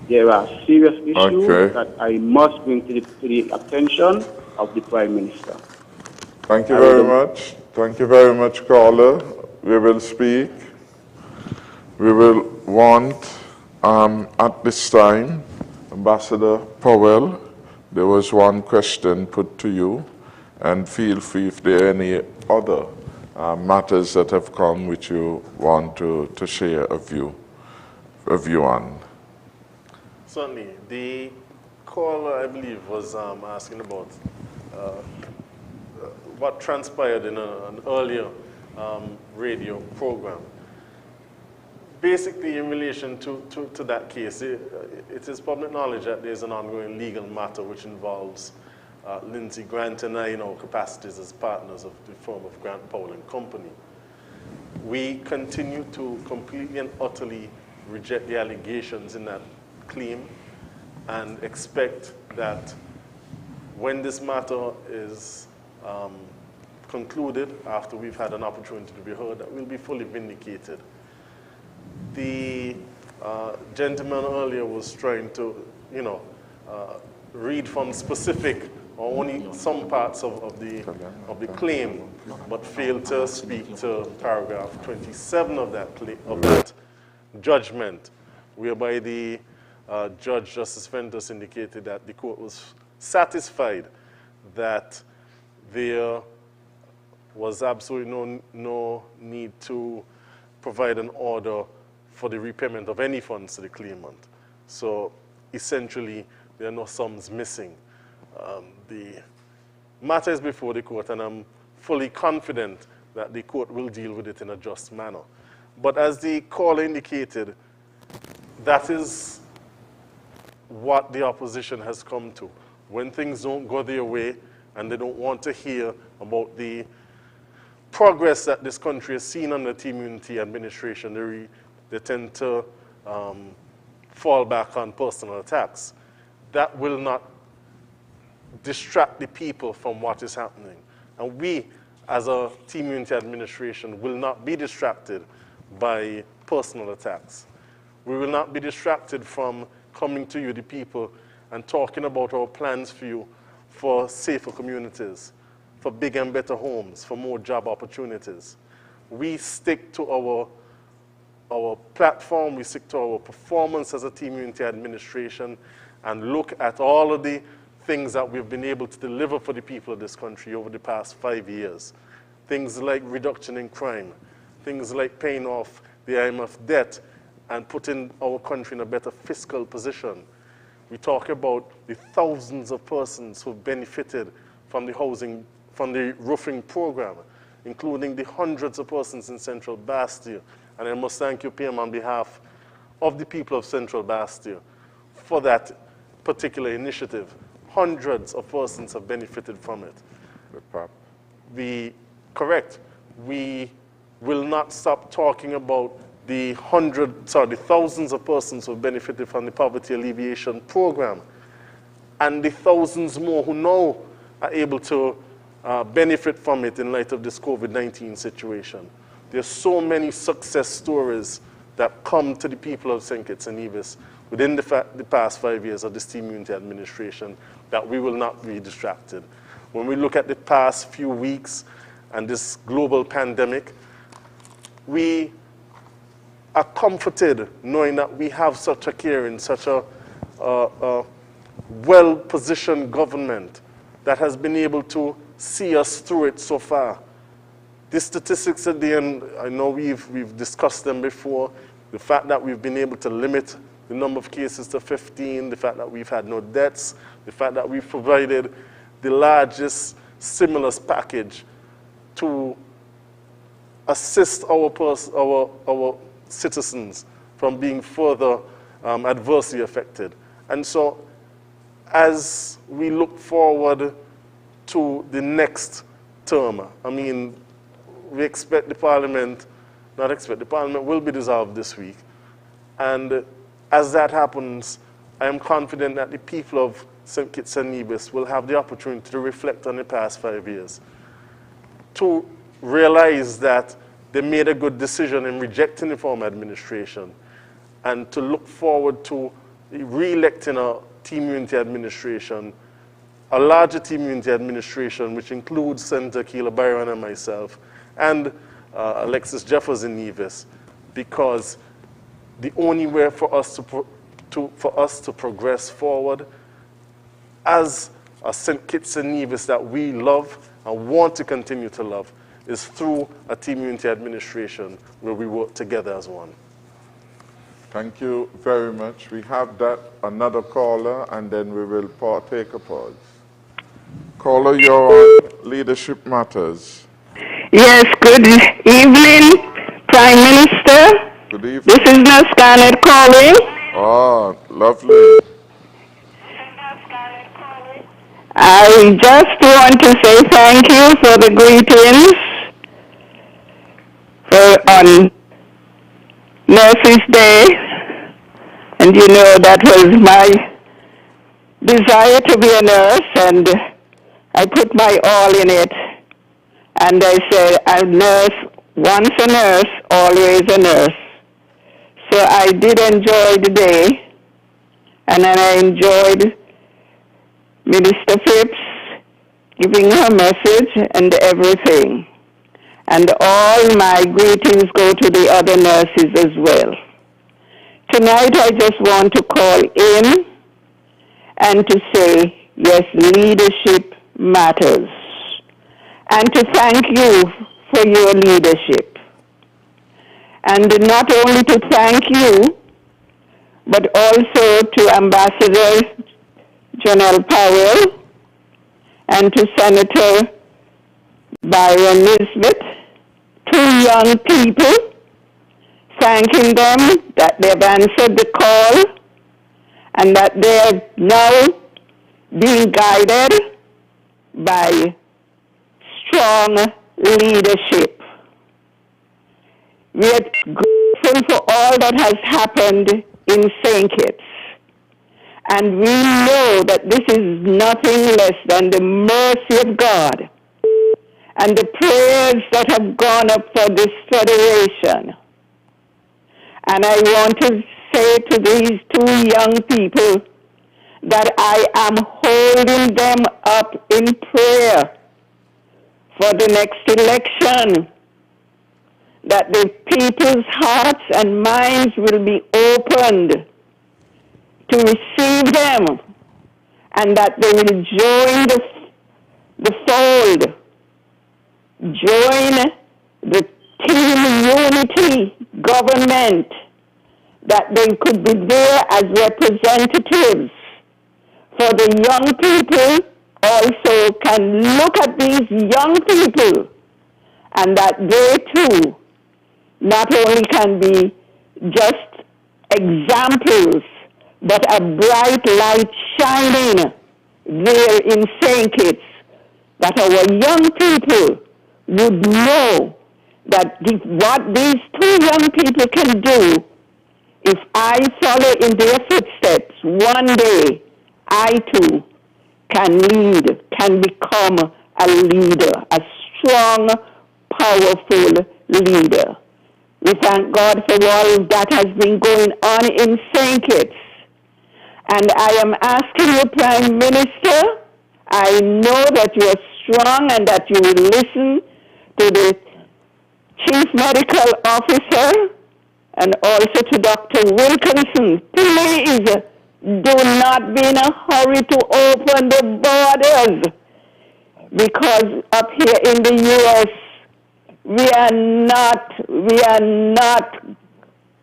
There are serious issues that I must bring to the attention of the Prime Minister. Thank you very much. Thank you very much, caller. We will speak. We will want, at this time, Ambassador Powell, there was one question put to you, and feel free if there are any other matters that have come which you want to share a view on. Certainly. The caller, I believe, was asking about what transpired in an earlier radio program. Basically, in relation to that case, it is public knowledge that there's an ongoing legal matter which involves Lindsey Grant and I in our capacities as partners of the firm of Grant, Powell and Company. We continue to completely and utterly reject the allegations in that claim and expect that when this matter is concluded, after we've had an opportunity to be heard, that we'll be fully vindicated. The gentleman earlier was trying to, read from specific or only some parts of the claim, but failed to speak to paragraph 27 of that judgment, whereby the Judge Justice Ventus indicated that the court was satisfied that there was absolutely no need to provide an order for the repayment of any funds to the claimant. So essentially, there are no sums missing. The matter is before the court, and I'm fully confident that the court will deal with it in a just manner. But as the caller indicated, that is what the opposition has come to. When things don't go their way and they don't want to hear about the progress that this country has seen under Team Unity administration, they tend to fall back on personal attacks. That will not distract the people from what is happening. And we, as a Team Unity administration, will not be distracted by personal attacks. We will not be distracted from coming to you, the people, and talking about our plans for you for safer communities, for bigger and better homes, for more job opportunities. We stick to our platform, we stick to our performance as a Team Unity administration, and look at all of the things that we've been able to deliver for the people of this country over the past 5 years. Things like reduction in crime, things like paying off the IMF debt and putting our country in a better fiscal position. We talk about the thousands of persons who've benefited from the roofing program, including the hundreds of persons in Central Bastille. And I must thank you, PM, on behalf of the people of Central Bastille for that particular initiative. Hundreds of persons have benefited from it. We will not stop talking about the thousands of persons who have benefited from the poverty alleviation program, and the thousands more who now are able to benefit from it in light of this COVID-19 situation. There's so many success stories that come to the people of St. Kitts and Nevis within the past 5 years of this team unity administration, that we will not be distracted. When we look at the past few weeks and this global pandemic, we are comforted knowing that we have such a caring, such a well-positioned government that has been able to see us through it so far. The statistics at the end, I know we've discussed them before. The fact that we've been able to limit the number of cases to 15, the fact that we've had no deaths, the fact that we've provided the largest stimulus package to assist our citizens from being further adversely affected. And so as we look forward to the next term, I mean, we expect the Parliament will be dissolved this week. And as that happens, I am confident that the people of St. Kitts and Nevis will have the opportunity to reflect on the past 5 years, to realize that they made a good decision in rejecting the former administration, and to look forward to re-electing a team unity administration, a larger team unity administration, which includes Senator Akilah Byron and myself, and Alexis Jefferson Nevis, because the only way for us to progress forward as a St. Kitts and Nevis that we love and want to continue to love is through a team unity administration where we work together as one. Thank you very much. We have another caller, and then we will take a pause. Caller, you're on Leadership Matters. Yes, good evening, Prime Minister. Good evening. This is Nurse Garnet calling. Oh, lovely. I just want to say thank you for the greetings on Nurses Day. And you know that was my desire to be a nurse, and I put my all in it. And I said, a nurse, once a nurse, always a nurse. So I did enjoy the day, and then I enjoyed Minister Phipps giving her message and everything. And all my greetings go to the other nurses as well. Tonight I just want to call in and to say, yes, leadership matters. And to thank you for your leadership. And not only to thank you, but also to Ambassador Jonel Powell and to Senator Byron-Nisbett, two young people, thanking them that they've answered the call and that they're now being guided by strong leadership. We are grateful for all that has happened in St. Kitts. And we know that this is nothing less than the mercy of God and the prayers that have gone up for this federation. And I want to say to these two young people that I am holding them up in prayer for the next election, that the people's hearts and minds will be opened to receive them, and that they will join the fold, join the team unity government, that they could be there as representatives for the young people, also can look at these young people, and that they too not only can be just examples, but a bright light shining there in St. Kitts, that our young people would know that what these two young people can do, if I follow in their footsteps, one day I too can lead, can become a leader, a strong, powerful leader. We thank God for all that has been going on in St. Kitts. And I am asking you, Prime Minister, I know that you are strong and that you will listen to the Chief Medical Officer and also to Dr. Wilkinson. Please do not be in a hurry to open the borders, because up here in the U.S., we are not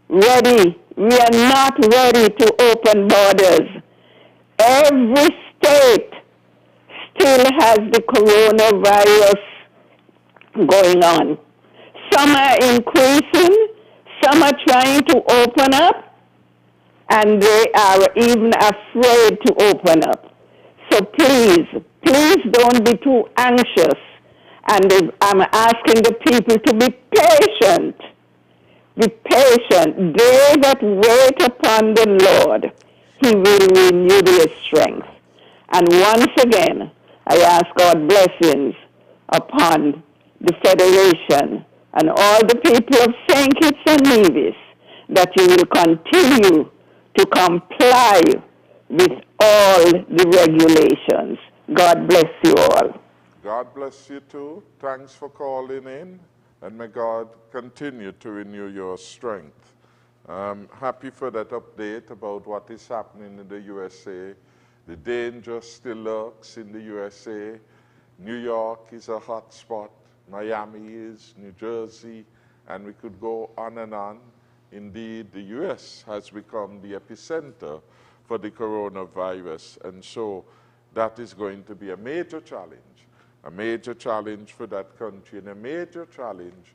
ready. We are not ready to open borders. Every state still has the coronavirus going on. Some are increasing, some are trying to open up, and they are even afraid to open up. So please don't be too anxious. And I'm asking the people to be patient. Be patient. They that wait upon the Lord, He will renew their strength. And once again, I ask God blessings upon the Federation and all the people of St. Kitts and Nevis, that you will continue to comply with all the regulations. God bless you all. God bless you too. Thanks for calling in, and may God continue to renew your strength. I'm happy for that update about what is happening in the USA. The danger still lurks in the USA. New York is a hot spot. Miami is, New Jersey, and we could go on and on. Indeed, the US has become the epicenter for the coronavirus, and so that is going to be a major challenge for that country, and a major challenge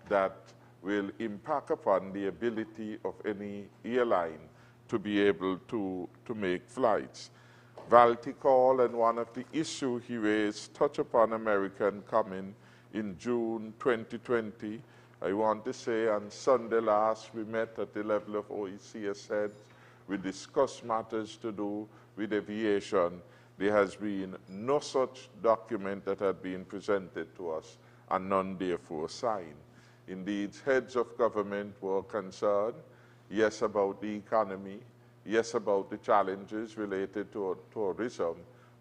that will impact upon the ability of any airline to be able to make flights. Valti called, and one of the issues he raised touched upon American coming in June 2020. I want to say on Sunday last, we met at the level of OECS heads. We discussed matters to do with aviation. There has been no such document that had been presented to us, and none therefore signed. Indeed, heads of government were concerned, yes, about the economy, yes, about the challenges related to tourism,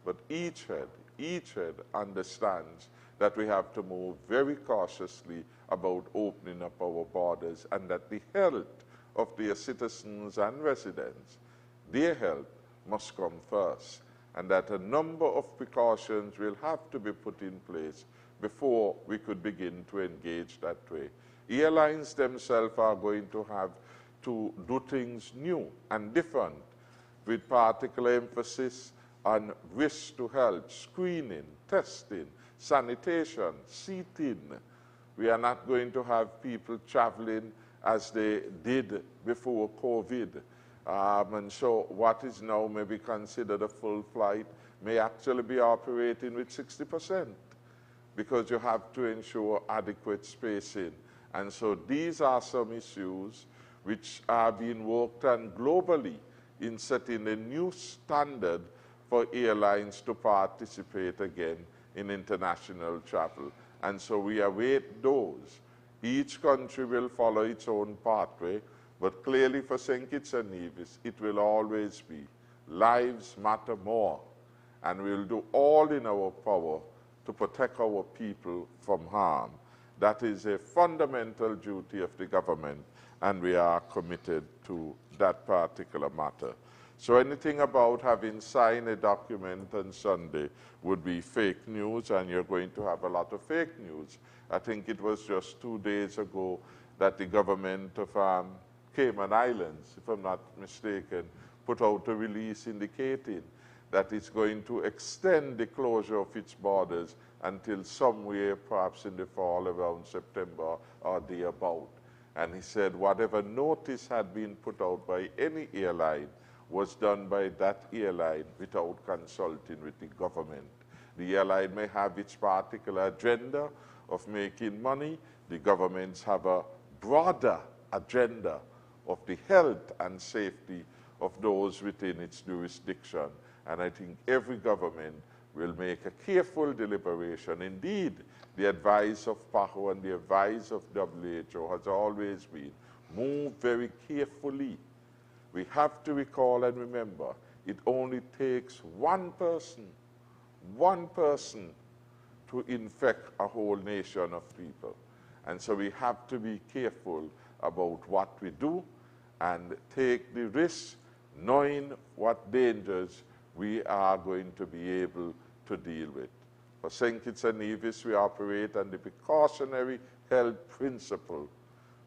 but each head understands that we have to move very cautiously about opening up our borders, and that the health of their citizens and residents, their health must come first, and that a number of precautions will have to be put in place before we could begin to engage that way. Airlines themselves are going to have to do things new and different, with particular emphasis on risk to health, screening, testing, sanitation, seating. We are not going to have people traveling as they did before COVID. And so what is now maybe considered a full flight may actually be operating with 60%, because you have to ensure adequate spacing. And so these are some issues which are being worked on globally in setting a new standard for airlines to participate again in international travel. And so we await those. Each country will follow its own pathway, but clearly for St. Kitts and Nevis, it will always be lives matter more, and we'll do all in our power to protect our people from harm. That is a fundamental duty of the government, and we are committed to that particular matter. So anything about having signed a document on Sunday would be fake news, and you're going to have a lot of fake news. I think it was just 2 days ago that the government of Cayman Islands, if I'm not mistaken, put out a release indicating that it's going to extend the closure of its borders until somewhere perhaps in the fall, around September or thereabout. And he said whatever notice had been put out by any airline was done by that airline without consulting with the government. The airline may have its particular agenda of making money. The governments have a broader agenda of the health and safety of those within its jurisdiction. And I think every government will make a careful deliberation. Indeed, the advice of Powell and the advice of WHO has always been, move very carefully. We have to recall and remember, it only takes one person to infect a whole nation of people. And so we have to be careful about what we do and take the risk, knowing what dangers we are going to be able to deal with. For St. Kitts and Nevis, we operate on the precautionary health principle.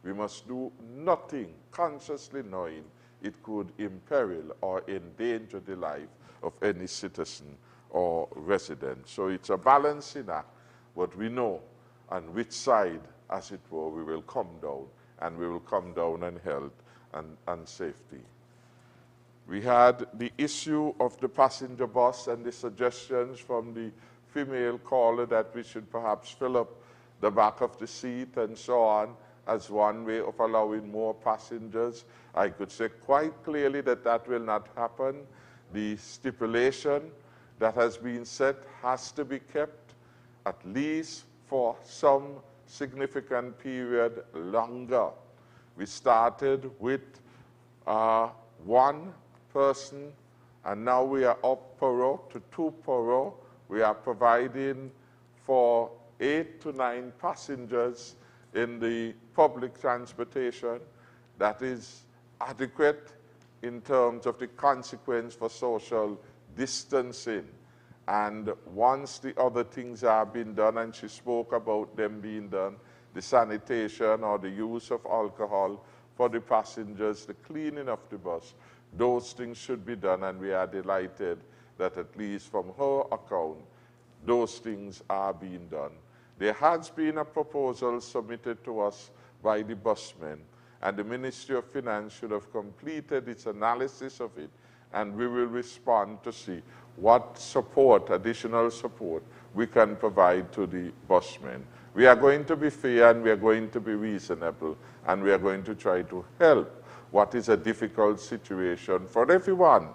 We must do nothing consciously knowing it could imperil or endanger the life of any citizen or resident. So it's a balancing act, but we know on which side, as it were, we will come down, and we will come down on health and safety. We had the issue of the passenger bus and the suggestions from the female caller that we should perhaps fill up the back of the seat and so on as one way of allowing more passengers. I could say quite clearly that that will not happen. The stipulation that has been set has to be kept at least for some significant period longer. We started with one person, and now we are up per row to 2 per row. We are providing for 8 to 9 passengers in the public transportation. That is adequate in terms of the consequence for social distancing. And once the other things are being done, and she spoke about them being done, the sanitation or the use of alcohol for the passengers, the cleaning of the bus, those things should be done, and we are delighted that at least from her account, those things are being done. There has been a proposal submitted to us by the busmen, and the Ministry of Finance should have completed its analysis of it, and we will respond to see what support, additional support, we can provide to the busmen. We are going to be fair, and we are going to be reasonable, and we are going to try to help what is a difficult situation for everyone.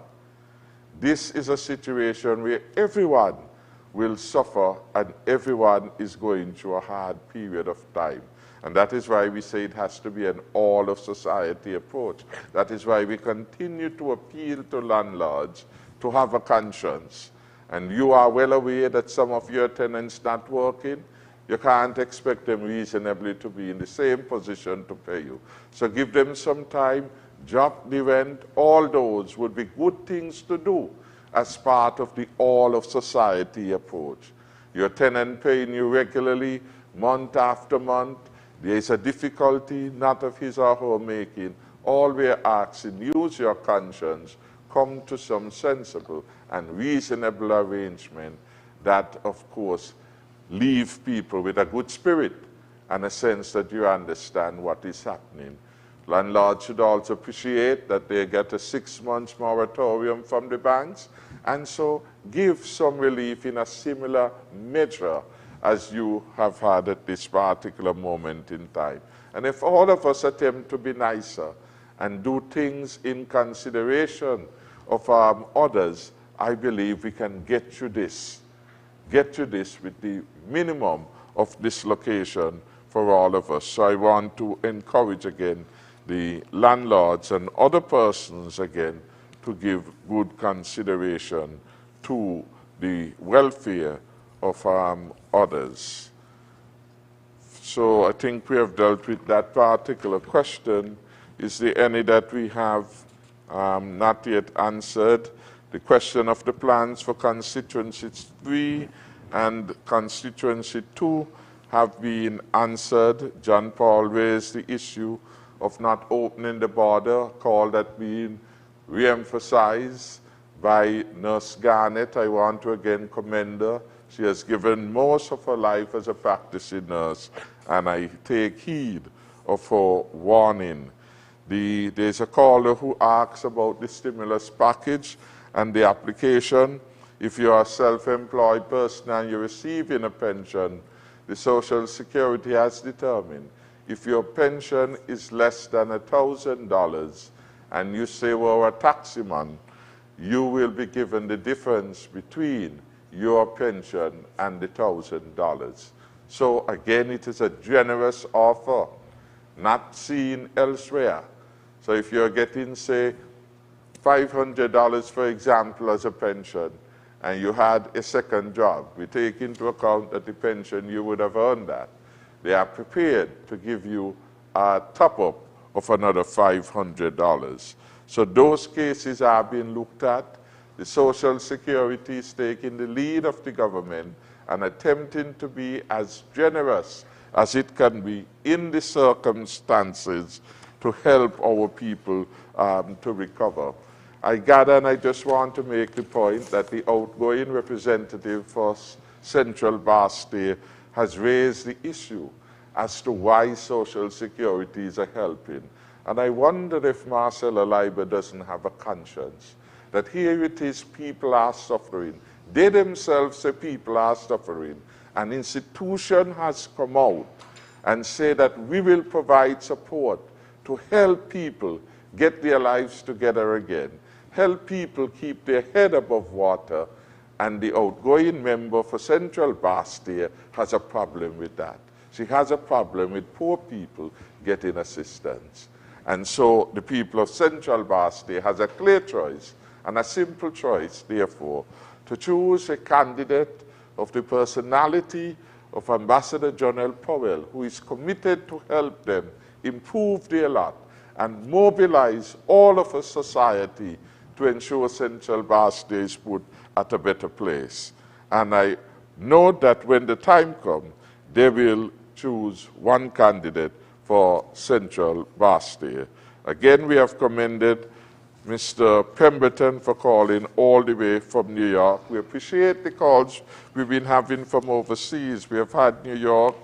This is a situation where everyone will suffer, and everyone is going through a hard period of time. And that is why we say it has to be an all-of-society approach. That is why we continue to appeal to landlords to have a conscience. And you are well aware that some of your tenants not working. You can't expect them reasonably to be in the same position to pay you. So give them some time, drop the rent. All those would be good things to do as part of the all-of-society approach. Your tenant paying you regularly, month after month. There is a difficulty not of his or her making. All we are asking, use your conscience, come to some sensible and reasonable arrangement that, of course, leave people with a good spirit and a sense that you understand what is happening. Landlords should also appreciate that they get a 6 months moratorium from the banks, and so give some relief in a similar measure as you have had at this particular moment in time. And if all of us attempt to be nicer and do things in consideration of others, I believe we can get through this with the minimum of dislocation for all of us. So I want to encourage again the landlords and other persons again to give good consideration to the welfare of others. So I think we have dealt with that particular question. Is there any that we have not yet answered? The question of the plans for Constituency 3 and Constituency 2 have been answered. John Paul raised the issue of not opening the border, a call that being re-emphasized by Nurse Garnett. I want to again commend her. She has given most of her life as a practicing nurse, and I take heed of her warning. There's a caller who asks about the stimulus package and the application. If you are a self-employed person and you're receiving a pension, the Social Security has determined if your pension is less than $1,000 and you say, well, a taxi man, you will be given the difference between your pension and the $1,000. So again, it is a generous offer, not seen elsewhere. So if you're getting, say, $500, for example, as a pension, and you had a second job, we take into account that the pension you would have earned that. They are prepared to give you a top-up of another $500. So those cases are being looked at. The Social Security is taking the lead of the government and attempting to be as generous as it can be in the circumstances to help our people to recover. I gather, and I just want to make the point that the outgoing representative for Central Basti has raised the issue as to why Social Securities are helping. And I wonder if Marcella Leiber doesn't have a conscience, that here it is, people are suffering. They themselves say people are suffering. An institution has come out and say that we will provide support to help people get their lives together again, help people keep their head above water, and the outgoing member for Central Basti has a problem with that. She has a problem with poor people getting assistance. And so the people of Central Basti has a clear choice, and a simple choice, therefore, to choose a candidate of the personality of Ambassador Jonel Powell, who is committed to help them improve their lot and mobilize all of a society to ensure Central Basti is put at a better place. And I know that when the time comes, they will choose one candidate for Central Basti. Again, we have commended Mr. Pemberton for calling all the way from New York. We appreciate the calls we've been having from overseas. We have had New York,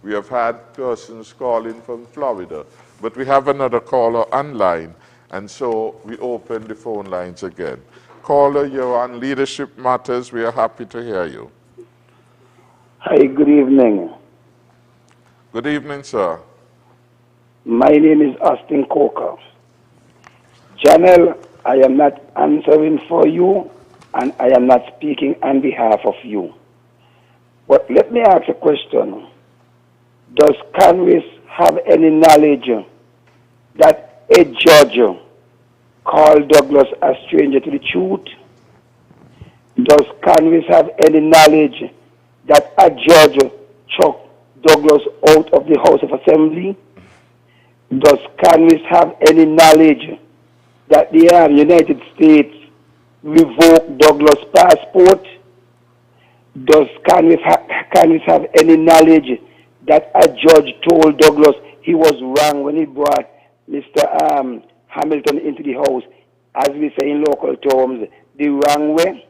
we have had persons calling from Florida, but we have another caller online, and so we open the phone lines again. Caller, you're on Leadership Matters. We are happy to hear you. Hi, good evening. Good evening, sir. My name is Austin Coker. Jonel, I am not answering for you, and I am not speaking on behalf of you. But let me ask a question. Does Congress have any knowledge that a judge called Douglas a stranger to the truth? Does Congress have any knowledge that a judge chucked Douglas out of the House of Assembly? Does Congress have any knowledge that the United States revoked Douglas' passport? Does Congress have any knowledge that a judge told Douglas he was wrong when he brought Mr. Hamilton into the House, as we say in local terms, the wrong way?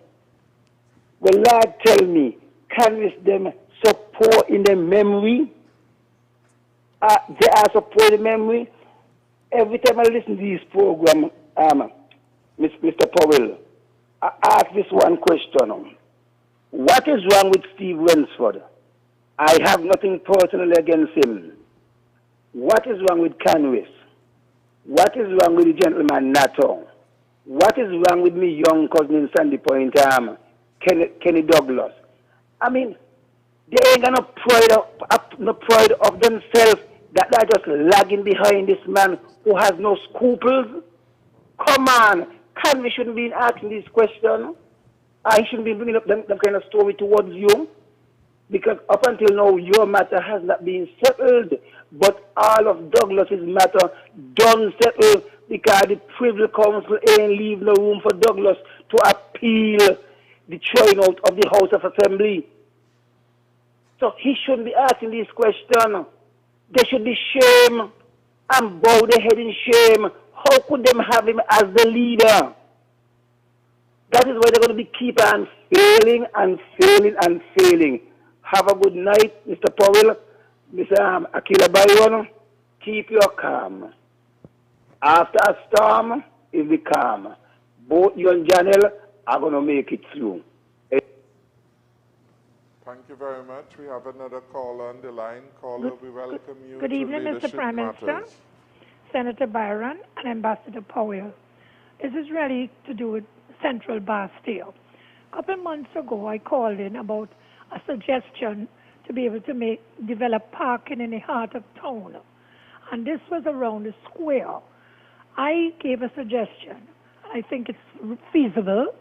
Well, Lord, tell me, Congress them support in the memory? They are supporting memory. Every time I listen to this program, Mr. Powell, I ask this one question. What is wrong with Steve Wensford? I have nothing personal against him. What is wrong with Congress? What is wrong with the gentleman NATO? What is wrong with me young cousin in Sandy Point, Kenny Douglas? I mean, they ain't got no pride of themselves that they're just lagging behind this man who has no scruples. Come on, Congress shouldn't be asking this question. I shouldn't be bringing up them kind of story towards you, because up until now your matter has not been settled, but all of Douglas's matter done settled because the Privy Council ain't leave no room for Douglas to appeal the throwing out of the House of Assembly. So he shouldn't be asking this question. They should be shame and bow their head in shame. How could them have him as the leader? That is why they're going to be keep on failing and failing and failing. Have a good night, Mr. Powell, Mr. Akilah Byron. Keep your calm. After a storm is the calm. Both you and Jonel are going to make it through. Thank you very much. We have another caller on the line. Caller, we welcome you. Good evening, Mr. Prime Minister, Senator Byron, and Ambassador Powell. This is really to do with Central Bastille. couple months ago, I called in about a suggestion to be able to develop parking in the heart of town. And this was around the square. I gave a suggestion. I think it's feasible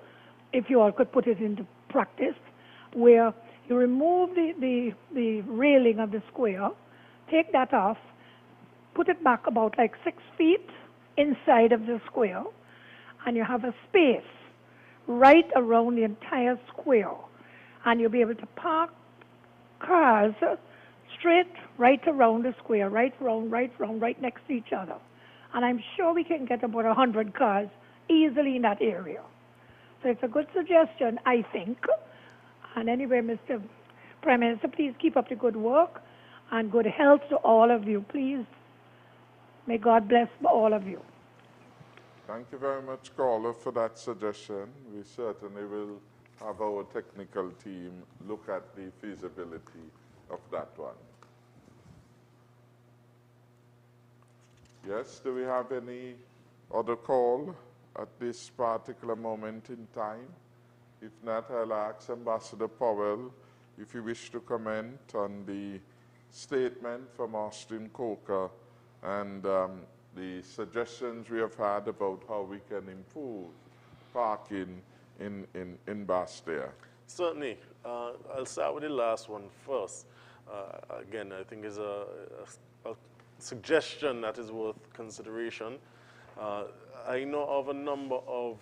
if you all could put it into practice, where you remove the railing of the square, take that off, put it back about like 6 feet inside of the square, and you have a space right around the entire square. And you'll be able to park cars straight right around the square, right round, right next to each other. And I'm sure we can get about 100 cars easily in that area. So it's a good suggestion, I think. And anyway, Mr. Prime Minister, please keep up the good work and good health to all of you. Please, may God bless all of you. Thank you very much, caller, for that suggestion. We certainly will have our technical team look at the feasibility of that one. Yes, do we have any other call at this particular moment in time? If not, I'll ask Ambassador Powell if you wish to comment on the statement from Austin Coker and the suggestions we have had about how we can improve parking in Bastia. Certainly. I'll start with the last one first. Again, I think is a suggestion that is worth consideration. I know of a number of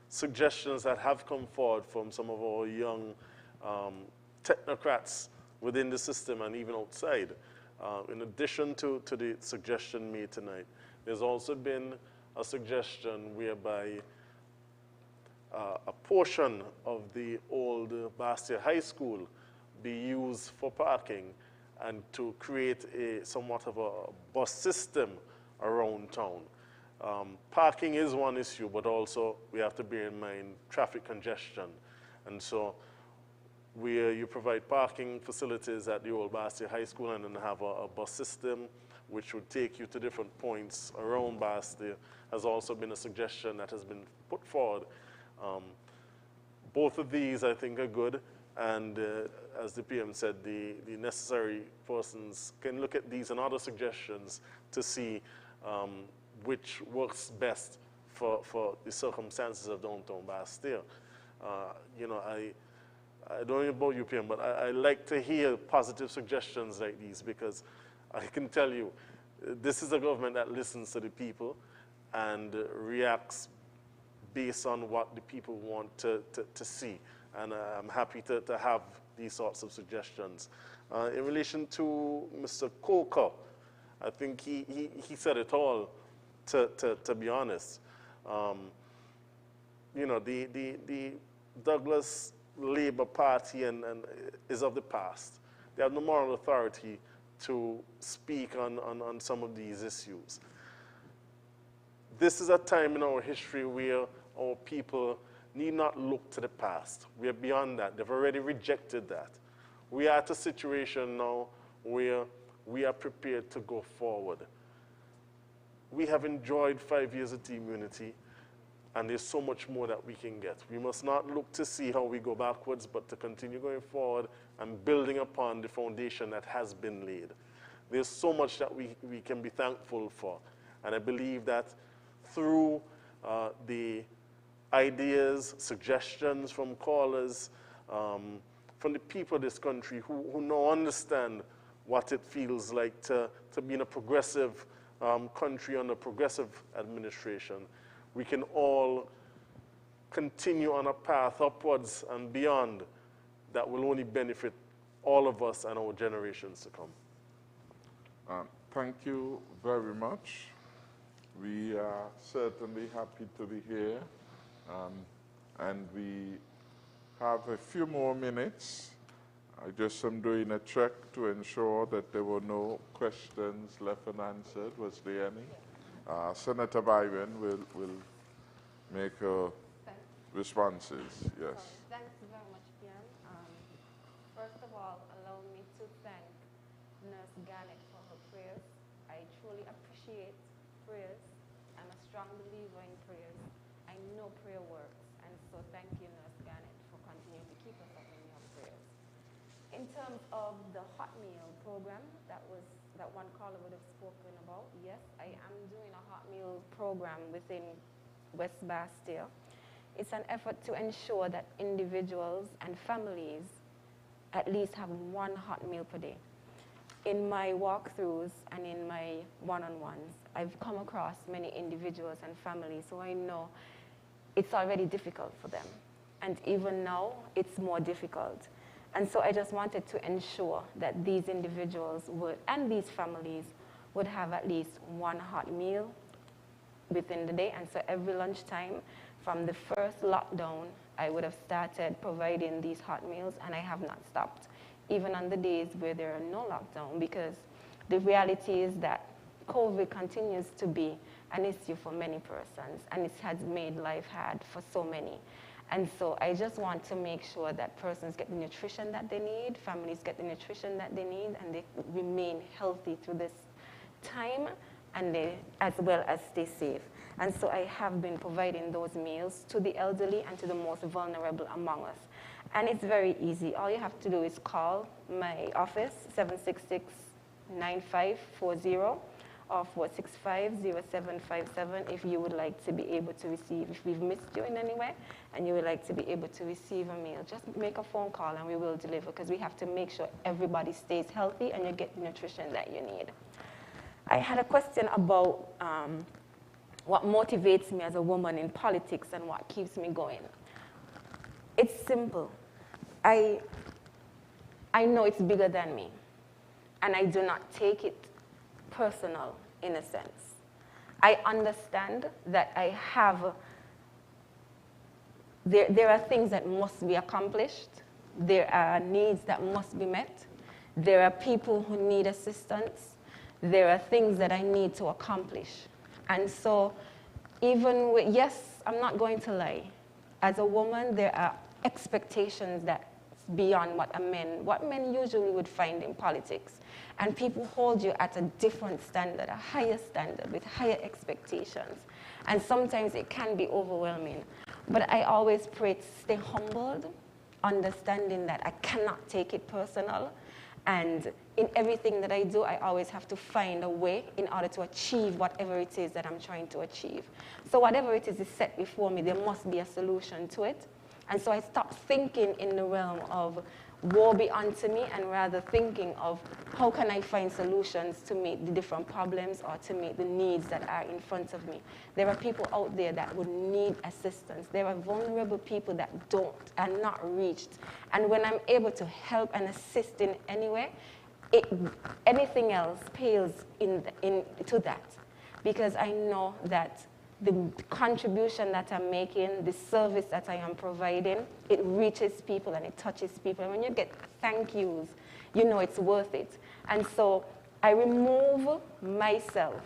suggestions that have come forward from some of our young technocrats within the system and even outside. In addition to the suggestion made tonight, there's also been a suggestion whereby a portion of the old Bastia High School be used for parking and to create somewhat of a bus system around town. Parking is one issue, but also we have to bear in mind traffic congestion. And so where you provide parking facilities at the old Bastia High School and then have a bus system which would take you to different points around Bastia has also been a suggestion that has been put forward. Both of these, I think, are good. And as the PM said, the necessary persons can look at these and other suggestions to see which works best for the circumstances of downtown Bastia. You know, I don't know about you, PM, but I like to hear positive suggestions like these because I can tell you, this is a government that listens to the people and reacts based on what the people want to see. And I'm happy to have these sorts of suggestions. In relation to Mr. Coker, I think he said it all, to be honest. You know, the Douglas Labour Party and is of the past. They have no moral authority to speak on some of these issues. This is a time in our history where our people need not look to the past. We are beyond that. They've already rejected that. We are at a situation now where we are prepared to go forward. We have enjoyed 5 years of team unity, and there's so much more that we can get. We must not look to see how we go backwards, but to continue going forward and building upon the foundation that has been laid. There's so much that we can be thankful for. And I believe that through the ideas, suggestions from callers, from the people of this country who now understand what it feels like to be in a progressive country under progressive administration, we can all continue on a path upwards and beyond that will only benefit all of us and our generations to come. Thank you very much. We are certainly happy to be here. And we have a few more minutes. I just am doing a check to ensure that there were no questions left unanswered. Was there any? Senator Byron will make her responses. Yes. Thanks very much, Ian. First of all, allow me to thank Nurse Garnett for her prayers. I truly appreciate prayers. I'm a strong believer in prayers. I know prayer works, and so thank you, Nurse Garnett, for In terms of the hot meal program that one caller would have spoken about, yes, I am doing a hot meal program within West Bastille. It's an effort to ensure that individuals and families at least have one hot meal per day. In my walkthroughs and in my one-on-ones, I've come across many individuals and families who I know it's already difficult for them. And even now, it's more difficult. And so I just wanted to ensure that these individuals would, and these families, would have at least one hot meal within the day. And so every lunchtime, from the first lockdown, I would have started providing these hot meals, and I have not stopped, even on the days where there are no lockdown, because the reality is that COVID continues to be an issue for many persons, and it has made life hard for so many. And so I just want to make sure that persons get the nutrition that they need, families get the nutrition that they need, and they remain healthy through this time, and they, as well as stay safe. And so I have been providing those meals to the elderly and to the most vulnerable among us. And it's very easy. All you have to do is call my office, 766-9540 or 465-0757, if you would like to be able to receive, if we've missed you in any way and you would like to be able to receive a meal, just make a phone call and we will deliver, because we have to make sure everybody stays healthy and you get the nutrition that you need. I had a question about what motivates me as a woman in politics and what keeps me going. It's simple. I know it's bigger than me, and I do not take it personal in a sense. I understand that I have, there are things that must be accomplished. There are needs that must be met. There are people who need assistance. There are things that I need to accomplish. And so even with, yes, I'm not going to lie. As a woman, there are expectations that's beyond what men usually would find in politics. And people hold you at a different standard, a higher standard with higher expectations. And sometimes it can be overwhelming. But I always pray to stay humbled, understanding that I cannot take it personal. And in everything that I do, I always have to find a way in order to achieve whatever it is that I'm trying to achieve. So whatever it is set before me, there must be a solution to it. And so I stopped thinking in the realm of woe be unto me, and rather thinking of how can I find solutions to meet the different problems or to meet the needs that are in front of me. There are people out there that would need assistance. There are vulnerable people that are not reached. And when I'm able to help and assist in any way, anything else pales to that. Because I know that the contribution that I'm making, the service that I am providing, it reaches people and it touches people. And when you get thank yous, you know it's worth it. And so I remove myself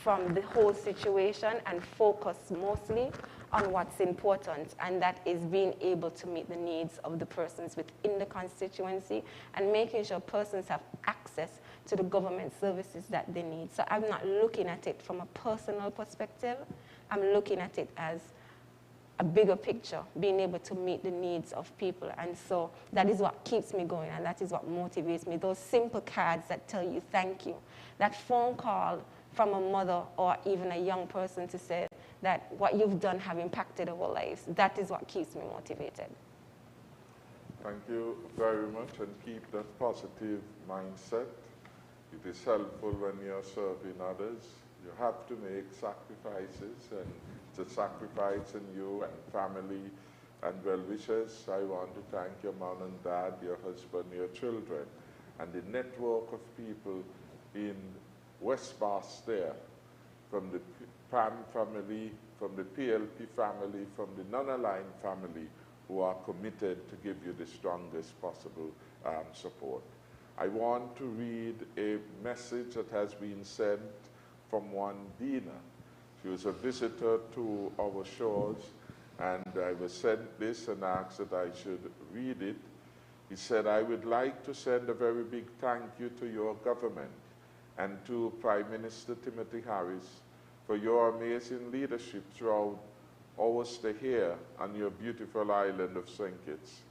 from the whole situation and focus mostly on what's important, and that is being able to meet the needs of the persons within the constituency and making sure persons have access to the government services that they need. So I'm not looking at it from a personal perspective. I'm looking at it as a bigger picture, being able to meet the needs of people. And so that is what keeps me going, and that is what motivates me. Those simple cards that tell you thank you. That phone call from a mother or even a young person to say that what you've done have impacted our lives. That is what keeps me motivated. Thank you very much, and keep that positive mindset. It is helpful when you're serving others. You have to make sacrifices, and it's a sacrifice in you and family and well-wishers. I want to thank your mom and dad, your husband, your children, and the network of people in West Bastille, from the PAM family, from the PLP family, from the non-aligned family, who are committed to give you the strongest possible support. I want to read a message that has been sent from one Dina. She was a visitor to our shores, and I was sent this and asked that I should read it. He said, I would like to send a very big thank you to your government and to Prime Minister Timothy Harris for your amazing leadership throughout our stay here on your beautiful island of St. Kitts.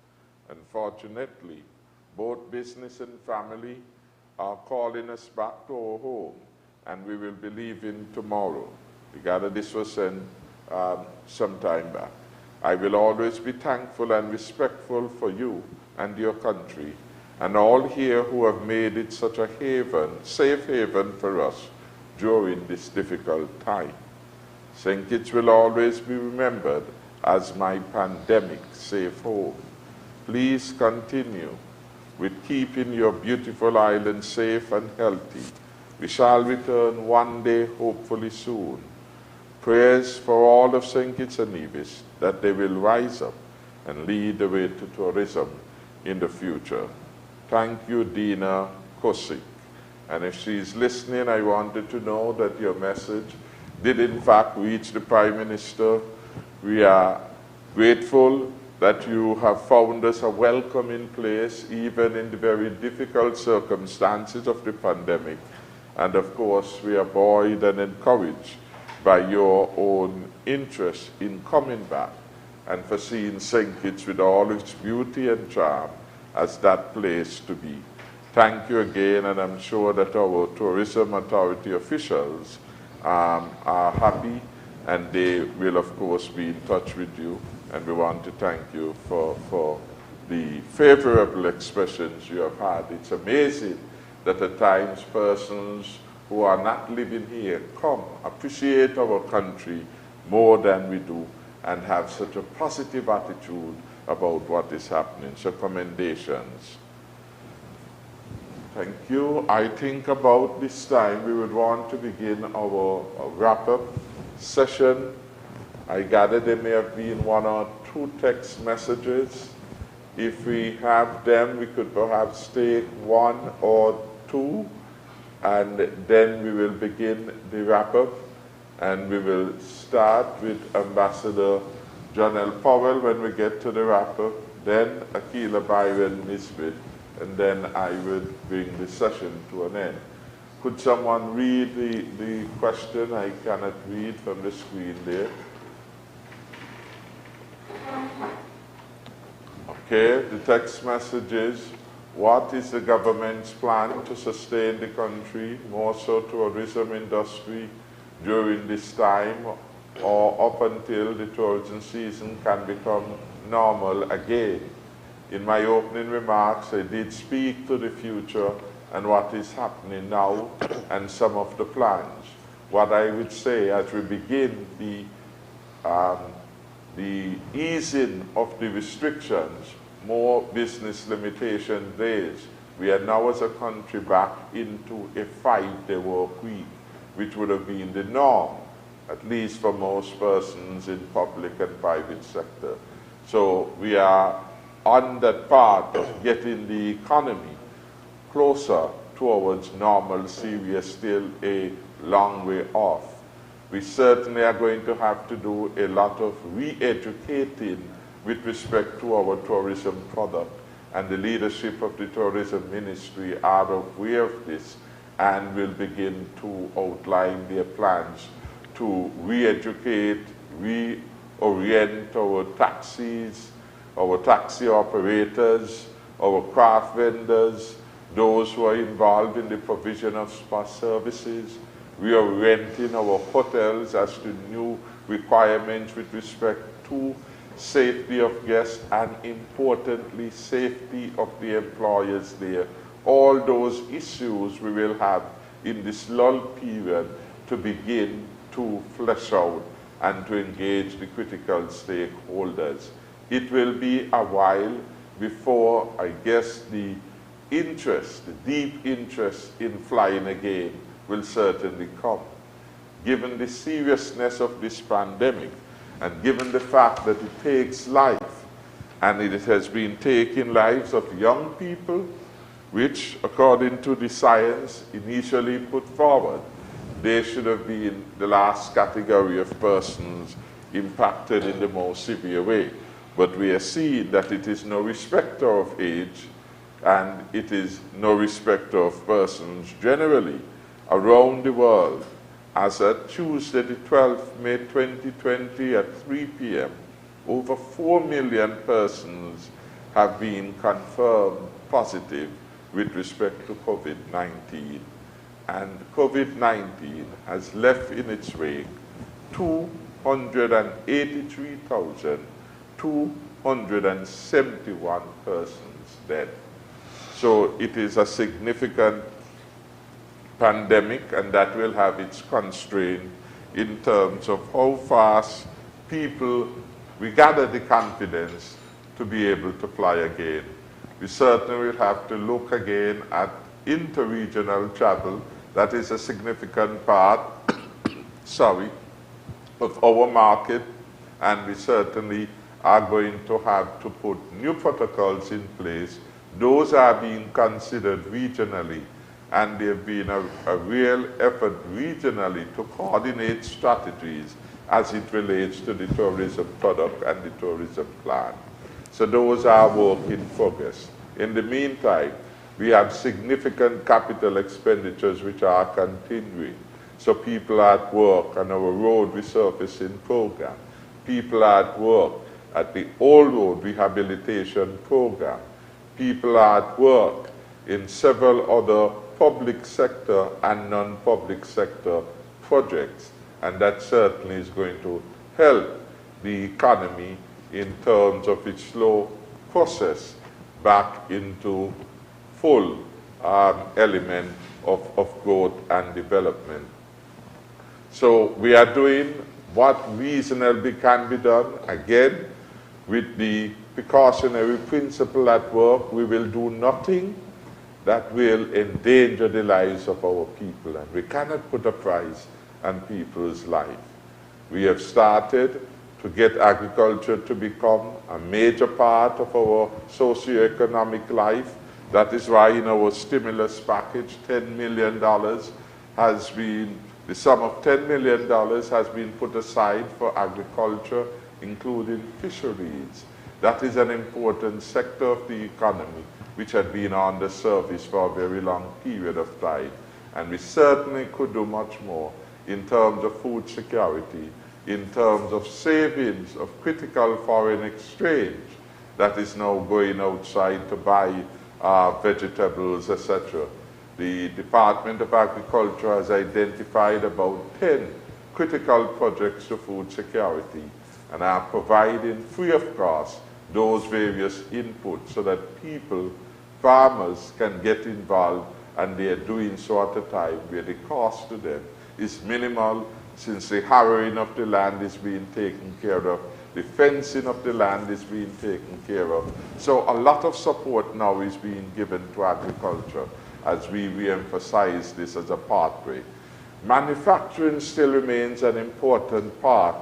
Unfortunately, both business and family, are calling us back to our home, and we will be leaving tomorrow. We gathered this was sent some time back. I will always be thankful and respectful for you and your country, and all here who have made it such a haven, safe haven for us during this difficult time. St. Kitts will always be remembered as my pandemic safe home. Please continue with keeping your beautiful island safe and healthy. We shall return one day, hopefully soon. Prayers for all of St. Kitts and Nevis that they will rise up and lead the way to tourism in the future. Thank you, Dina Kosik. And if she's listening, I wanted to know that your message did in fact reach the Prime Minister. We are grateful that you have found us a welcoming place, even in the very difficult circumstances of the pandemic. And of course, we are buoyed and encouraged by your own interest in coming back and for seeing St. Kitts with all its beauty and charm as that place to be. Thank you again, and I'm sure that our Tourism Authority officials are happy, and they will of course be in touch with you, and we want to thank you for the favorable expressions you have had. It's amazing that at times persons who are not living here come, appreciate our country more than we do, and have such a positive attitude about what is happening. So commendations. Thank you. I think about this time we would want to begin our wrap-up session. I gather there may have been 1 or 2 text messages. If we have them, we could perhaps take 1 or 2, and then we will begin the wrap-up, and we will start with Ambassador Jonel Powell when we get to the wrap-up, then Akilah Byron-Nisbett, and then I would bring the session to an end. Could someone read the question? I cannot read from the screen there. Okay, the text message is, what is the government's plan to sustain the country, more so tourism industry, during this time or up until the tourism season can become normal again? In my opening remarks, I did speak to the future and what is happening now and some of the plans. What I would say as we begin the easing of the restrictions, more business limitation days, we are now as a country back into a 5-day work week, which would have been the norm, at least for most persons in public and private sector. So we are on that path of getting the economy closer towards normalcy. We are still a long way off. We certainly are going to have to do a lot of re-educating with respect to our tourism product, and the leadership of the tourism ministry are aware of this and will begin to outline their plans to re-educate, reorient our taxis, our taxi operators, our craft vendors, those who are involved in the provision of spa services. We are renting our hotels as to new requirements with respect to safety of guests and, importantly, safety of the employers there. All those issues we will have in this lull period to begin to flesh out and to engage the critical stakeholders. It will be a while before, I guess, the interest, the deep interest in flying again will certainly come. Given the seriousness of this pandemic, and given the fact that it takes life, and it has been taking lives of young people, which, according to the science initially put forward, they should have been the last category of persons impacted in the most severe way. But we are seeing that it is no respecter of age, and it is no respecter of persons generally around the world. As of Tuesday, the 12th May 2020 at 3 p.m., over 4 million persons have been confirmed positive with respect to COVID-19. And COVID-19 has left in its wake 283,271 persons dead. So it is a significant pandemic, and that will have its constraint in terms of how fast people regather the confidence to be able to fly again. We certainly will have to look again at interregional travel. That is a significant part, of our market, and we certainly are going to have to put new protocols in place. Those are being considered regionally, and there have been a real effort regionally to coordinate strategies as it relates to the tourism product and the tourism plan. So those are work in progress. In the meantime, we have significant capital expenditures which are continuing. So people are at work on our road resurfacing program. People are at work at the old road rehabilitation program. People are at work in several other public sector and non-public sector projects. And that certainly is going to help the economy in terms of its slow process back into full element of growth and development. So we are doing what reasonably can be done. Again, with the precautionary principle at work, we will do nothing that will endanger the lives of our people, and we cannot put a price on people's life. We have started to get agriculture to become a major part of our socioeconomic life. That is why in our stimulus package, $10 million has been, the sum of $10 million has been put aside for agriculture, including fisheries. That is an important sector of the economy which had been on the surface for a very long period of time. And we certainly could do much more in terms of food security, in terms of savings of critical foreign exchange that is now going outside to buy vegetables, etc. The Department of Agriculture has identified about 10 critical projects to food security and are providing free of cost those various inputs so that people, farmers, can get involved, and they are doing so at a time where the cost to them is minimal, since the harrowing of the land is being taken care of, the fencing of the land is being taken care of. So a lot of support now is being given to agriculture as we re-emphasize this as a pathway. Manufacturing still remains an important part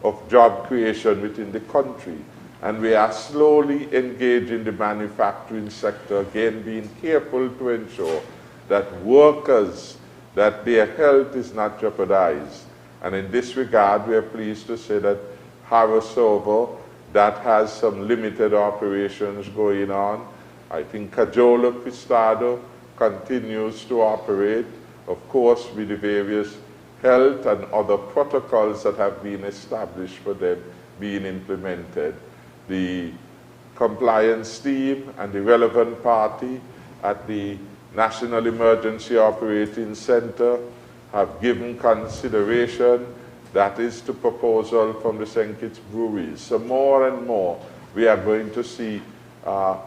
of job creation within the country, and we are slowly engaging the manufacturing sector, again being careful to ensure that workers, that their health is not jeopardized. And in this regard, we are pleased to say that Harrosover, that has some limited operations going on. I think Cajola Cristado continues to operate, of course, with the various health and other protocols that have been established for them being implemented. The compliance team and the relevant party at the National Emergency Operating Center have given consideration, that is, to proposal from the St. Kitts breweries. So more and more we are going to see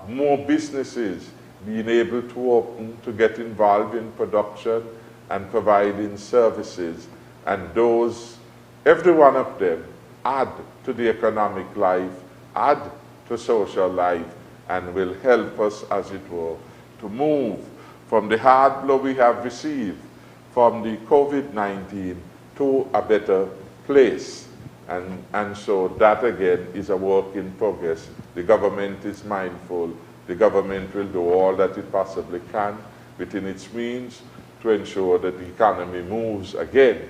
more businesses being able to open, to get involved in production and providing services, and those, every one of them, add to the economic life, add to social life, and will help us, as it were, to move from the hard blow we have received from the COVID-19 to a better place. And so that again is a work in progress. The government is mindful. The government will do all that it possibly can within its means to ensure that the economy moves again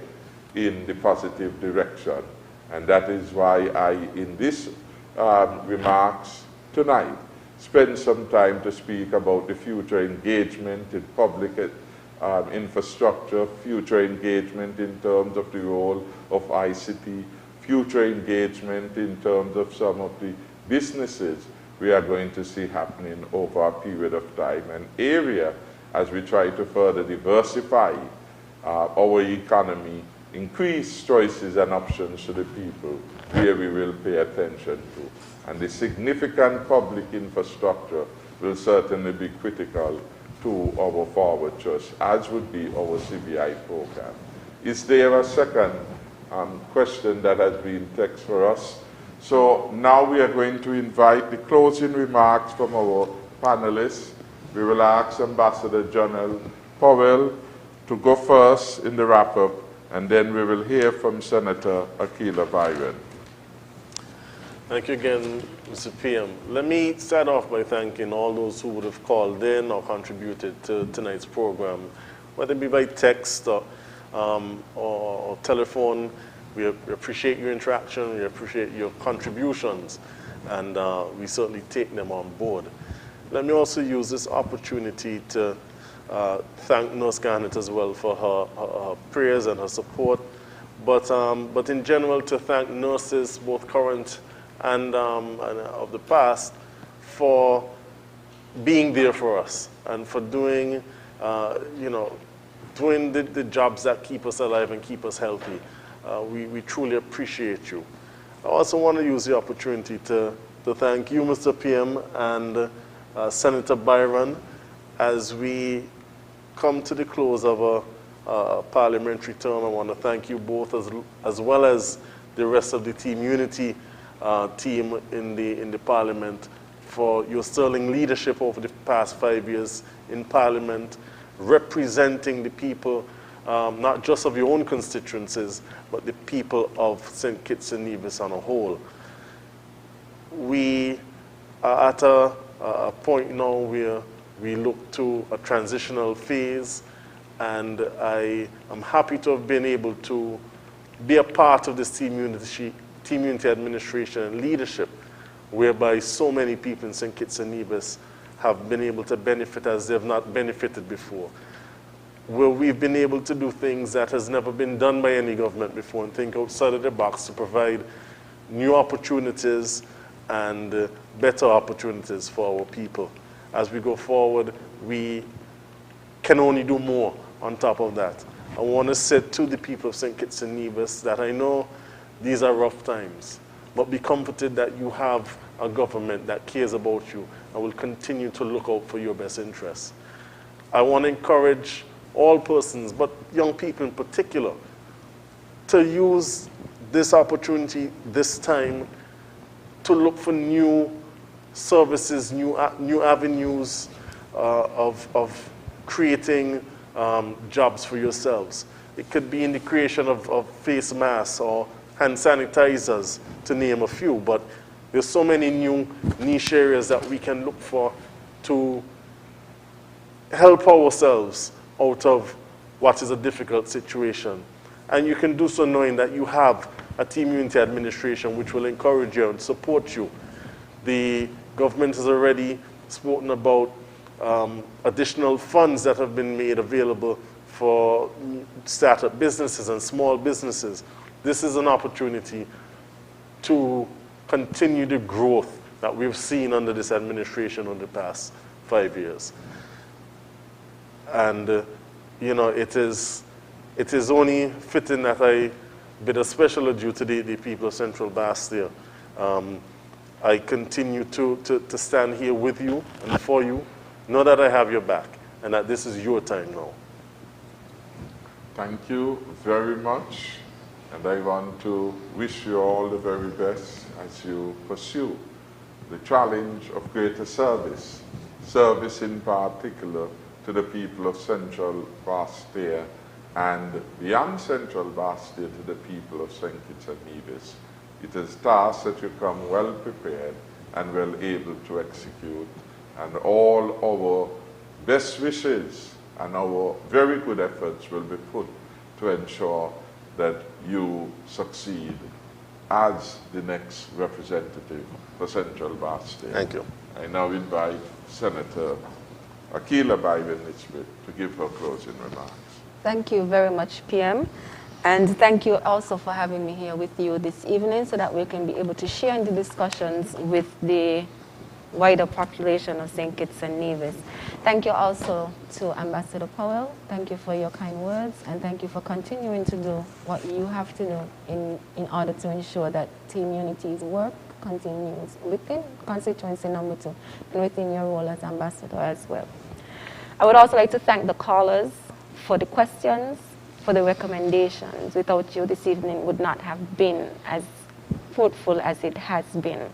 in the positive direction. And that is why I, in this remarks tonight, spend some time to speak about the future engagement in public infrastructure, future engagement in terms of the role of ICT, future engagement in terms of some of the businesses we are going to see happening over a period of time, an area as we try to further diversify our economy, increase choices and options to the people, where we will pay attention to. And the significant public infrastructure will certainly be critical to our forward trust, as would be our CBI program. Is there a second question that has been text for us? So now we are going to invite the closing remarks from our panelists. We will ask Ambassador Jonel Powell to go first in the wrap-up, and then we will hear from Senator Akilah Byron. Thank you again, Mr. PM. Let me start off by thanking all those who would have called in or contributed to tonight's program, whether it be by text or telephone. We appreciate your interaction, we appreciate your contributions, and we certainly take them on board. Let me also use this opportunity to thank Nurse Garnett as well for her prayers and her support, but in general to thank nurses, both current and of the past, for being there for us and for doing, doing the jobs that keep us alive and keep us healthy. We truly appreciate you. I also want to use the opportunity to thank you, Mr. PM, and Senator Byron, as we come to the close of a parliamentary term. I want to thank you both, as well as the rest of the Team Unity team in the Parliament, for your sterling leadership over the past 5 years in Parliament, representing the people, not just of your own constituencies, but the people of St. Kitts and Nevis on a whole. We are at a point now where we look to a transitional phase, and I am happy to have been able to be a part of this Team Unity administration and leadership, whereby so many people in St. Kitts and Nevis have been able to benefit as they have not benefited before, where we've been able to do things that has never been done by any government before and think outside of the box to provide new opportunities and better opportunities for our people. As we go forward, we can only do more on top of that. I want to say to the people of St. Kitts and Nevis that I know these are rough times, but be comforted that you have a government that cares about you and will continue to look out for your best interests. I want to encourage all persons, but young people in particular, to use this opportunity, this time, to look for new services, new avenues of creating jobs for yourselves. It could be in the creation of face masks or hand sanitizers, to name a few, but there's so many new niche areas that we can look for to help ourselves out of what is a difficult situation. And you can do so knowing that you have a Team Unity administration which will encourage you and support you. The government has already spoken about additional funds that have been made available for startup businesses and small businesses. This is an opportunity to continue the growth that we've seen under this administration over the past 5 years. And it is only fitting that I bid a special adieu to the people of Central Bastille. I continue to stand here with you and for you. Know that I have your back and that this is your time now. Thank you very much. And I want to wish you all the very best as you pursue the challenge of greater service in particular to the people of Central Bastille and beyond Central Bastille to the people of St. Kitts and Nevis. It is a task that you come well prepared and well able to execute, and all our best wishes and our very good efforts will be put to ensure that you succeed as the next representative for Central Bastille. Thank you. I now invite Senator Akilah Byron-Nisbett to give her closing remarks. Thank you very much, PM. And thank you also for having me here with you this evening so that we can be able to share in the discussions with the wider population of St. Kitts and Nevis. Thank you also to Ambassador Powell. Thank you for your kind words, and thank you for continuing to do what you have to do in order to ensure that Team Unity's work continues within Constituency number 2 and within your role as Ambassador as well. I would also like to thank the callers for the questions, for the recommendations. Without you, this evening would not have been as fruitful as it has been.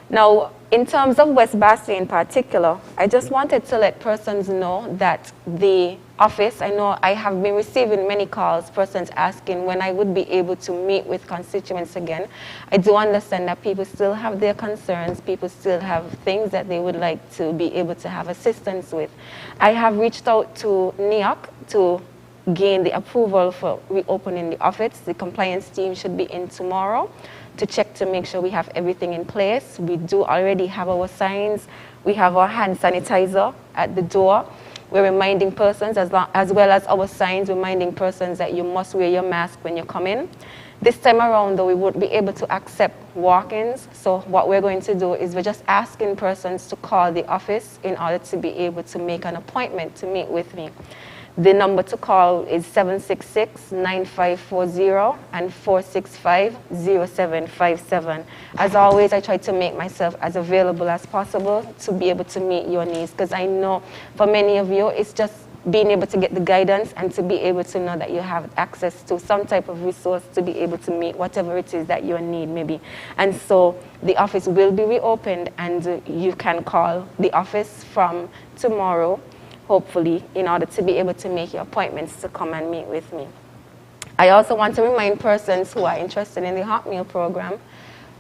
Now, in terms of West Bassie in particular, I just wanted to let persons know that the office, I know I have been receiving many calls, persons asking when I would be able to meet with constituents again. I do understand that people still have their concerns, people still have things that they would like to be able to have assistance with. I have reached out to NEOC to gain the approval for reopening the office. The compliance team should be in tomorrow to check to make sure we have everything in place. We do already have our signs. We have our hand sanitizer at the door. We're reminding persons, as well as our signs, reminding persons that you must wear your mask when you come in. This time around, though, we won't be able to accept walk-ins. So what we're going to do is we're just asking persons to call the office in order to be able to make an appointment to meet with me. The number to call is 766-9540 and 465-0757. As always, I try to make myself as available as possible to be able to meet your needs, because I know for many of you, it's just being able to get the guidance and to be able to know that you have access to some type of resource to be able to meet whatever it is that your need may be. And so the office will be reopened, and you can call the office from tomorrow, hopefully, in order to be able to make your appointments to come and meet with me. I also want to remind persons who are interested in the hot meal program,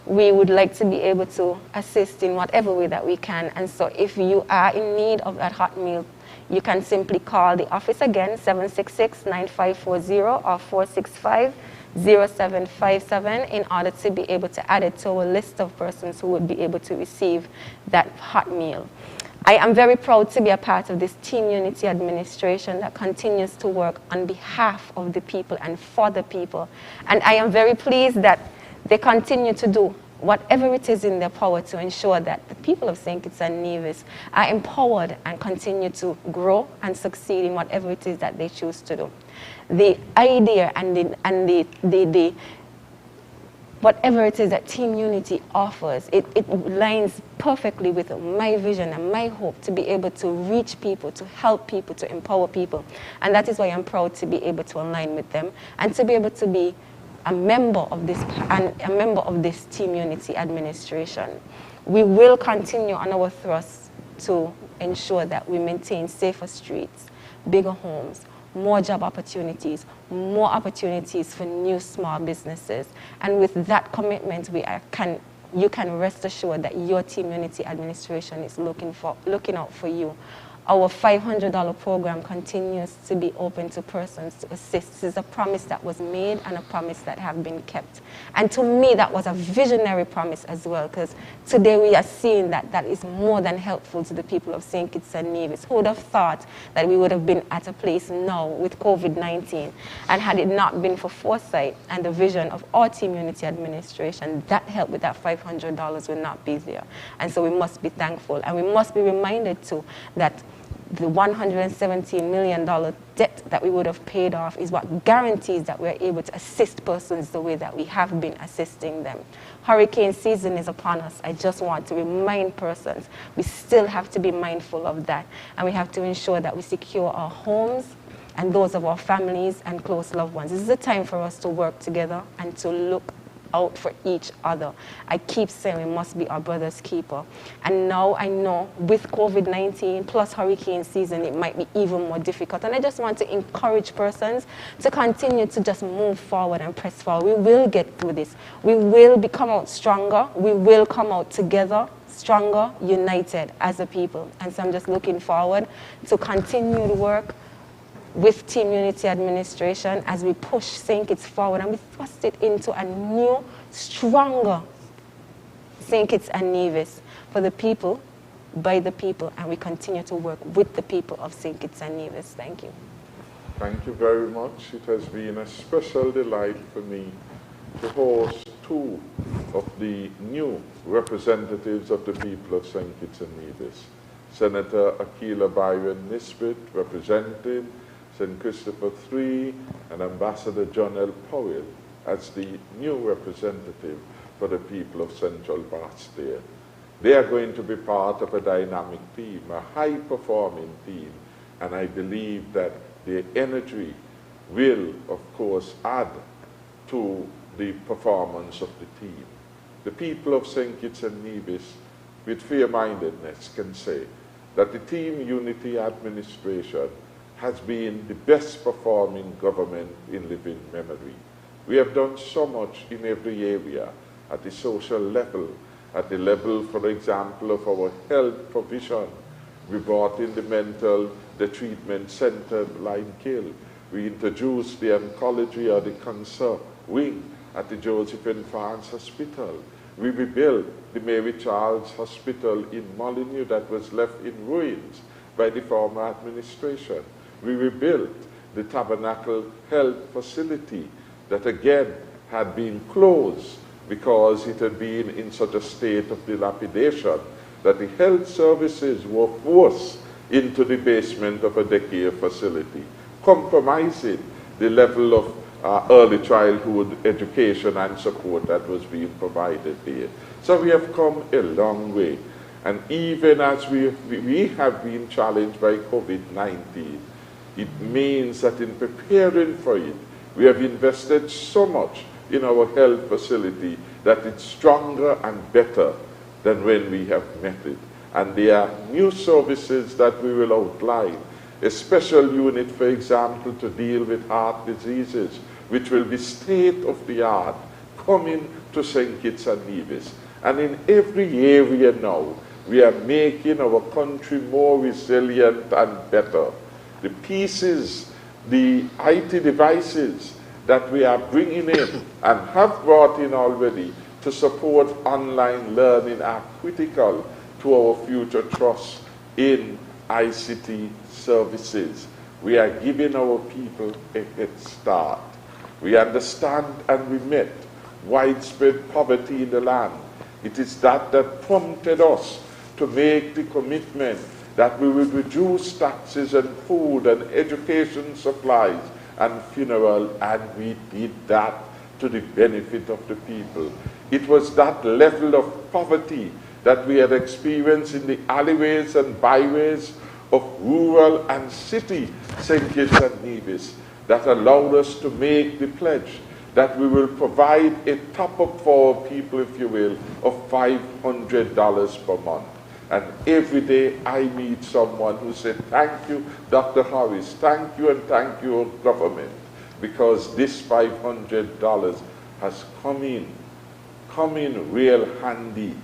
we would like to be able to assist in whatever way that we can. And so if you are in need of that hot meal, you can simply call the office again, 766-9540 or 465-0757, in order to be able to add it to our list of persons who would be able to receive that hot meal. I am very proud to be a part of this Team Unity administration that continues to work on behalf of the people and for the people. And I am very pleased that they continue to do whatever it is in their power to ensure that the people of St. Kitts and Nevis are empowered and continue to grow and succeed in whatever it is that they choose to do. The idea and whatever it is that Team Unity offers, it lines perfectly with my vision and my hope to be able to reach people, to help people, to empower people. And that is why I'm proud to be able to align with them and to be able to be a member of this Team Unity administration. We will continue on our thrust to ensure that we maintain safer streets, bigger homes, more job opportunities, more opportunities for new small businesses. And with that commitment, you can rest assured that your Team Unity administration is looking out for you. Our $500 program continues to be open to persons to assist. This is a promise that was made and a promise that have been kept. And to me, that was a visionary promise as well, because today we are seeing that that is more than helpful to the people of St. Kitts and Nevis. Who would have thought that we would have been at a place now with COVID-19? And had it not been for foresight and the vision of our Team Unity administration, that help with that $500 would not be there. And so we must be thankful. And we must be reminded too that the $117 million debt that we would have paid off is what guarantees that we're able to assist persons the way that we have been assisting them. Hurricane season is upon us. I just want to remind persons we still have to be mindful of that, and we have to ensure that we secure our homes and those of our families and close loved ones. This is a time for us to work together and to look out for each other. I keep saying we must be our brother's keeper. And now I know with COVID-19 plus hurricane season, it might be even more difficult. And I just want to encourage persons to continue to just move forward and press forward. We will get through this. We will come out stronger. We will come out together, stronger, united as a people. And so I'm just looking forward to continue the work with Team Unity administration as we push St. Kitts forward and we thrust it into a new, stronger St. Kitts and Nevis for the people, by the people, and we continue to work with the people of St. Kitts and Nevis. Thank you. Thank you very much. It has been a special delight for me to host two of the new representatives of the people of St. Kitts and Nevis. Senator Akilah Byron-Nisbett representing St. Christopher III, and Ambassador Jonel Powell as the new representative for the people of Central Bastille. They are going to be part of a dynamic team, a high-performing team, and I believe that their energy will, of course, add to the performance of the team. The people of St. Kitts and Nevis, with fair-mindedness, can say that the Team Unity administration has been the best performing government in living memory. We have done so much in every area, at the social level, at the level, for example, of our health provision. We brought in the treatment center, Lime Kill. We introduced the oncology or the cancer wing at the Josephine France Hospital. We rebuilt the Mary Charles Hospital in Molyneux that was left in ruins by the former administration. We rebuilt the Tabernacle Health Facility that again had been closed because it had been in such a state of dilapidation that the health services were forced into the basement of a daycare facility, compromising the level of early childhood education and support that was being provided there. So we have come a long way. And even as we have been challenged by COVID-19, it means that in preparing for it, we have invested so much in our health facility that it's stronger and better than when we have met it. And there are new services that we will outline, a special unit, for example, to deal with heart diseases, which will be state-of-the-art, coming to St. Kitts and Nevis. And in every area now, we are making our country more resilient and better. The pieces, the IT devices that we are bringing in and have brought in already to support online learning are critical to our future trust in ICT services. We are giving our people a head start. We understand and we met widespread poverty in the land. It is that prompted us to make the commitment that we will reduce taxes and food and education supplies and funeral, and we did that to the benefit of the people. It was that level of poverty that we had experienced in the alleyways and byways of rural and city St. Kitts and Nevis that allowed us to make the pledge that we will provide a top-up for our people, if you will, of $500 per month. And every day I meet someone who said, thank you, Dr. Harris, thank you and thank you, government, because this $500 has come in real handy.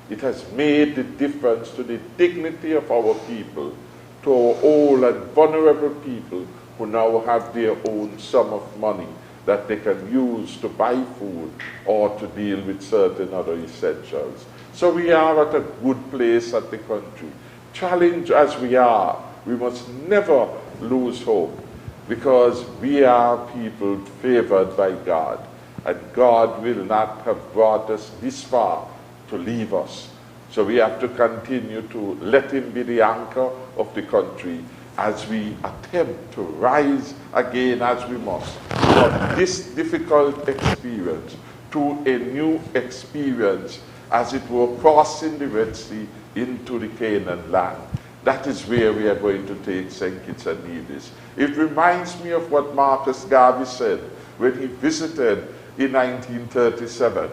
It has made the difference to the dignity of our people, to our old and vulnerable people who now have their own sum of money that they can use to buy food or to deal with certain other essentials. So we are at a good place at the country. Challenged as we are, we must never lose hope, because we are people favored by God, and God will not have brought us this far to leave us. So we have to continue to let him be the anchor of the country as we attempt to rise again as we must from this difficult experience to a new experience, as it were crossing the Red Sea into the Canaan land. That is where we are going to take St. Kitts and Nevis. It reminds me of what Marcus Garvey said when he visited in 1937.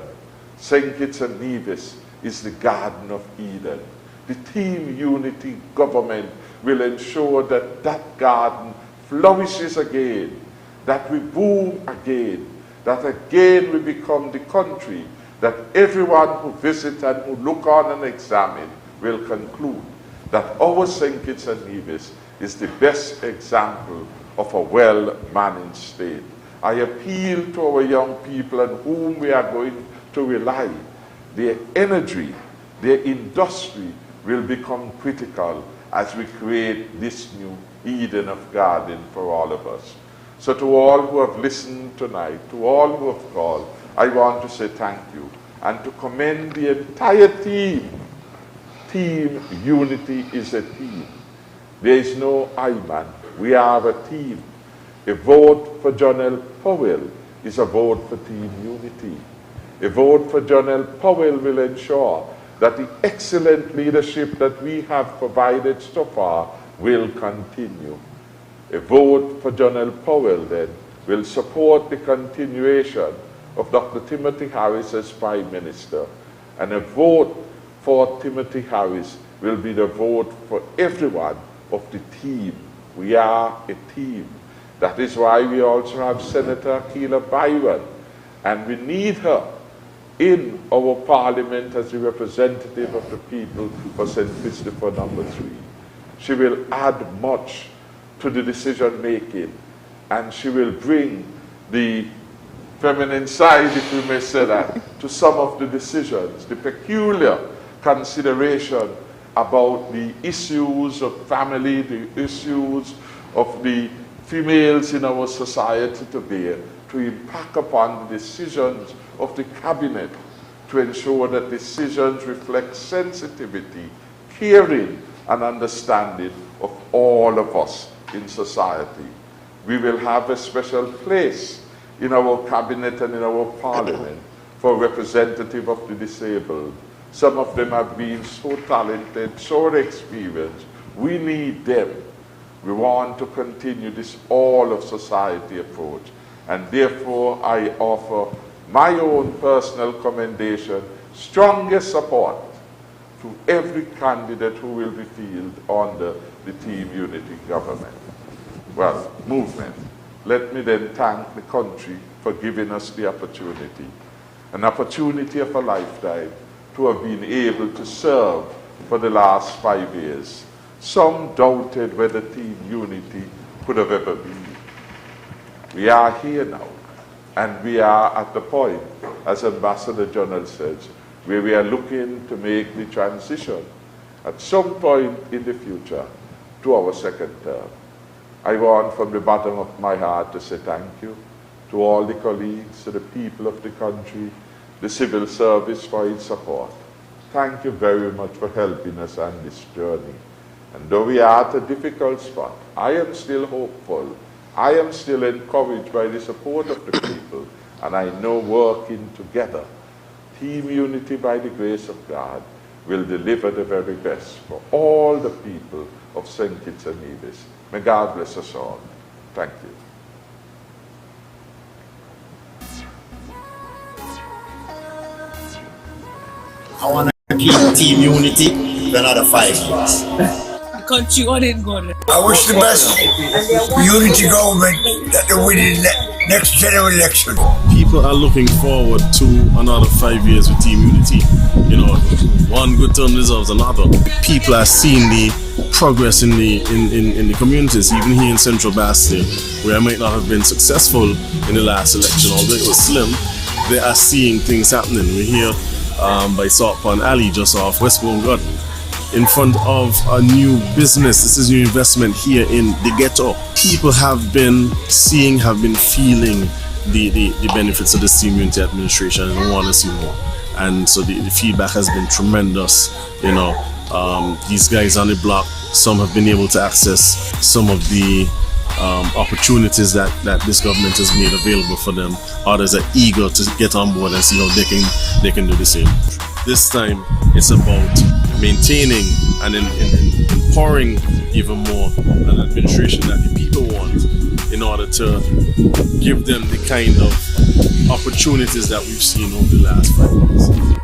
St. Kitts and Nevis is the Garden of Eden. The Team Unity government will ensure that that garden flourishes again, that we boom again, that again we become the country that everyone who visits and who look on and examine will conclude that our St. Kitts and Nevis is the best example of a well-managed state. I appeal to our young people on whom we are going to rely. Their energy, their industry will become critical as we create this new Eden of garden for all of us. So to all who have listened tonight, to all who have called, I want to say thank you. and to commend the entire team. Team unity is a team. There is no I man. We are a team. A vote for Jonel Powell is a vote for team unity. A vote for Jonel Powell will ensure that the excellent leadership that we have provided so far will continue. A vote for Jonel Powell, then, will support the continuation of Dr. Timothy Harris as Prime Minister. And a vote for Timothy Harris will be the vote for everyone of the team. We are a team. That is why we also have Senator Akilah Byron, and we need her in our parliament as the representative of the people for St. Christopher number 3. She will add much to the decision making, and she will bring the feminine side, if we may say that, to some of the decisions, the peculiar consideration about the issues of family, the issues of the females in our society today, to impact upon the decisions of the cabinet, to ensure that decisions reflect sensitivity, caring, and understanding of all of us in society. We will have a special place in our cabinet and in our parliament for representative of the disabled. Some of them have been so talented, so experienced. We need them. We want to continue this all of society approach. And therefore, I offer my own personal commendation, strongest support to every candidate who will be fielded under the Team Unity government. Well, movement. Let me then thank the country for giving us the opportunity, an opportunity of a lifetime, to have been able to serve for the last 5 years. Some doubted whether Team Unity could have ever been. We are here now, and we are at the point, as Ambassador Jonel says, where we are looking to make the transition at some point in the future to our second term. I want from the bottom of my heart to say thank you to all the colleagues, to the people of the country, the civil service for its support. Thank you very much for helping us on this journey. And though we are at a difficult spot, I am still hopeful. I am still encouraged by the support of the people, and I know working together, Team Unity, by the grace of God, will deliver the very best for all the people of St. Kitts and Nevis. May God bless us all. Thank you. I want to keep Team Unity for another 5 years. Country on it, God. I wish the best unity government that they win in the next general election. People are looking forward to another 5 years with Team Unity. You know, one good term deserves another. People are seeing the progress in the communities, even here in Central Bastille, where I might not have been successful in the last election, although it was slim. They are seeing things happening. We're here by Salt Pond Alley, just off Westbourne God, in front of a new business. This is new investment here in the ghetto. People have been seeing, have been feeling the benefits of the Team Unity administration and want to see more. And so the feedback has been tremendous. You know, these guys on the block, some have been able to access some of the opportunities that this government has made available for them. Others are eager to get on board and see how they can do the same. This time it's about maintaining and empowering even more an administration that the people want, in order to give them the kind of opportunities that we've seen over the last 5 years.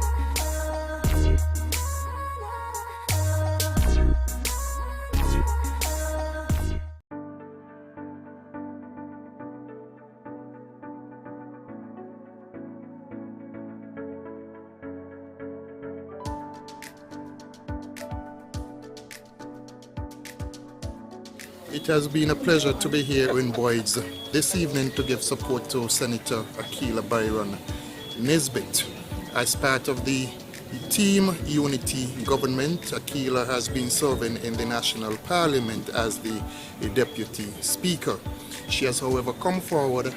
It has been a pleasure to be here in Boyd's this evening to give support to Senator Akilah Byron-Nisbett. As part of the Team Unity government, Akilah has been serving in the National Parliament as the Deputy Speaker. She has, however, come forward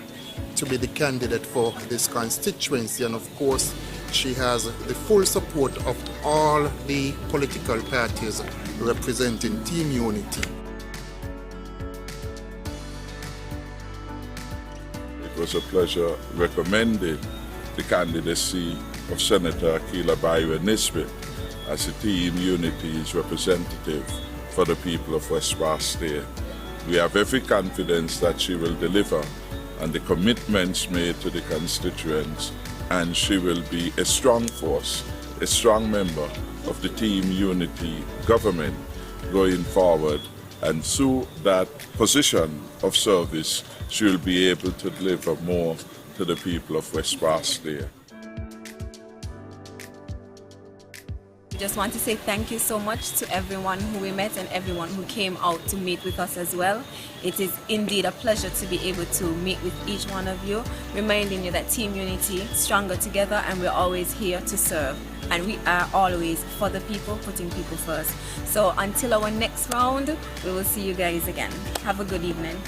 to be the candidate for this constituency, and of course she has the full support of all the political parties representing Team Unity. It was a pleasure recommending the candidacy of Senator Akilah Byron-Nisbett as the Team Unity's representative for the people of West Barstow. We have every confidence that she will deliver on the commitments made to the constituents, and she will be a strong force, a strong member of the Team Unity government going forward, and through that position of service, she will be able to deliver more to the people of West Barstow. Just want to say thank you so much to everyone who we met and everyone who came out to meet with us as well. It is indeed a pleasure to be able to meet with each one of you, reminding you that Team Unity, stronger together, and we're always here to serve. And we are always for the people, putting people first. So until our next round, we will see you guys again. Have a good evening.